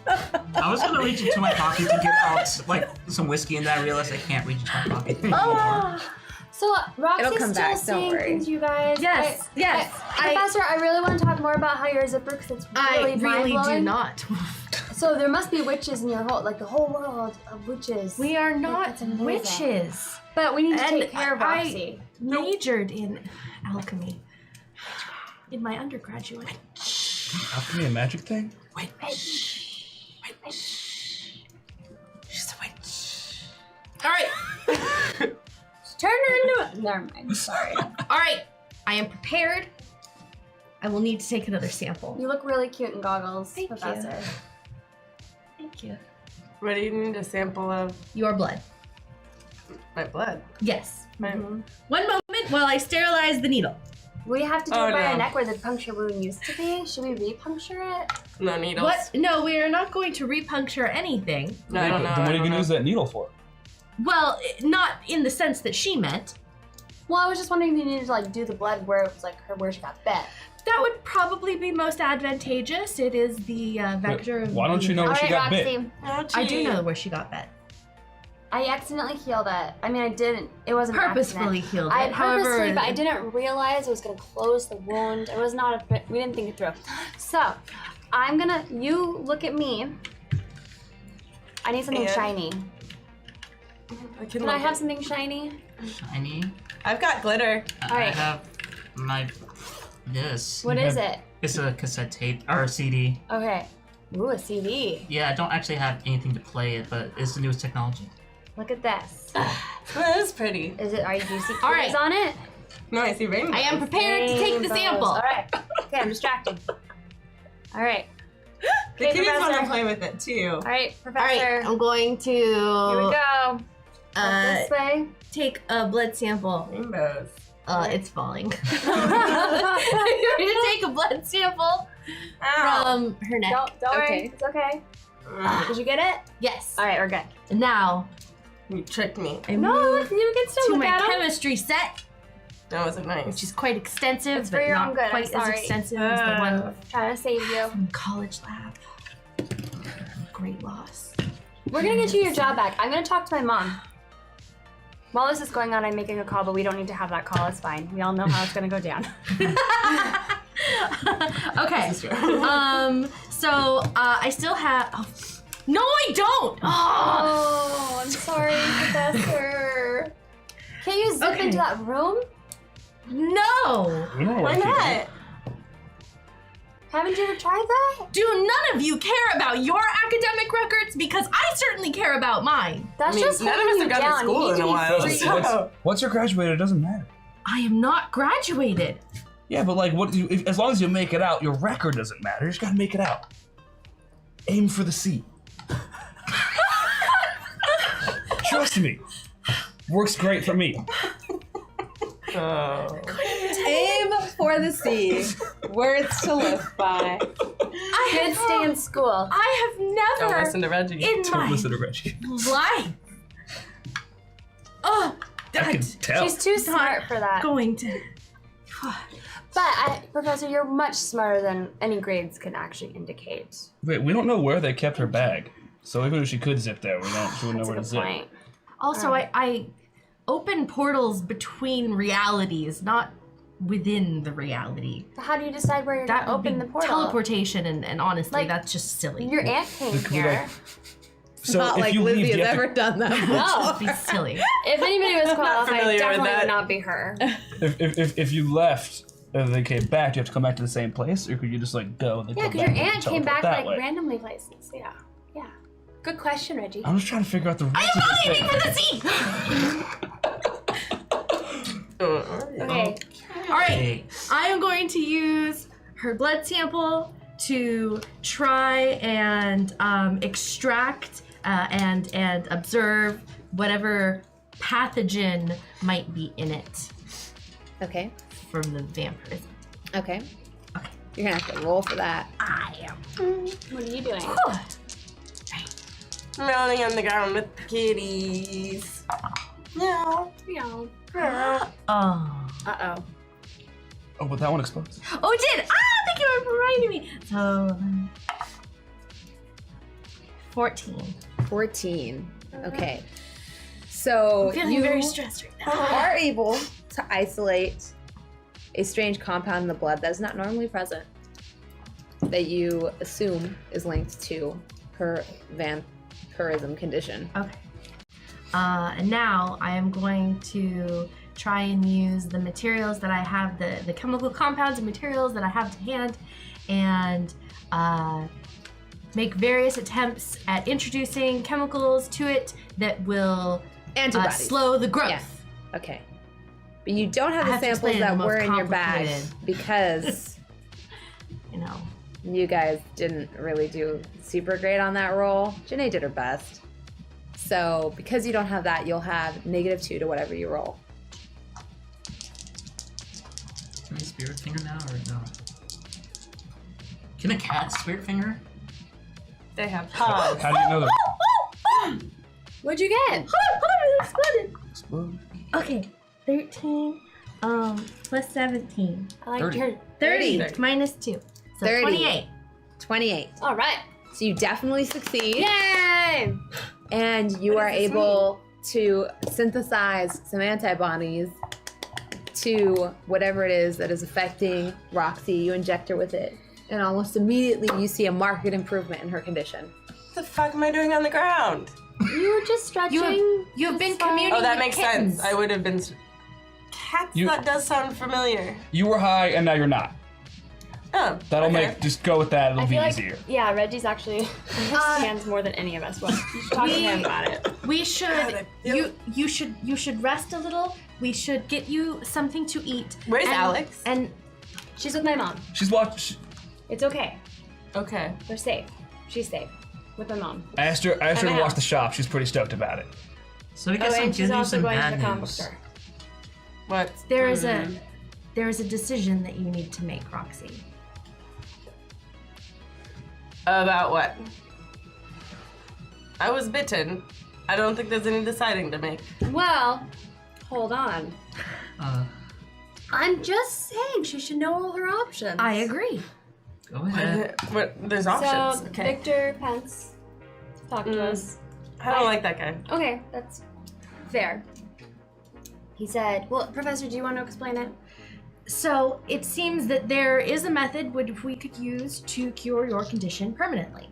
I was gonna reach into my pocket to get out like some whiskey, and then I realized I can't reach into my pocket anymore. So Roxy's It'll come still back, don't seeing worry. things, you guys. Yes, yes. Professor, I really want to talk more about how your zipper, because it's really I really do mind-blowing. not. So there must be witches in your whole, like the whole world of witches. We are not That's amazing. witches. But we need to And take care of Roxy. I majored in alchemy in my undergraduate. Alchemy a magic thing? She's a witch. All right, Turn her into a... Never mind. Sorry. all right. I am prepared. I will need to take another sample. You look really cute in goggles, Thank you. Professor. Thank you. What do you need a sample of? Your blood. My blood. Yes. My, 1 moment while I sterilize the needle. We have to do Oh, it by no. our neck where the puncture wound used to be. Should we re-puncture it? No needles. What? No, we are not going to repuncture anything. No, I don't know. Then what I are you don't gonna know. use that needle for? Well, not in the sense that she meant. Well, I was just wondering if you needed to like do the blood where it was like where she got bit. That would probably be most advantageous. It is the vector of Why don't you know All where she right, got bit? Roxy. Ouchie. I do know where she got bit. I accidentally healed it. I mean, I didn't. It wasn't an Purposefully accident. healed I it. purposely, However, but I didn't realize it was gonna close the wound. It was not a. We didn't think it through. So, I'm gonna. You look at me. I need something And? shiny. Can I look have at- something shiny? Shiny. I've got glitter. I Alright. have my this. What is it? It's a cassette tape or a CD. Okay. Ooh, a CD. Yeah, I don't actually have anything to play it, but it's the newest technology. Look at this. That is pretty. Is it? Do you see All right. cuties on it? No, I see rainbows. I am prepared to take the Rainbows. sample. All right. Okay, I'm distracted. All right. The Okay, kitties want Professor. to play with it too. All right, All Professor. right, I'm going to Here we go. uh, This way. take a blood sample. Rainbows. It's falling. I'm going to take a blood sample Ow. from her neck. Don't worry. Okay. It's okay. Did you get it? Yes. All right, we're good. And now You tricked me. I No, move you can still to look my at 'em. chemistry set, That wasn't nice. which is quite extensive, It's for but your not own good, I'm quite as sorry. extensive as the one Trying to save you. from college lab. Great loss. We're gonna get you your job back. I'm gonna talk to my mom. While this is going on, I'm making a call, but we don't need to have that call. It's fine. We all know how it's gonna go down. Okay. So I still have. Oh, no, I don't. Oh, I'm sorry, Professor. Can't you zip Okay. into that room? No. We don't know Why what not? Haven't you ever tried that? Do none of you care about your academic records? Because I certainly care about mine. That's I mean, just none of holding us you have gone down. to school you in need a to be while. free. So- Once you're graduated, it doesn't matter. I am not graduated. Yeah, but like, as long as you make it out, your record doesn't matter. You just gotta make it out. Aim for the C. Trust me. Works great for me. Oh. Aim for the sea. Words to live by. Good stay in school. I have Don't never listen to Reggie. in Don't my listen to Reggie. life. Oh, I can tell. She's too smart for that. going to. But, Professor, you're much smarter than any grades can actually indicate. Wait, we don't know where they kept her bag. So even if she could zip there, she wouldn't know That's a where to good zip. point. Also, I open portals between realities, not within the reality. So how do you decide where you're That gonna would open be the portal? teleportation, and honestly, Like, that's just silly. Your aunt came Could we, here. like- So Not if like you Lizzie leave, has you have ever done that. No. Be silly. If anybody was qualified, familiar it with definitely that. would not be her. if you left and they came back, do you have to come back to the same place, or could you just like go and then Yeah, come because back your and aunt came teleport back that like way? randomly places. Yeah. Yeah. Good question, Reggie. I'm just trying to figure out the rules I am of not this aiming thing. for the sea. Okay. All right, Hey, I am going to use her blood sample to try and extract and observe whatever pathogen might be in it Okay. from the vampirism. Okay. You're gonna have to roll for that. I am. What are you doing? Rolling on the ground with the kitties. No. Meow. Oh. Uh-oh. Oh, but that one explodes. Oh, it did! Ah, thank you for reminding me. So, 14. 14. Okay. So I'm feeling you very stressed right now. are able to isolate a strange compound in the blood that is not normally present, that you assume is linked to her vampirism condition. Okay. And now I am going to try and use the materials that I have, the chemical compounds and materials that I have to hand, and make various attempts at introducing chemicals to it that will Antibodies. slow the growth. Yes. Okay. But you don't have I the have to samples explain it in that the were most in your bag complicated- because You know. you guys didn't really do super great on that roll. Janae did her best. So because you don't have that, you'll have -2 to whatever you roll. Can I spirit finger now or no? Can a cat spirit finger? They have paws. How do you know that? What'd you get? Explode. Okay, 13 plus 17. I like 30. her. 30 30. minus 2. So 30. 28. 28. All right. So you definitely succeed. Yay! And you are able to synthesize some antibodies to whatever it is that is affecting Roxy. You inject her with it, and almost immediately you see a marked improvement in her condition. What the fuck am I doing on the ground? You were just stretching. You have been It's fine. communing Oh, that with makes kittens. sense. I would have been. Cats, You- that does sound familiar. You were high and now you're not. Oh, That'll okay. make, just go with that, it'll I be feel like, easier. yeah, Reggie's actually understands more than any of us. Well, you should talk to him about it. We should God, I feel- you should rest a little. We should get you something to eat. Where's And- Alex? And She's with my mom. She's watched. It's okay. Okay. They're safe. She's safe with my mom. I asked her my to watch house. the shop. She's pretty stoked about it. So I Oh, guess I'm and she's giving you also some going to bad the comic book news. store. What? there is a decision that you need to make, Roxy. About what? I was bitten. I don't think there's any deciding to make. Well, hold on. I'm just saying she should know all her options. I agree. Go ahead. What? There's options. So, Okay. Victor Pence, talk to us. I don't like that guy. Okay, that's fair. He said, well, Professor, do you want to explain it? So it seems that there is a method which we could use to cure your condition permanently.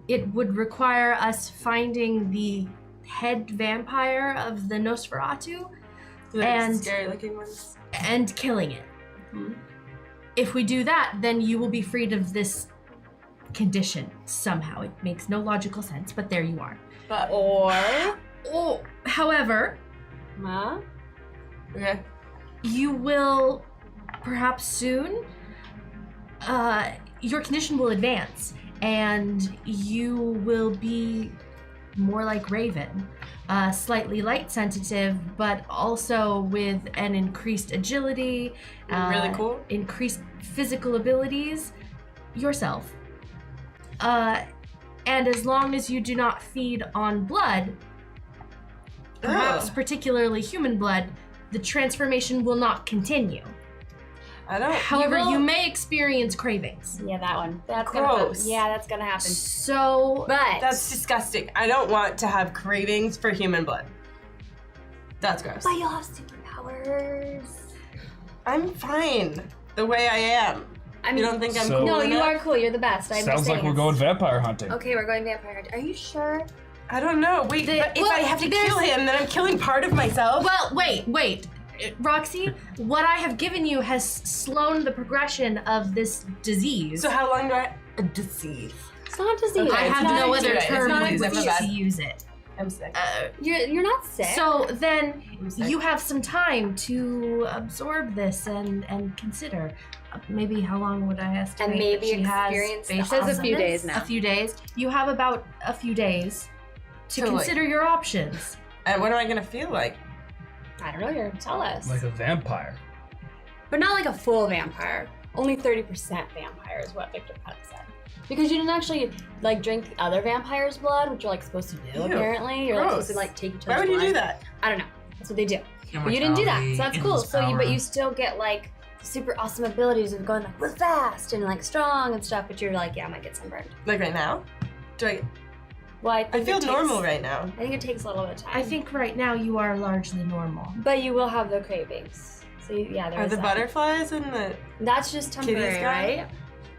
It would require us finding the head vampire of the Nosferatu The And- scary looking ones. and killing it. If we do that, then you will be freed of this condition somehow. It makes no logical sense, but there you are. But Oh, however, Huh? okay. you will perhaps soon your condition will advance and you will be more like Raven, slightly light sensitive, but also with an increased agility, Really cool. increased physical abilities yourself, and as long as you do not feed on blood, perhaps Ugh. particularly human blood, the transformation will not continue. I don't. However, will- you may experience cravings. Yeah, that one. That's Gross. gonna happen. Yeah, that's gonna happen. So, But That's disgusting. I don't want to have cravings for human blood. That's gross. but you'll have superpowers. I'm fine the way I am. I mean, You don't think I'm So- cool no, you enough? are cool. You're the best. I'm just Sounds like saying we're it's- going vampire hunting. Okay, we're going vampire hunting. Are you sure? I don't know. Wait, The- but if well, I have to there's- kill him, then I'm killing part of myself. well, wait. Roxy, what I have given you has slowed the progression of this disease. So how long do I? A disease. It's not a disease. Okay, I it's have not no a other disease. It's term not a with disease. which to use it. I'm sick. You're not sick. So then I'm sick. you have some time to absorb this and consider. Maybe how long would I estimate And maybe that she has experience the based It says on a few this? days now. A few days. You have about a few days to So, like- consider your options. And what am I gonna feel like? I don't know. You're gonna tell us. Like a vampire. But not like a full vampire. Only 30% vampire is what Victor Pence said. Because you didn't actually like drink other vampires' blood, which you're like supposed to do. Ew. Apparently, you're like supposed to Gross. like take each Why other's would you blood. do that? I don't know. That's what they do. But you didn't do that, so that's cool. So you, but you still get like super awesome abilities of going like real fast and like strong and stuff. But you're like, yeah, I might get sunburned. Like right now? Do I? Well, I I think feel it takes- normal right now. I think it takes a little bit of time. I think right now you are largely normal. But you will have the cravings. So yeah, there Are is the that. butterflies in the That's just temporary, kitty sky? right?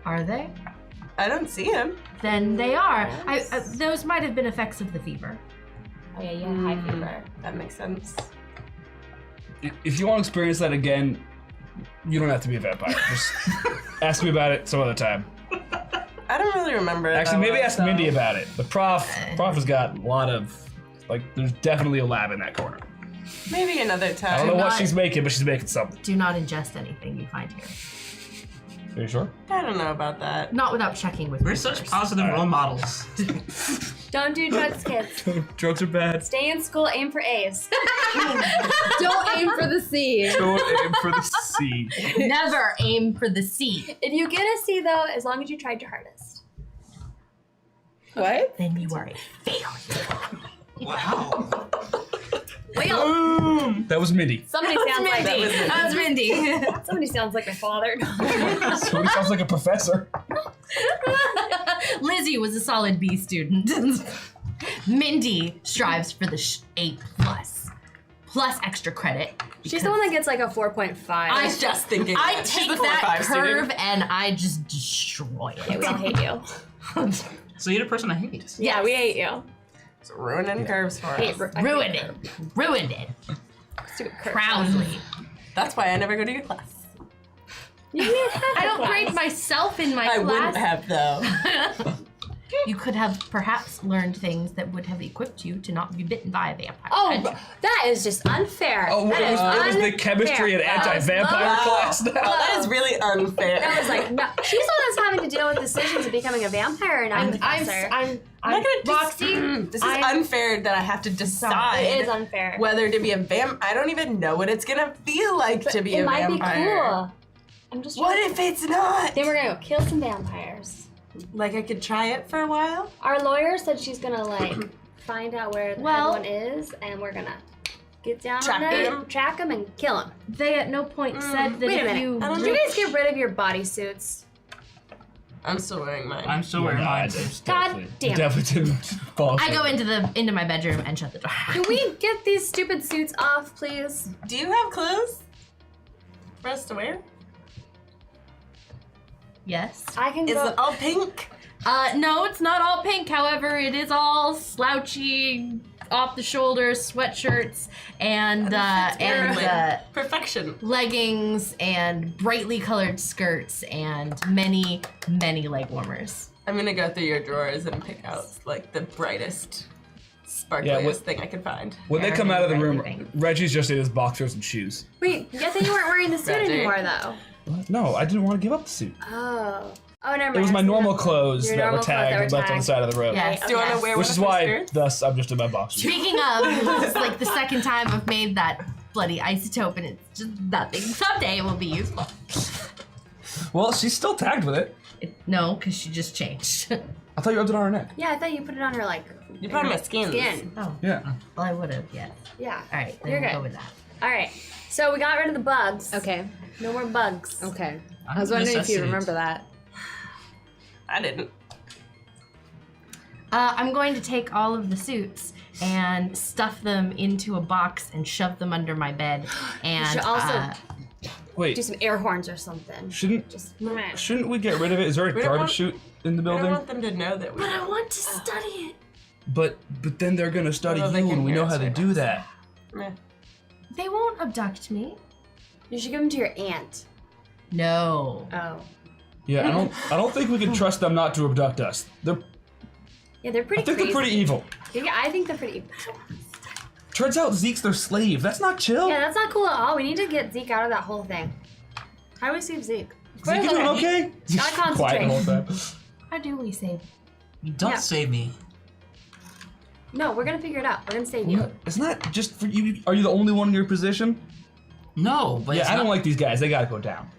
Are they? I don't see them. Then they are. Yes. Those might have been effects of the fever. Oh yeah, you have high fever. That makes sense. If you want to experience that again, you don't have to be a vampire. Just ask me about it some other time. I don't really remember. it Actually, that maybe well, ask so- Mindy about it. The prof has got a lot of, like, there's definitely a lab in that corner. Maybe another I time. don't know what not- she's making, but she's making something. Do not ingest anything you find here. Are you sure? I don't know about that. Not without checking with We're me such first. positive role models. Don't do drugs, kids. Drugs are bad. Stay in school, aim for A's. Don't aim for the C. Don't aim for the C. Never aim for the C. If you get a C though, as long as you tried your hardest. What? Then you are a failure. Wow. That was Mindy. Somebody sounds like That was Mindy. somebody sounds like my father. Somebody sounds like a professor. Lizzie was a solid B student. Mindy strives for the A+, plus extra credit. She's the one that gets like a 4.5. I was just thinking. I that. She's take the 4 or that 5 student. curve and I just destroy it. Yeah, we all hate you. So you're the person I hate. Yeah, we hate you. It's ruining curves for us. Ruined it. Ruined it. Stupid curve. Proudly. That's why I never go to your class. I don't grade myself in my I class. wouldn't have though. You could have perhaps learned things that would have equipped you to not be bitten by a vampire. Oh, that is just unfair. Oh, that is it was the unfair. chemistry and anti-vampire Wow. class now. That is really unfair. I was like, no. She's the one that's having to deal with decisions of becoming a vampire, and I'm the professor. I'm not gonna Roxy, this is unfair that I have to decide It is unfair. whether to be a vamp. I don't even know what it's gonna feel like to be it a might vampire. be cool. I'm just. What if it's not? Then we're gonna go kill some vampires. Like I could try it for a while. Our lawyer said she's gonna like find out where the Well- head one is, and we're gonna get down Track on him. it, track him, and kill him. They at no point said that Wait a if minute. you I don't Did you guys get rid of your bodysuits? I'm still wearing mine. I'm still wearing mine. God damn it. Definitely didn't fall. I go into my bedroom and shut the door. Can we get these stupid suits off, please? Do you have clothes for us to wear? Yes. I can Is go. it all pink? No, it's not all pink. However, it is all slouchy, off the shoulders sweatshirts and Perfection. leggings and brightly colored skirts and many leg warmers. I'm gonna go through your drawers and pick out like the brightest, sparkliest Yeah, what- thing I can find. When they come out of the room, Everything. Reggie's just in his boxers and shoes. Wait, you said you weren't wearing the suit Reggie. anymore, though. What? No, I didn't want to give up the suit. Oh. Oh, never mind. It was my I see normal that. clothes Your that were normal clothes tagged that and were left on the tagged. side of the road. Yes. Do you want to Okay. wear Which one is of my why, skirts? thus, I'm just in my boxers. Speaking of, this is like the second time I've made that bloody isotope and it's just nothing. Someday it will be useful. Well, she's still tagged with it. No, because she just changed. I thought you rubbed it on her neck. Yeah, I thought you put it on her like You put on my skin. skin. Oh, Yeah. well, I would have, yes. Yeah. All right, then You're we'll good. go with that. All right. So we got rid of the bugs. Okay. No more bugs. Okay. I'm I was wondering if you necessity. remember that. I didn't. I'm going to take all of the suits and stuff them into a box and shove them under my bed. And should also do Wait, some air horns or something. shouldn't we get rid of it? Is there a We don't garbage want- chute in the I don't building? want them to know that we. But I want to study it. But then they're gonna study Well, they you, can and we hear know us how to right do now. that. Meh. They won't abduct me. You should give them to your aunt. No. Oh. Yeah, I don't think we can trust them not to abduct us. Yeah, they're pretty I think crazy. they're pretty evil. Yeah, I think they're pretty. Turns out Zeke's their slave. That's not chill. Yeah, that's not cool at all. We need to get Zeke out of that whole thing. How do we save Zeke? Zeke, you doing okay? Gotta Quiet the whole time. How do we save? Don't Yeah. save me. No, we're gonna figure it out. We're gonna save you. It's not just for you. Are you the only one in your position? No, but it's Yeah, I don't not, like these guys. They gotta go down.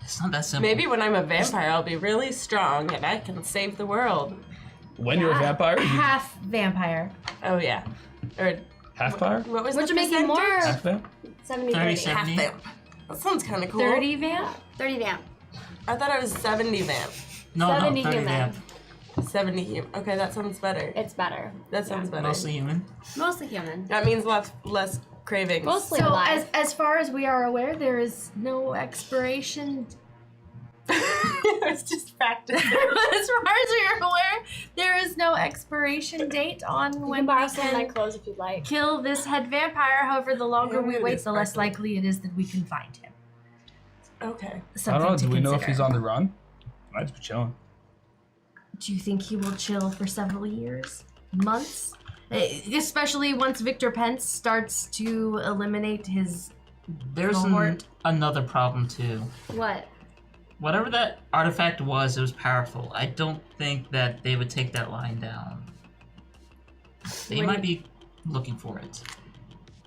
It's not that simple. Maybe when I'm a vampire, I'll be really strong and I can save the world. When you're a vampire, you Half vampire. Oh yeah. Or half fire, what was Which the would make you more percentage? half vamp. 70 30, 30. Half 70. vamp. That sounds kind of cool. 30 vamp? 30 vamp. I thought I was 70 vamp. No, 70 no, 30 human. vamp. 70 human. Okay, that sounds better. It's better. That sounds better. Mostly human. Mostly human. That means less cravings. Mostly So alive. as far as we are aware, there is no expiration. It's just practice. As far as we are aware, there is no expiration date on You when can borrow we some of my can clothes if you'd like. kill this head vampire. However, the longer we Yeah, wait, it's the less sparkly. likely it is that we can find him. Okay. I Something don't know. to Do we know if consider. he's on the run? Might just be chilling. Do you think he will chill for several years? Months? Especially once Victor Pence starts to eliminate his... There's Cohort. another problem too. What? Whatever that artifact was, it was powerful. I don't think that they would take that line down. They When- might be looking for it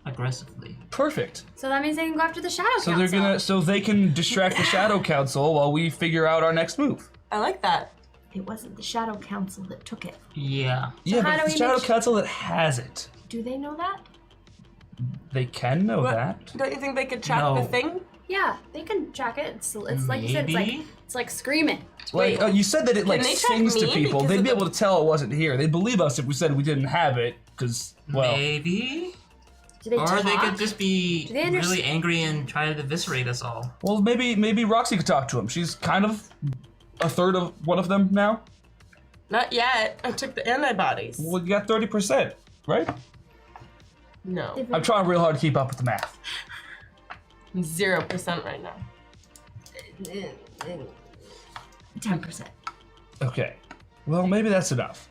aggressively. Perfect. So that means they can go after the Shadow So Council. so they can distract the Shadow Council while we figure out our next move. I like that. It wasn't the Shadow Council that took it. Yeah. Yeah, how but do it's the we Shadow make Council that has it. Do they know that? They can know What? that. Don't you think they could track No. the thing? Yeah, they can track it. It's like you said, Maybe? it's like screaming. Like you said that it like they track sings to me people. because They'd of be the- able to tell it wasn't here. They'd believe us if we said we didn't have it, because well, Maybe. Do they Or talk? they could just be Do they understand- really angry and try to eviscerate us all. well maybe Roxy could talk to him. She's kind of a third of one of them now. Not yet. I took the antibodies. Well, you got 30%, right? No. I'm trying real hard to keep up with the math. 0% right now. 10%. Okay. Well, maybe that's enough.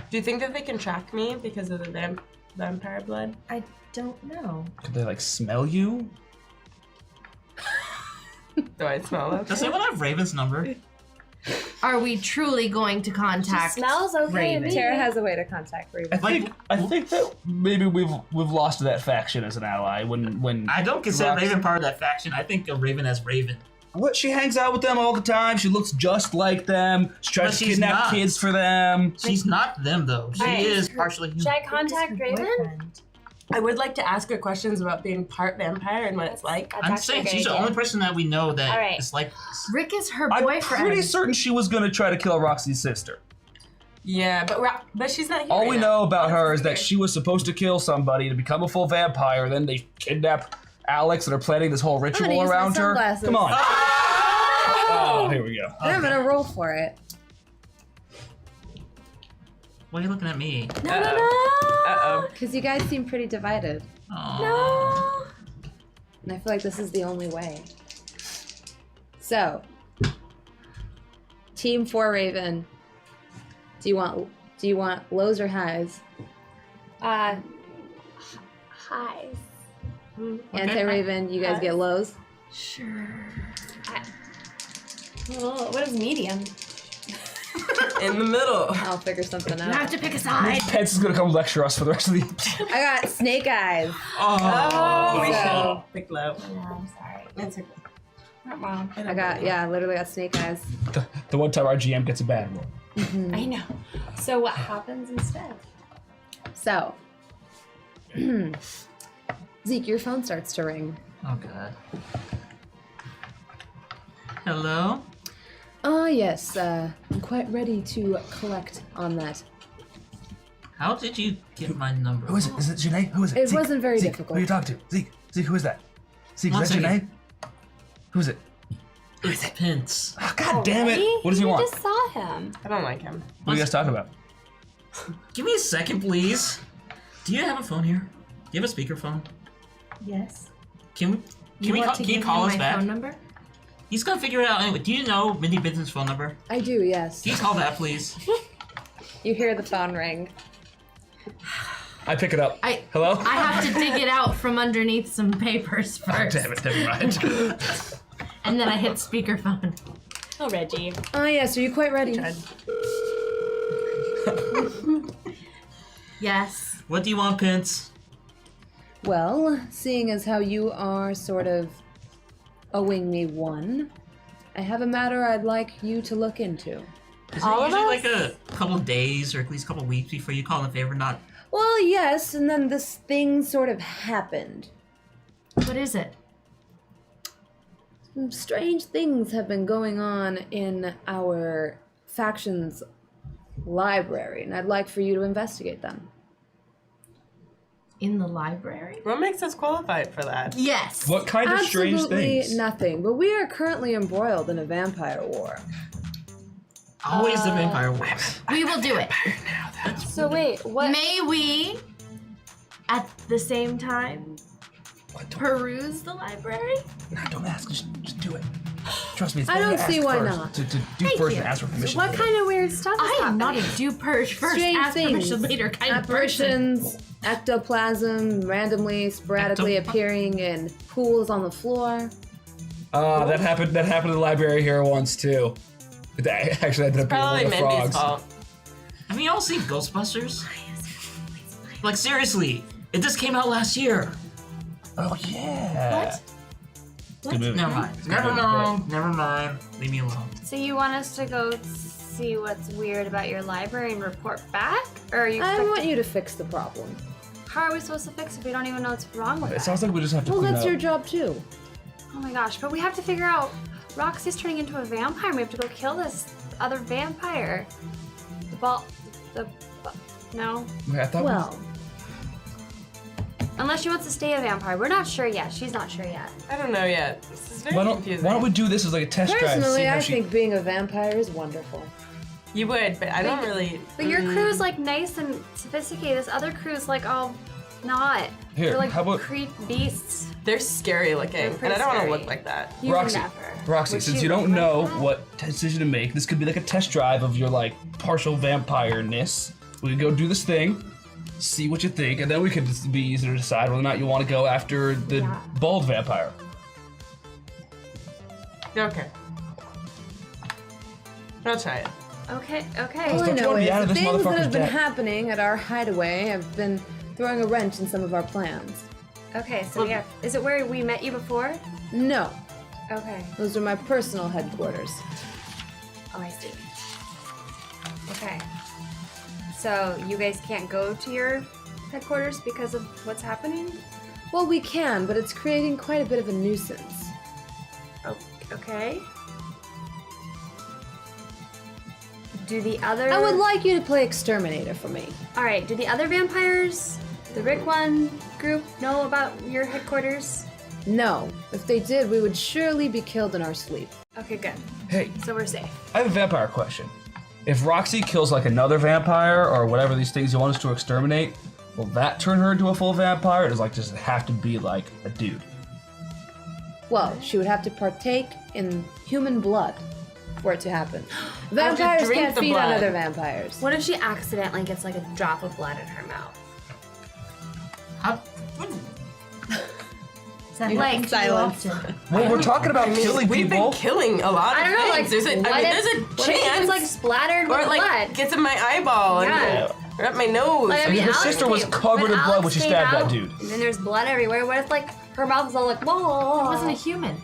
Do you think that they can track me because of the vampire blood? I don't know. Could they like smell you? Do I smell it? Does anyone have Raven's number? Are we truly going to contact smells okay to Raven? me. Tara has a way to contact Raven. I think that maybe we've lost that faction as an ally when I don't consider Roxy- Raven part of that faction. I think of Raven as Raven. What? She hangs out with them all the time. She looks just like them. She tries But to she's kidnap not. kids for them. She's not them though. She Alright. is partially Should human. I contact Raven? I would like to ask her questions about being part vampire and what it's like. That's I'm actually saying a good she's the idea. only person that we know that Alright. is like this. Rick is her I'm boyfriend. pretty certain she was gonna try to kill Roxy's sister. Yeah, but she's not here. All right we now. know about her is that weird. she was supposed to kill somebody to become a full vampire. Then they kidnap Alex and are planning this whole ritual use my around her. sunglasses. Come on. Oh, here we go. I'm gonna roll for it. Why are you looking at me? Uh-oh. Because you guys seem pretty divided. Oh. And I feel like this is the only way. So, Team 4 Raven. Do you want lows or highs? Highs. Anti Raven, you guys get lows. Oh, what is medium? In the middle. I'll figure something You have out. to pick a side. Pence is gonna come lecture us for the rest of the episode. I got snake eyes. Oh, we So- should pick low. I'm sorry. That's okay. Not wrong. I literally got snake eyes. The one time our GM gets a bad roll. I know. So what happens instead? So, Zeke, your phone starts to ring. Oh god. Hello? Oh, yes, I'm quite ready to collect on that. How did you get my number? Who is it? Is it Janae? Who is it? It Zeke, wasn't very Zeke, difficult. Who are you talking to? Zeke, who is that? Zeke, One is that second. Janae? Who is it? It's Pence. Oh, God damn it! Really? What does he want? just saw him. I don't like him. What are you guys talking about? Give me a second, please. Do you have a phone here? Do you have a speakerphone? Yes. Can You we want call, to can you give call me us my back? phone number? He's gonna figure it out anyway. Do you know Mindy Benton's phone number? I do, yes. Can you call that, please? You hear the phone ring. I pick it up. I Hello? have to dig it out from underneath some papers first. Damn it, never mind. And then I hit speakerphone. Oh, Reggie. Oh, yes, are you quite ready? Yes. What do you want, Pence? Well, seeing as how you are sort of owing me one, I have a matter I'd like you to look into. Is All it of usually us? like a couple days or at least a couple weeks before you call in favor? Not. Well, yes, and then this thing sort of happened. What is it? Some strange things have been going on in our faction's library, and I'd like for you to investigate them. In the library? What makes us qualified for that? Yes. What kind of strange Absolutely things? nothing, but we are currently embroiled in a vampire war. Always the vampire wars. We will do it. So wait, what? May we, at the same time, peruse the library? No, don't ask. Just do it. Trust me. It's I better don't to see ask why first, not. To do first and ask for permission. What kind of weird stuff is I am happening? not a do purge first, Strange ask things. permission later kind of person. Apparitions, ectoplasm, randomly, sporadically appearing in pools on the floor. That happened in the library here once too. That actually ended up being one Probably of the Mindy's frogs. fault. Have you all seen Ghostbusters? Like seriously, it just came out last year. Oh yeah. What? It's a good movie. Never mind. It's a good Never movie, mind. Never mind. Leave me alone. So you want us to go see what's weird about your library and report back, or are you? I expecting- want you to fix the problem. How are we supposed to fix it if we don't even know what's wrong with It it? sounds like we just have to Well, clean that's up. your job too. Oh my gosh! But we have to figure out. Roxy's turning into a vampire. And we have to go kill this other vampire. No. Wait, I thought Well, Unless she wants to stay a vampire. We're not sure yet. She's not sure yet. I don't know yet. This is very why confusing. don't we do this as like a test drive? See personally, how I she... think being a vampire is wonderful. You would, but I don't really. But your crew's like nice and sophisticated. This other crew's like all not. Here, They're like how about- creep beasts. They're scary looking, They're and pretty I don't want to scary. look like that. You Roxy, never. Roxy, Would since she you don't look know like that? what decision to make, this could be like a test drive of your like partial vampire-ness. We could go do this thing, see what you think, and then we could just be easier to decide whether or not you want to go after the Yeah. bald vampire. Okay. I'll try it. Okay. All Okay. I Don't you know wanna be is out of the this things that motherfucker's have been debt? happening at our hideaway have been throwing a wrench in some of our plans. Okay. So we have. Is it where we met you before? No, Okay. those are my personal headquarters. Oh, I see. Okay. So you guys can't go to your headquarters because of what's happening? Well, we can, but it's creating quite a bit of a nuisance. Oh, okay. Do the other? I would like you to play exterminator for me. All right. Do the other vampires, the Rick One group, know about your headquarters? No, if they did, we would surely be killed in our sleep. Okay, good. Hey, So we're safe. I have a vampire question. If Roxy kills like another vampire or whatever these things you want us to exterminate, will that turn her into a full vampire? Or does it have to be like a dude? Well, she would have to partake in human blood for it to happen. you Vampires drink can't the feed on blood? other vampires. What if she accidentally gets like a drop of blood in her mouth? How? Is that Like what silence. you often- Well, we're talking about killing We've people. been killing a lot of I don't know, like, things. There's a what if there's a what if chance. it's like splattered or with like blood? gets in my eyeball Yeah. or up my nose. Like, I mean, her Alex sister was came- covered in blood Alex when she came stabbed that out, dude. And then there's blood everywhere. What if like her mouth is all like, whoa? It wasn't a human.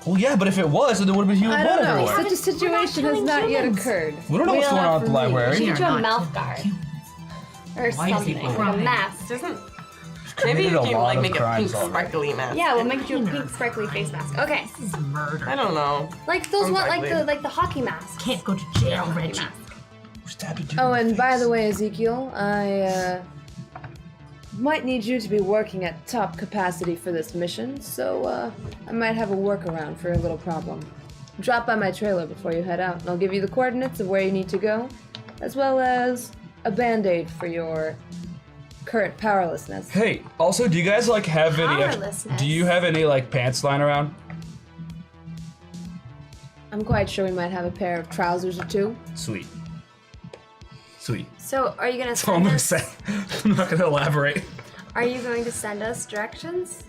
Well, yeah, but if it was, then there would have been human I blood don't know. everywhere. Such a situation has killing not yet humans. occurred. We don't know what's We'll going on have at the to leave. library. She are do a not mouth guard or Why do something, people like a cry? mask. Doesn't Committed maybe a you can lot like of make a pink crimes already. sparkly mask. Yeah, we'll make you a pink sparkly face mask. Okay, This is murder. I don't know. like those Sounds one, ugly. like the hockey mask. Can't go to jail, Hockey Reggie. mask. Stabbed a dude Oh, in and by face. the way, Ezekiel, I might need you to be working at top capacity for this mission, so I might have a workaround for a little problem. Drop by my trailer before you head out, and I'll give you the coordinates of where you need to go, as well as a band-aid for your current powerlessness. Hey, also, do you guys like have any? Powerlessness. Do you have any like pants lying around? I'm quite sure we might have a pair of trousers or two. Sweet. Sweet. So, are you gonna That's all I'm send gonna us? say. I'm not gonna elaborate. Are you going to send us directions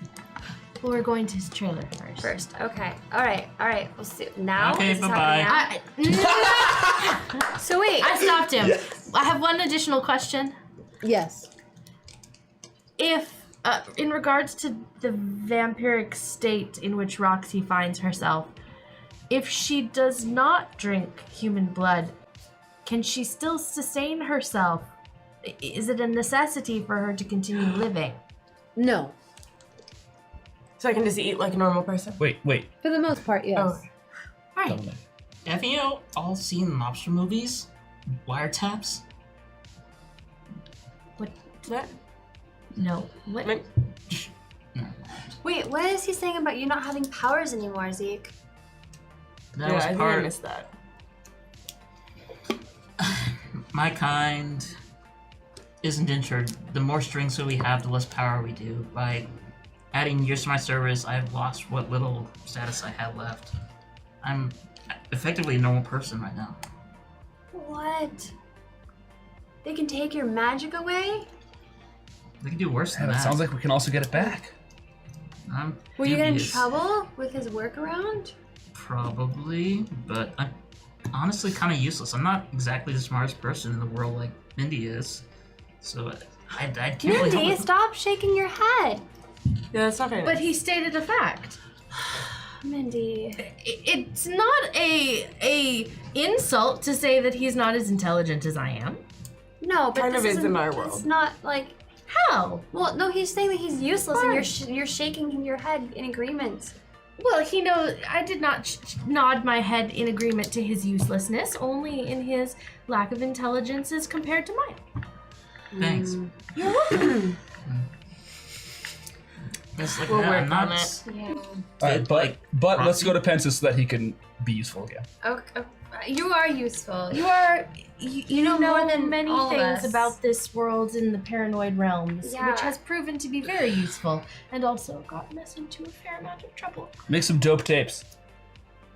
Well, we're going to his trailer first. first? Okay. All right. We'll see. Now. Okay, Is this bye-bye. happening now? So wait. I stopped him. I have one additional question. Yes. If, in regards to the vampiric state in which Roxy finds herself, if she does not drink human blood, can she still sustain herself? Is it a necessity for her to continue living? No. So I can just eat like a normal person. Wait. For the most part, yes. Oh. Right. Double neck. Have you all seen lobster movies? wiretaps? What? No. What? Wait. Wait, what is he saying about you not having powers anymore, Zeke? That Yeah, was I think I part. missed that. My kind isn't injured. The more strings that we have, the less power we do. By adding years to my service, I've lost what little status I had left. I'm effectively a normal person right now. What? They can take your magic away? They can do worse than Yeah, that. it sounds like we can also get it back. I'm Will you get in dubious. trouble with his workaround? Probably, but I'm honestly kind of useless. I'm not exactly the smartest person in the world like Mindy is. So I can't really help Mindy, it. stop shaking your head. Yeah, that's not very But nice. he stated a fact. Mindy. It's not a insult to say that he's not as intelligent as I am. No, but Kind this of is isn't, in our It's world. not like. How? Well, no, he's saying that he's useless, and Why? you're shaking your head in agreement. Well, he knows I did not nod my head in agreement to his uselessness, only in his lack of intelligence as compared to mine. Thanks. You're welcome. It's like We'll that. work I'm not on it. s- Yeah. Alright, but let's go to Pence's so that he can be useful again. Okay. You are useful. You are. You know know more than than many all of things us. about this world in the paranoid realms, Yeah. which has proven to be very useful, and also gotten us into a fair amount of trouble. Make some dope tapes.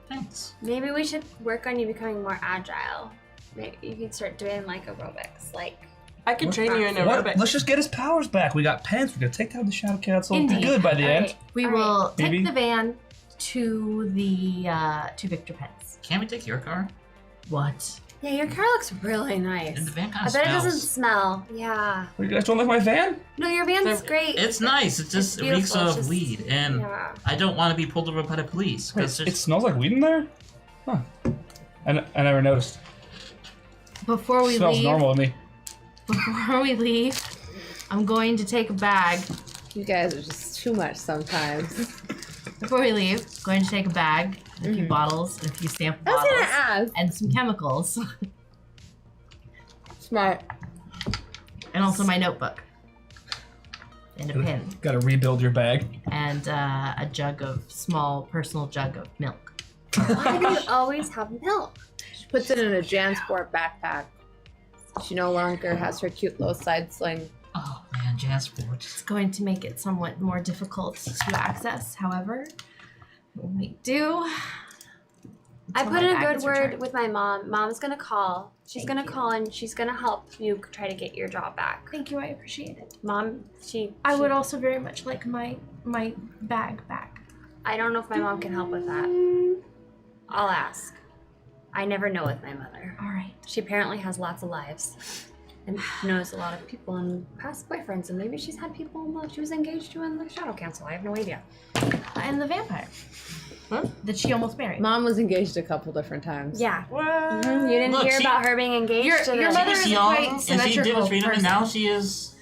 Thanks. Maybe we should work on you becoming more agile. Maybe you can start doing like aerobics, like. I could train you in What? aerobics. Let's just get his powers back. We got Pence. We gotta take down the Shadow Council. Be Indeed. good by the end. Alright. We All will take Maybe. the van to the to Victor Pence. Can't we take your car? What? Yeah, your car looks really nice. And the van kind I of bet smells. it doesn't smell. Yeah. You guys don't like my van? No, your van's They're- great. It's nice. It just beautiful, reeks it's of just- weed, and Yeah. I don't want to be pulled over by the police because It smells like weed in there? Huh. I never noticed. Before we smells leave, normal to me. before we leave, I'm going to take a bag. You guys are just too much sometimes. Before we leave, I'm going to take a bag, and a few bottles, and a few sample I was bottles, gonna ask. and some chemicals, Smart. and also my notebook, and a pen, Gotta rebuild your bag. and a small personal jug of milk. Why do you always have milk? She puts it in a Jansport backpack. She no longer has her cute little side sling. oh man, Jansport. It's going to make it somewhat more difficult to access. However, we'll make do. I until put my in a bag good is word returned. with my mom. Mom's gonna call. She's Thank gonna you. call and she's gonna help you try to get your job back. Thank you, I appreciate it. Mom, I would also very much like my bag back. I don't know if my mom can help with that. I'll ask. I never know with my mother. All right. She apparently has lots of lives and knows a lot of people and past boyfriends, and maybe she's had people while she was engaged to in the Shadow Council. I have no idea. And the vampire. That she almost married. Mom was engaged a couple different times. Yeah. What? You didn't Look, hear she- about her being engaged Your to the... mother She was is a young, quite and she did symmetrical was freedom, and person. now she is.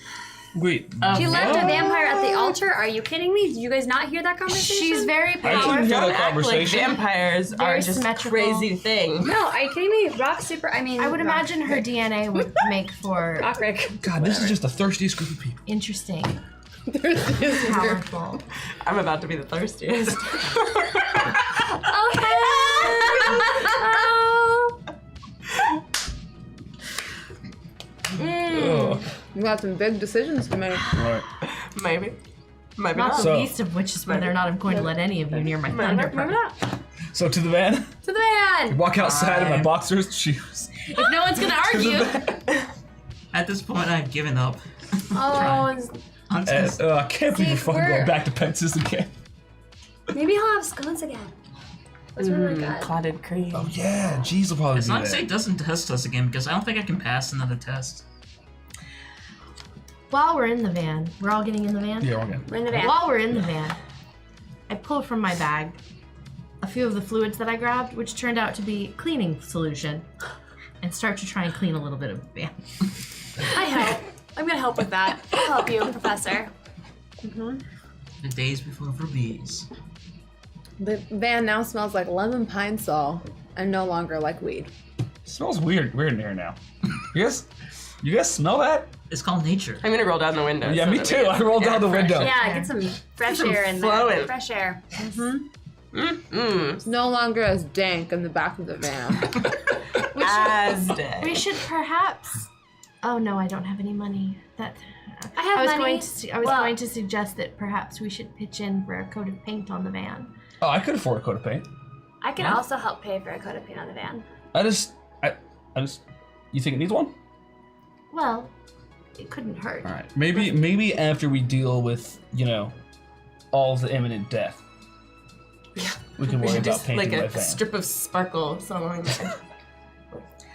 Wait. She left a vampire at the altar? Are you kidding me? Did you guys not hear that conversation? She's very I didn't powerful. hear Don't that act like conversation. vampires Very are just symmetrical. crazy thing. No, are you kidding me? Rock's super... I mean... I would imagine her DNA would make for Rock Rick. God, this is just the thirstiest group of people. interesting, There's powerful. I'm about to be the thirstiest. Oh, hello! Ugh. You got some big decisions to make. Alright. Maybe. Maybe Not not. the So- least of which is whether or not I'm going to let any of you near my thunder Maybe park. not. So to the van. To the van! Walk outside in my Fine. boxers, shoes. If no one's going to argue, At this point, I've given up. Oh, I'm just- I can't believe we're See, fucking we're- going back to Pence's again. maybe he'll have scones again. That's really good. Clotted cream. Oh yeah, jeez will probably As do long as that. he doesn't test us again, because I don't think I can pass another test. while we're in the van, we're all getting in the van? Yeah, we're good. We're in the van. While we're in the van, I pull from my bag a few of the fluids that I grabbed, which turned out to be cleaning solution, and start to try and clean a little bit of the van. I help. I'm gonna help with that. I'll help you, Professor. The days before bees. The van now smells like lemon pine sol and no longer like weed. smells weird in here now. You guys smell that? It's called nature. I'm gonna roll down the window. Yeah, so me that we too. get I rolled down the fresh window. air. Yeah, get some fresh air in flowing. there. Fresh air. It's no longer as dank in the back of the van. As day. We should perhaps. Oh no, I don't have any money. I have was money. going to suggest that perhaps we should pitch in for a coat of paint on the van. Oh, I could afford a coat of paint. I can also help pay for a coat of paint on the van. I just. You think it needs one? Well, it couldn't hurt. All right. Maybe after we deal with all of the imminent death, we can We worry should about just painting like my a van. strip of sparkle along there.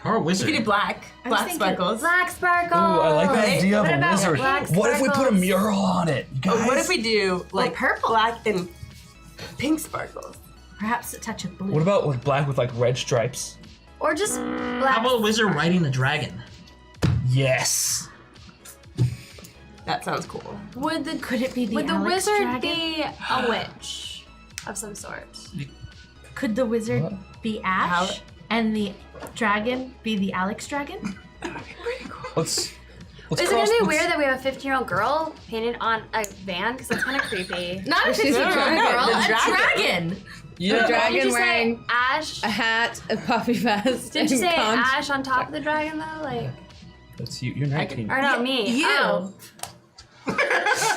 Or a You wizard. could do black sparkles. Black sparkle. Ooh, I like the idea of What a about wizard. black What if we put a sparkles? mural on it, you guys? What if we do like purple. black and pink sparkles? Perhaps a touch of blue. What about like black with like red stripes? Or just How black. about a wizard riding the dragon? Yes. That sounds cool. Could it be the Would the Alex wizard dragon? be a witch of some sort? Could the wizard What? be Ash and the dragon be the Alex dragon? Let's Is it gonna cross- be let's- weird that we have a 15-year-old girl painted on a van? Because that's kind of creepy. Not a She's a 15-year-old dragon. girl, The a dragon. dragon. Yeah. Did Dragon you wearing say Ash? a hat, a puffy vest. Didn't you and say conch. Ash on top of the dragon though? Like, That's you. You're 19. or not me? You. Oh.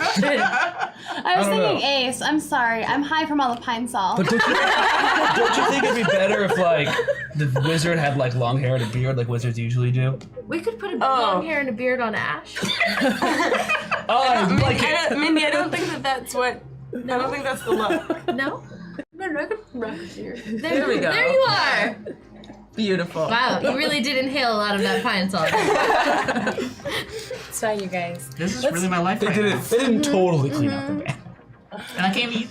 I was don't thinking know. Ace. I'm sorry. I'm high from all the pine sol. But don't you think it'd be better if like the wizard had like long hair and a beard like wizards usually do? We could put a long hair and a beard on Ash. Oh, I like it. Mindy, I don't think that's what. I don't think that's the look. No? There we go. There you are. Beautiful. Wow, you really did inhale a lot of that pine sol. It's fine, you guys. This is really my life They right didn't. now. They didn't totally clean out the van. And I can't eat.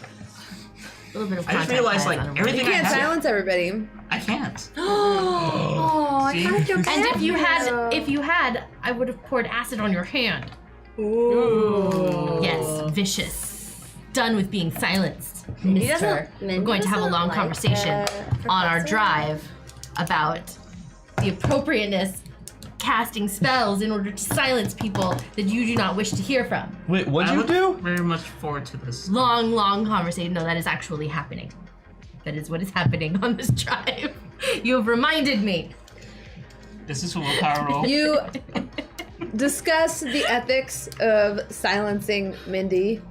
A little bit of I just contact realized lens like on a everything I Can't have. silence everybody. I can't. Oh, I See? kind of feel bad. And if for you had, I would have poured acid on your hand. Ooh. Yes, vicious. Done with being silenced, Mindy mister. doesn't- We're going to have a Mindy long doesn't like conversation on our Professor. drive about the appropriateness casting spells in order to silence people that you do not wish to hear from. Wait, what'd I you look do? very much forward to this. Long, long conversation. No, that is actually happening. That is what is happening on this drive. You have reminded me. This is a willpower roll. You discuss the ethics of silencing Mindy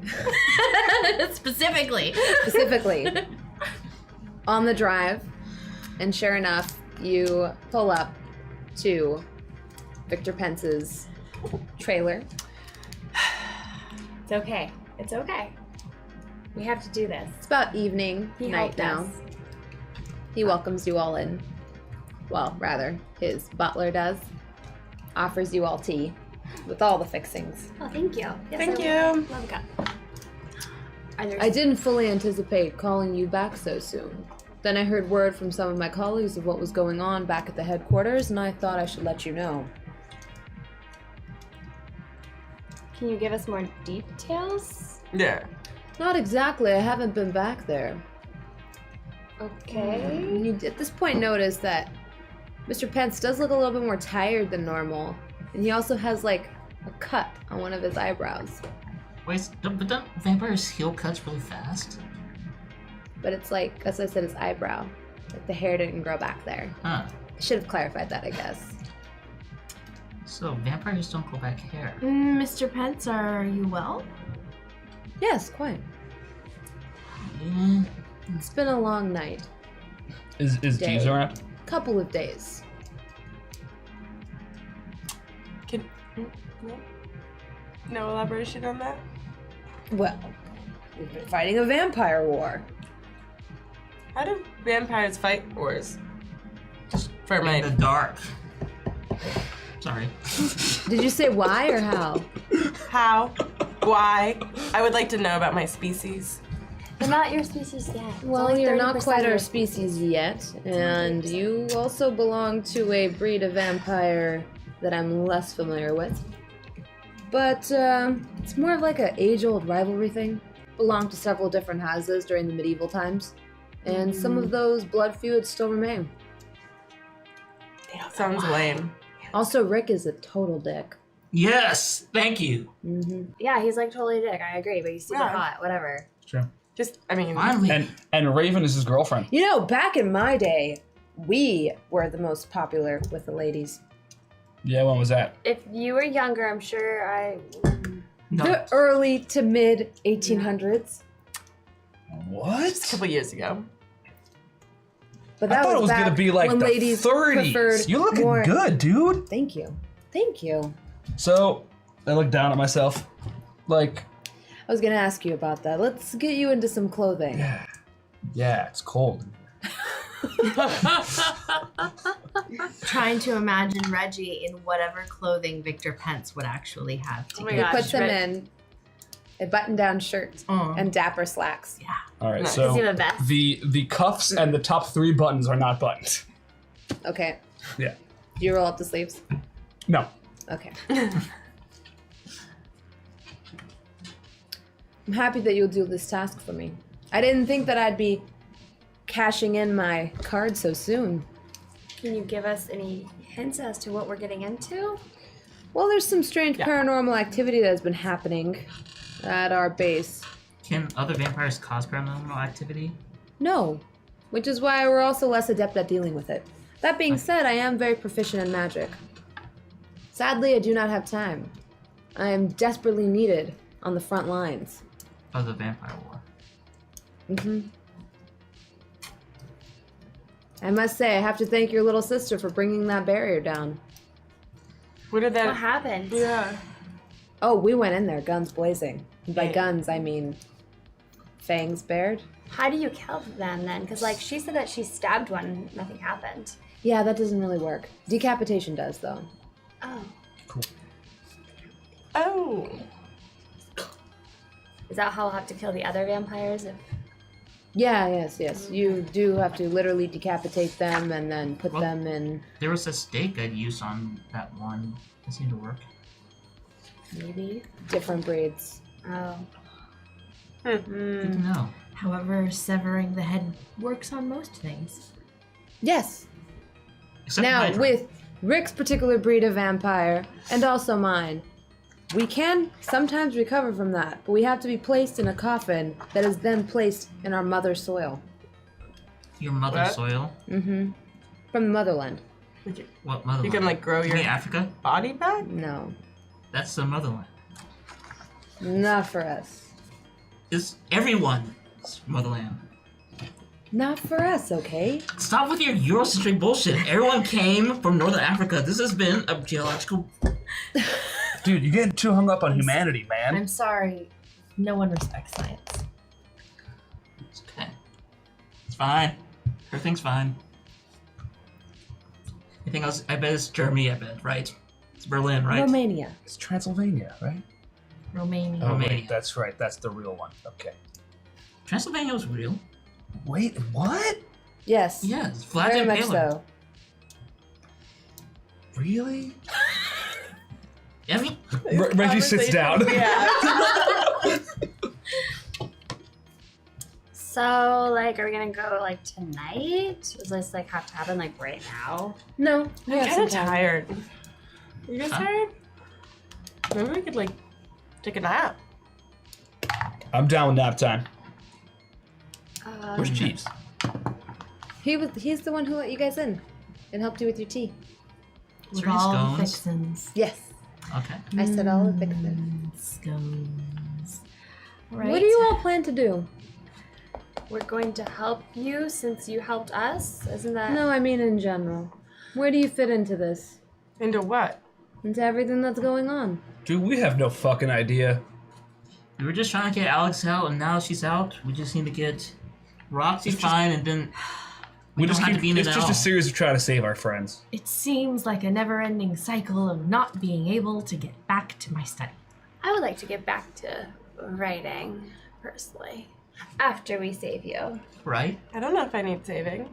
Specifically. specifically on the drive, and sure enough, you pull up to Victor Pence's trailer. It's okay. It's okay. We have to do this. It's about evening, He night helped now. us. He welcomes you all in. Well, rather, his butler does. Offers you all tea with all the fixings. Oh, thank you. Yes, Thank I you. would. Love a cup. Are there I didn't fully anticipate calling you back so soon. Then I heard word from some of my colleagues of what was going on back at the headquarters, and I thought I should let you know. Can you give us more details? Yeah. Not exactly, I haven't been back there. Okay. And you at this point notice that Mr. Pence does look a little bit more tired than normal, and he also has like a cut on one of his eyebrows. Wait, but don't vampires heal cuts really fast? But it's like, as I said, his eyebrow. Like the hair didn't grow back there. Huh. I should have clarified that, I guess. So vampires don't grow back hair. Mr. Pence, are you well? Yes, quite. Yeah. It's been a long night. Is Day. Jeeves around? Couple of days. Can no elaboration on that? Well, we've been fighting a vampire war. How do vampires fight wars? Just for my In the dark. Sorry. Did you say why or how? how, why? I would like to know about my species. They're not your species yet. It's Well, only you're not 30% quite of our your species yet, and you also belong to a breed of vampire that I'm less familiar with. But it's more of like an age-old rivalry thing. Belonged to several different houses during the medieval times, and some of those blood feuds still remain. They don't Sounds lame. Also, Rick is a total dick. Yes, thank you. Yeah, he's like totally a dick. I agree, but he's super Yeah. hot. Whatever. True. Just, I mean, Finally. And Raven is his girlfriend. You know, back in my day, we were the most popular with the ladies. Yeah, when was that? If you were younger, I'm sure I. No. The early to mid 1800s. What? a couple years ago. But I that thought it was back gonna be like when the ladies 30s. preferred You're looking more- good, dude. Thank you. Thank you. So I look down at myself, like, I was gonna ask you about that. Let's get you into some clothing. yeah, it's cold. Trying to imagine Reggie in whatever clothing Victor Pence would actually have to Oh my give. He gosh, puts him Rick. in a button-down shirt and dapper slacks. All right, Nice. so Does he have a vest? the cuffs and the top 3 buttons are not buttoned. Okay. Yeah. Do you roll up the sleeves? No. Okay. I'm happy that you'll do this task for me. I didn't think that I'd be cashing in my card so soon. Can you give us any hints as to what we're getting into? Well, there's some strange paranormal activity that has been happening at our base. Can other vampires cause paranormal activity? No, which is why we're also less adept at dealing with it. That being said, I am very proficient in magic. Sadly, I do not have time. I am desperately needed on the front lines. Of the vampire war. I must say, I have to thank your little sister for bringing that barrier down. What did What that? happened? Yeah. Oh, we went in there, guns blazing. And by Yeah. guns, I mean fangs bared. How do you kill them then? Because like she said that she stabbed one, and nothing happened. Yeah, that doesn't really work. Decapitation does, though. Oh, Oh. is that how I'll have to kill the other vampires? If Yeah, yes. You do have to literally decapitate them and then put Well- them in. There was a stake I'd used on that one. That seemed to work. maybe. Different breeds. Oh. Good to know. However, severing the head works on most things. Yes. Except Now, Hydra. with Rick's particular breed of vampire, and also mine, we can sometimes recover from that, but we have to be placed in a coffin that is then placed in our mother soil. Your mother's What? soil. From the motherland. What motherland? You can like grow You your mean Africa? body back? No, That's the motherland. not for us. It's everyone's motherland. Not for us, okay? Stop with your Eurocentric bullshit. Everyone came from Northern Africa. This has been a geological. Dude, you're getting too hung up on humanity, man. I'm sorry, no one respects science. It's okay. It's fine. Everything's fine. Anything else? I bet it's Germany, I bet, right? It's Berlin, right? Romania. It's Transylvania, right? Romania. Oh, Romania. wait, that's right. That's the real one. Okay. Transylvania was real. Wait, what? Yes. Yes, Vlad Very the much Impaler. so. Really? I mean, Reggie sits down. Yeah. So like, are we gonna go like tonight? Does this like have to happen like right now? No, we I'm have kind some of time. tired. You guys Huh? tired? Maybe we could like take a nap. I'm down with nap time. Where's Um, Jeeves? He's the one who let you guys in and helped you with your tea. With Three all the scones. fixins. Yes. Okay. I said all the fixin'. Scones. Right. What do you all plan to do? we're going to help you since you helped us. Isn't that? No, I mean in general. Where do you fit into this? Into what? Into everything that's going on? Dude, we have no fucking idea. We were just trying to get Alex out, and now she's out. We just need to get Roxy fine, and then we don't have to be in it It's at just all. a series of trying to save our friends. It seems like a never-ending cycle of not being able to get back to my study. I would like to get back to writing personally. After we save you. Right? I don't know if I need saving.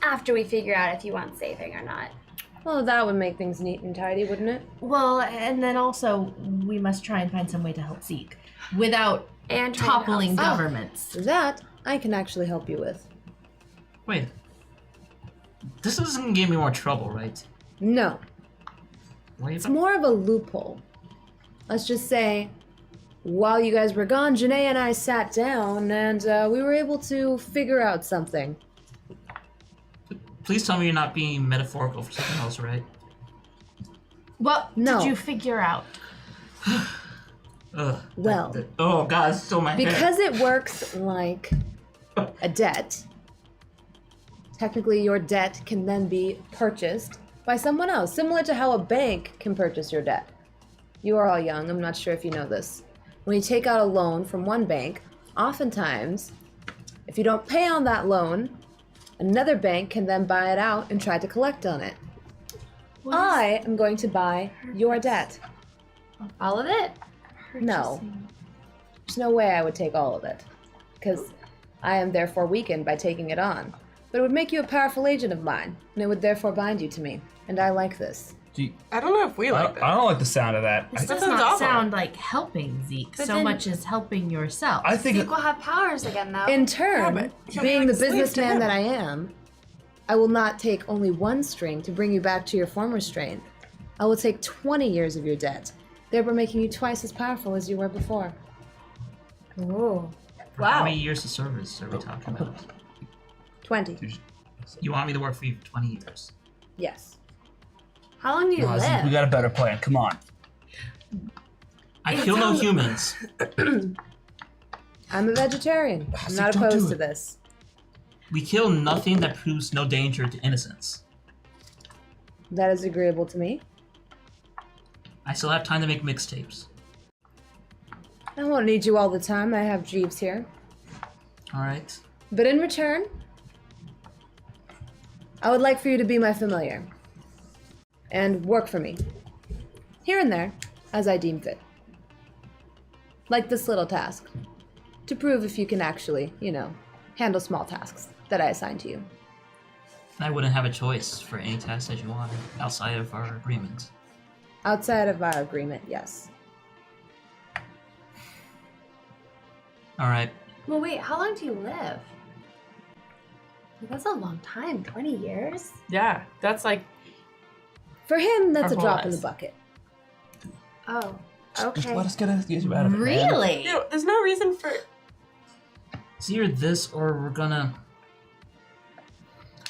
After we figure out if you want saving or not. Well, that would make things neat and tidy, wouldn't it? Well, and then also we must try and find some way to help Zeke without And try to help toppling Zeke. governments. That I can actually help you with. Wait. This isn't gonna give me more trouble, right? No, What are you it's more of a loophole. Let's just say, while you guys were gone, Janae and I sat down and we were able to figure out something. Please tell me you're not being metaphorical for something else, right? What No. did you figure out? Ugh. Well, Oh god, it's still in my head. because it works like a debt, technically your debt can then be purchased by someone else, similar to how a bank can purchase your debt. You are all young, I'm not sure if you know this. When you take out a loan from one bank, oftentimes, if you don't pay on that loan, another bank can then buy it out and try to collect on it. I am going to buy your debt. All of it? No. There's no way I would take all of it, because I am therefore weakened by taking it on. But it would make you a powerful agent of mine, and it would therefore bind you to me. And I like this. I don't know if we like that. I don't like the sound of that. This does sounds not awful. sound like helping Zeke But so then- much as helping yourself. I think Zeke will have powers again, though. In turn, but you'll being be the like a slave to businessman him. that I am, I will not take only one string to bring you back to your former strength. I will take 20 years of your debt, thereby making you twice as powerful as you were before. Ooh. How many years of service are we talking about? 20. You want me to work for you for 20 years? Yes. How long do you No, Zeke, live? we got a better plan. Come on. I kill no humans. I'm a vegetarian. I'm not don't do opposed to it. this. We kill nothing that proves no danger to innocence. That is agreeable to me. I still have time to make mixtapes. I won't need you all the time. I have Jeeves here. Alright. But in return, I would like for you to be my familiar and work for me, here and there, as I deem fit. Like this little task, to prove if you can actually, handle small tasks that I assign to you. I wouldn't have a choice for any task that you wanted outside of our agreement. Outside of our agreement, yes. Alright. Well, wait, how long do you live? That's a long time, 20 years? Yeah, that's like For him, that's Our a whole drop in the lives. bucket. Oh, Just okay. let us get you out of it. man. Really? there's no reason for It's either this or we're gonna...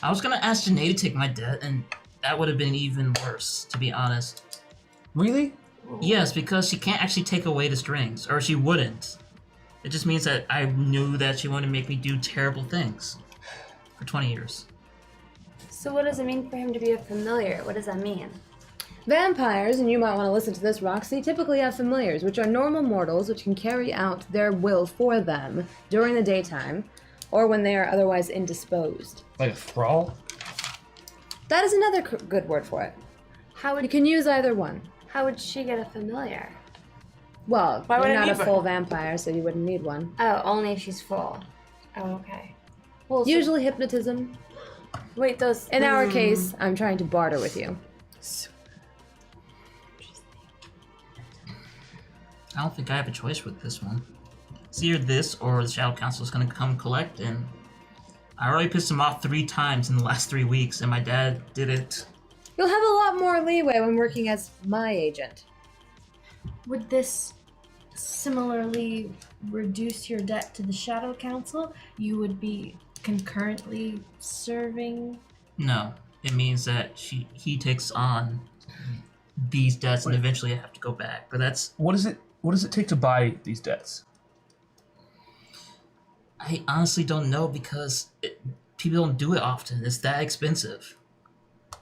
I was gonna ask Janae to take my debt, and that would have been even worse, to be honest. Really? Yes, because she can't actually take away the strings, or she wouldn't. It just means that I knew that she wanted to make me do terrible things for 20 years. So what does it mean for him to be a familiar? What does that mean? Vampires, and you might want to listen to this, Roxy, typically have familiars, which are normal mortals which can carry out their will for them during the daytime or when they are otherwise indisposed. Like a thrall? That is another good word for it. How You would can use either one. how would she get a familiar? Well, Why would you're I not a need full one? vampire, so you wouldn't need one. Oh, only if she's full. Oh, okay. Well, so- Usually hypnotism. wait, those. In our case, I'm trying to barter with you. I don't think I have a choice with this one. It's either this or the Shadow Council is gonna come collect, and I already pissed him off 3 times in the last 3 weeks, and my dad did it. You'll have a lot more leeway when working as my agent. Would this similarly reduce your debt to the Shadow Council? You would be concurrently serving. No, it means that he takes on these debts, and eventually I have to go back. But that's What does it take to buy these debts? I honestly don't know because people don't do it often. It's that expensive.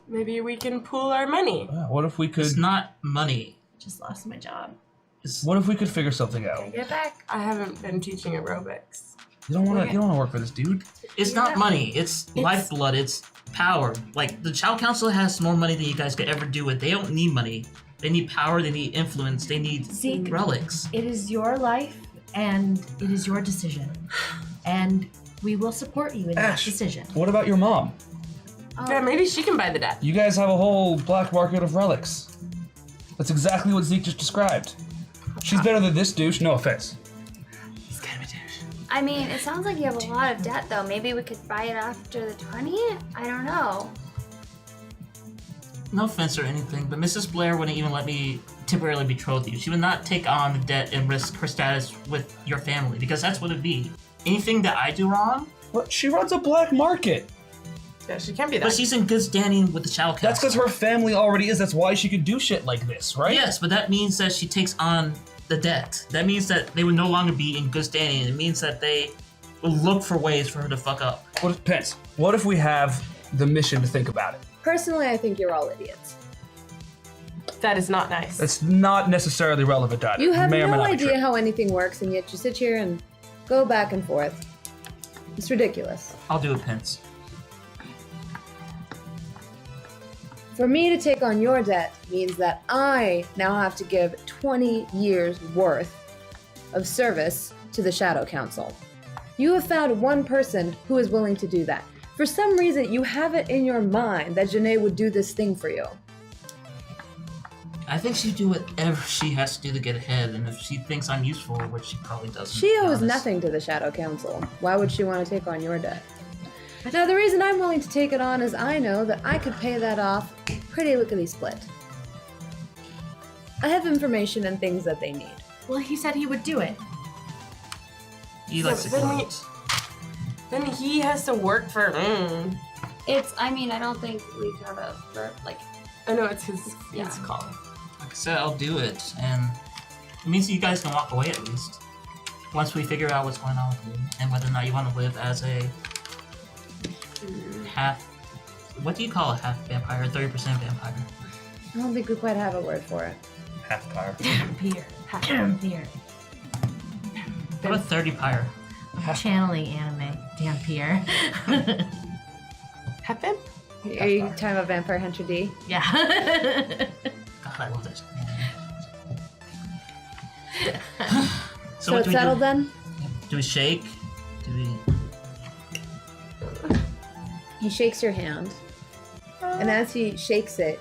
maybe we can pool our money. What if we could? It's not money. Just lost my job. It's, What if we could figure something out? Get back. I haven't been teaching aerobics. You don't want to work for this dude. it's not money. It's lifeblood. It's power. Like the Child Council has more money than you guys could ever do with. They don't need money. They need power. They need influence. They need Zeke. relics. It is your life, and it is your decision. And we will support you in that Ash. decision. What about your mom? Yeah, maybe she can buy the debt. You guys have a whole black market of relics. That's exactly what Zeke just described. She's better than this douche. No offense. He's kind of a douche. I mean, it sounds like you have a lot of debt, though. Maybe we could buy it after the 20? I don't know. no offense or anything, but Mrs. Blair wouldn't even let me temporarily betroth you. She would not take on the debt and risk her status with your family, because that's what it'd be. Anything that I do wrong, But she runs a black market. Yeah, she can't be that. but she's in good standing with the Shadow Council. That's because her family already is. That's why she could do shit like this, right? Yes, but that means that she takes on the debt. That means that they would no longer be in good standing. It means that they will look for ways for her to fuck up. What if, Pence, what if we have the mission to think about it? Personally, I think you're all idiots. That is not nice. That's not necessarily relevant either. You have May or may no not be idea true. how anything works, and yet you sit here and go back and forth. It's ridiculous. I'll do it, Pence. For me to take on your debt means that I now have to give 20 years worth of service to the Shadow Council. You have found one person who is willing to do that. For some reason, you have it in your mind that Janae would do this thing for you. I think she'd do whatever she has to do to get ahead, and if she thinks I'm useful, which she probably doesn't. She to be owes honest. nothing to the Shadow Council. Why would she want to take on your debt? Now, the reason I'm willing to take it on is I know that I could pay that off pretty lickety-split. I have information and things that they need. Well, he said he would do it. He likes to Then do he- it. Then he has to work for. I don't think we could have I know it's his Yeah. call. Like I said, I'll do it, and it means you guys can walk away at least. Once we figure out what's going on with you, and whether or not you want to live as a half. What do you call a half vampire? 30% vampire. I don't think we quite have a word for it. Half pyre. Vampire. Vampire. What about 30 pyre? Channeling anime. Vampire. Happen? Are you talking about Vampire Hunter D? Yeah. God, I love that shit. So what it's do we settled do? then? Do we shake? Do we? He shakes your hand, and as he shakes it,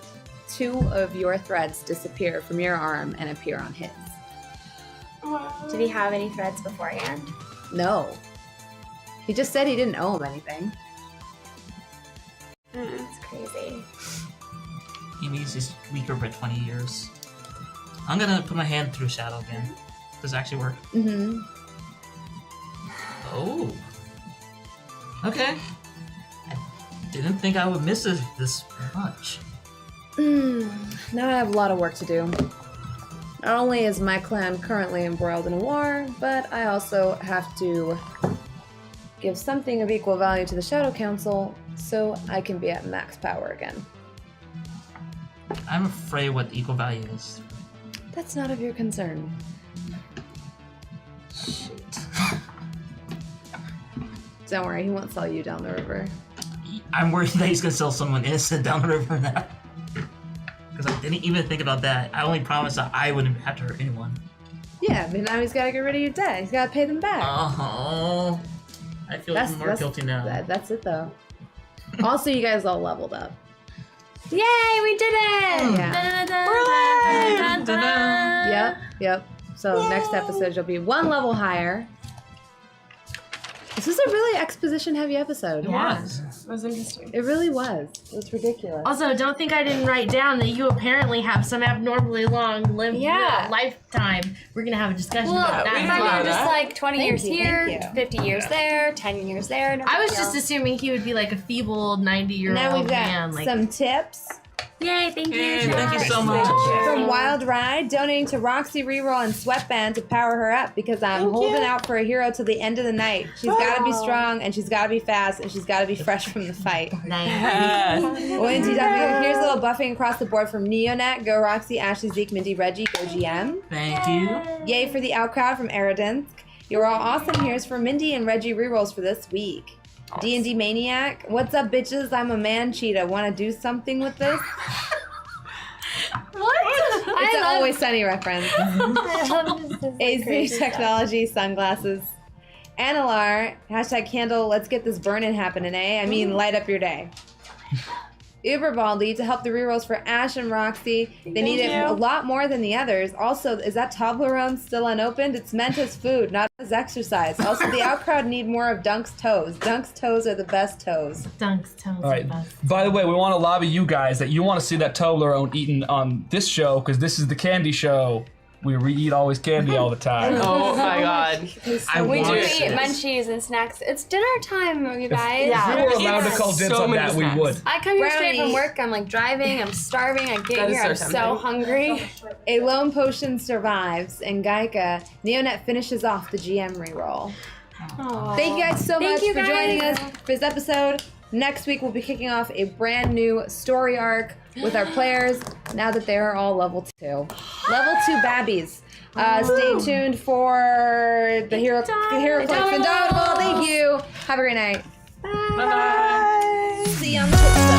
2 of your threads disappear from your arm and appear on his. Did he have any threads beforehand? No. He just said he didn't owe him anything. It's crazy. He means he's weaker by 20 years. I'm gonna put my hand through Shadow again. Does it actually work? Mm-hmm. Oh. Okay. I didn't think I would miss it this much. Now I have a lot of work to do. Not only is my clan currently embroiled in a war, but I also have to give something of equal value to the Shadow Council so I can be at max power again. I'm afraid what the equal value is. That's not of your concern. Don't worry, he won't sell you down the river. I'm worried that he's gonna sell someone innocent down the river now. Because I didn't even think about that. I only promised that I wouldn't have to hurt anyone. Yeah, but now he's gotta get rid of your debt. He's gotta pay them back. Oh. I feel even more guilty now. That's it though. Also, you guys all leveled up. Yay, we did it! Yeah. Yep. So next episode you'll be 1 level higher. This was a really exposition-heavy episode. It was. That was interesting. It really was. It was ridiculous. Also, don't think I didn't write down that you apparently have some abnormally long lifetime. We're gonna have a discussion about that. we as don't well. know Just that. like 20 Thank years you, here, thank you. 50 years there, 10 years there. No I big was just deal. assuming he would be like a feeble 90-year-old Now we've got man. Like, some tips yay, thank you. Yay, thank you so Josh. much. from Wild Ride, donating to Roxy Reroll and Sweatband to power her up because I'm holding out for a hero till the end of the night. She's gotta be strong and she's gotta be fast and she's gotta be fresh from the fight. Nice. ONTW, here's a little buffing across the board from Neonet, Go Roxy, Ashley, Zeke, Mindy, Reggie, Go GM. Thank you. Yay for the outcrowd from Aerodinsk. You're all awesome. Here's for Mindy and Reggie rerolls for this week. D&D Maniac, what's up bitches? I'm a man cheetah. Want to do something with this? What? It's an Always Sunny reference. I love this. AZ Technology sunglasses. Analar, hashtag candle, let's get this burning happening, eh? I mean, light up your day. Uberbaldi to help the rerolls for Ash and Roxy. They need it a lot more than the others. Also, is that Toblerone still unopened? It's meant as food, not as exercise. Also, the out crowd need more of Dunk's toes. Dunk's toes are the best toes. Dunk's toes. All right. By the way, we want to lobby you guys that you want to see that Toblerone eaten on this show because this is the candy show. We eat always candy all the time. Oh my god. We do eat munchies and snacks. It's dinner time, you guys. Yeah. If we were allowed to call dibs So on many that, snacks. we would. I come here straight from Brownie. work. I'm like driving. I'm starving. I get That is here. so I'm so tempting. hungry. A lone potion survives, and Gaika, Neonet finishes off the GM reroll. Thank you guys so much you for guys. joining us for this episode. Next week, we'll be kicking off a brand new story arc with our players now that they are all level 2. Level 2 babbies. Stay tuned for the Hero Clicks Indomitable. Thank you. Have a great night. Bye. See you on the flip side.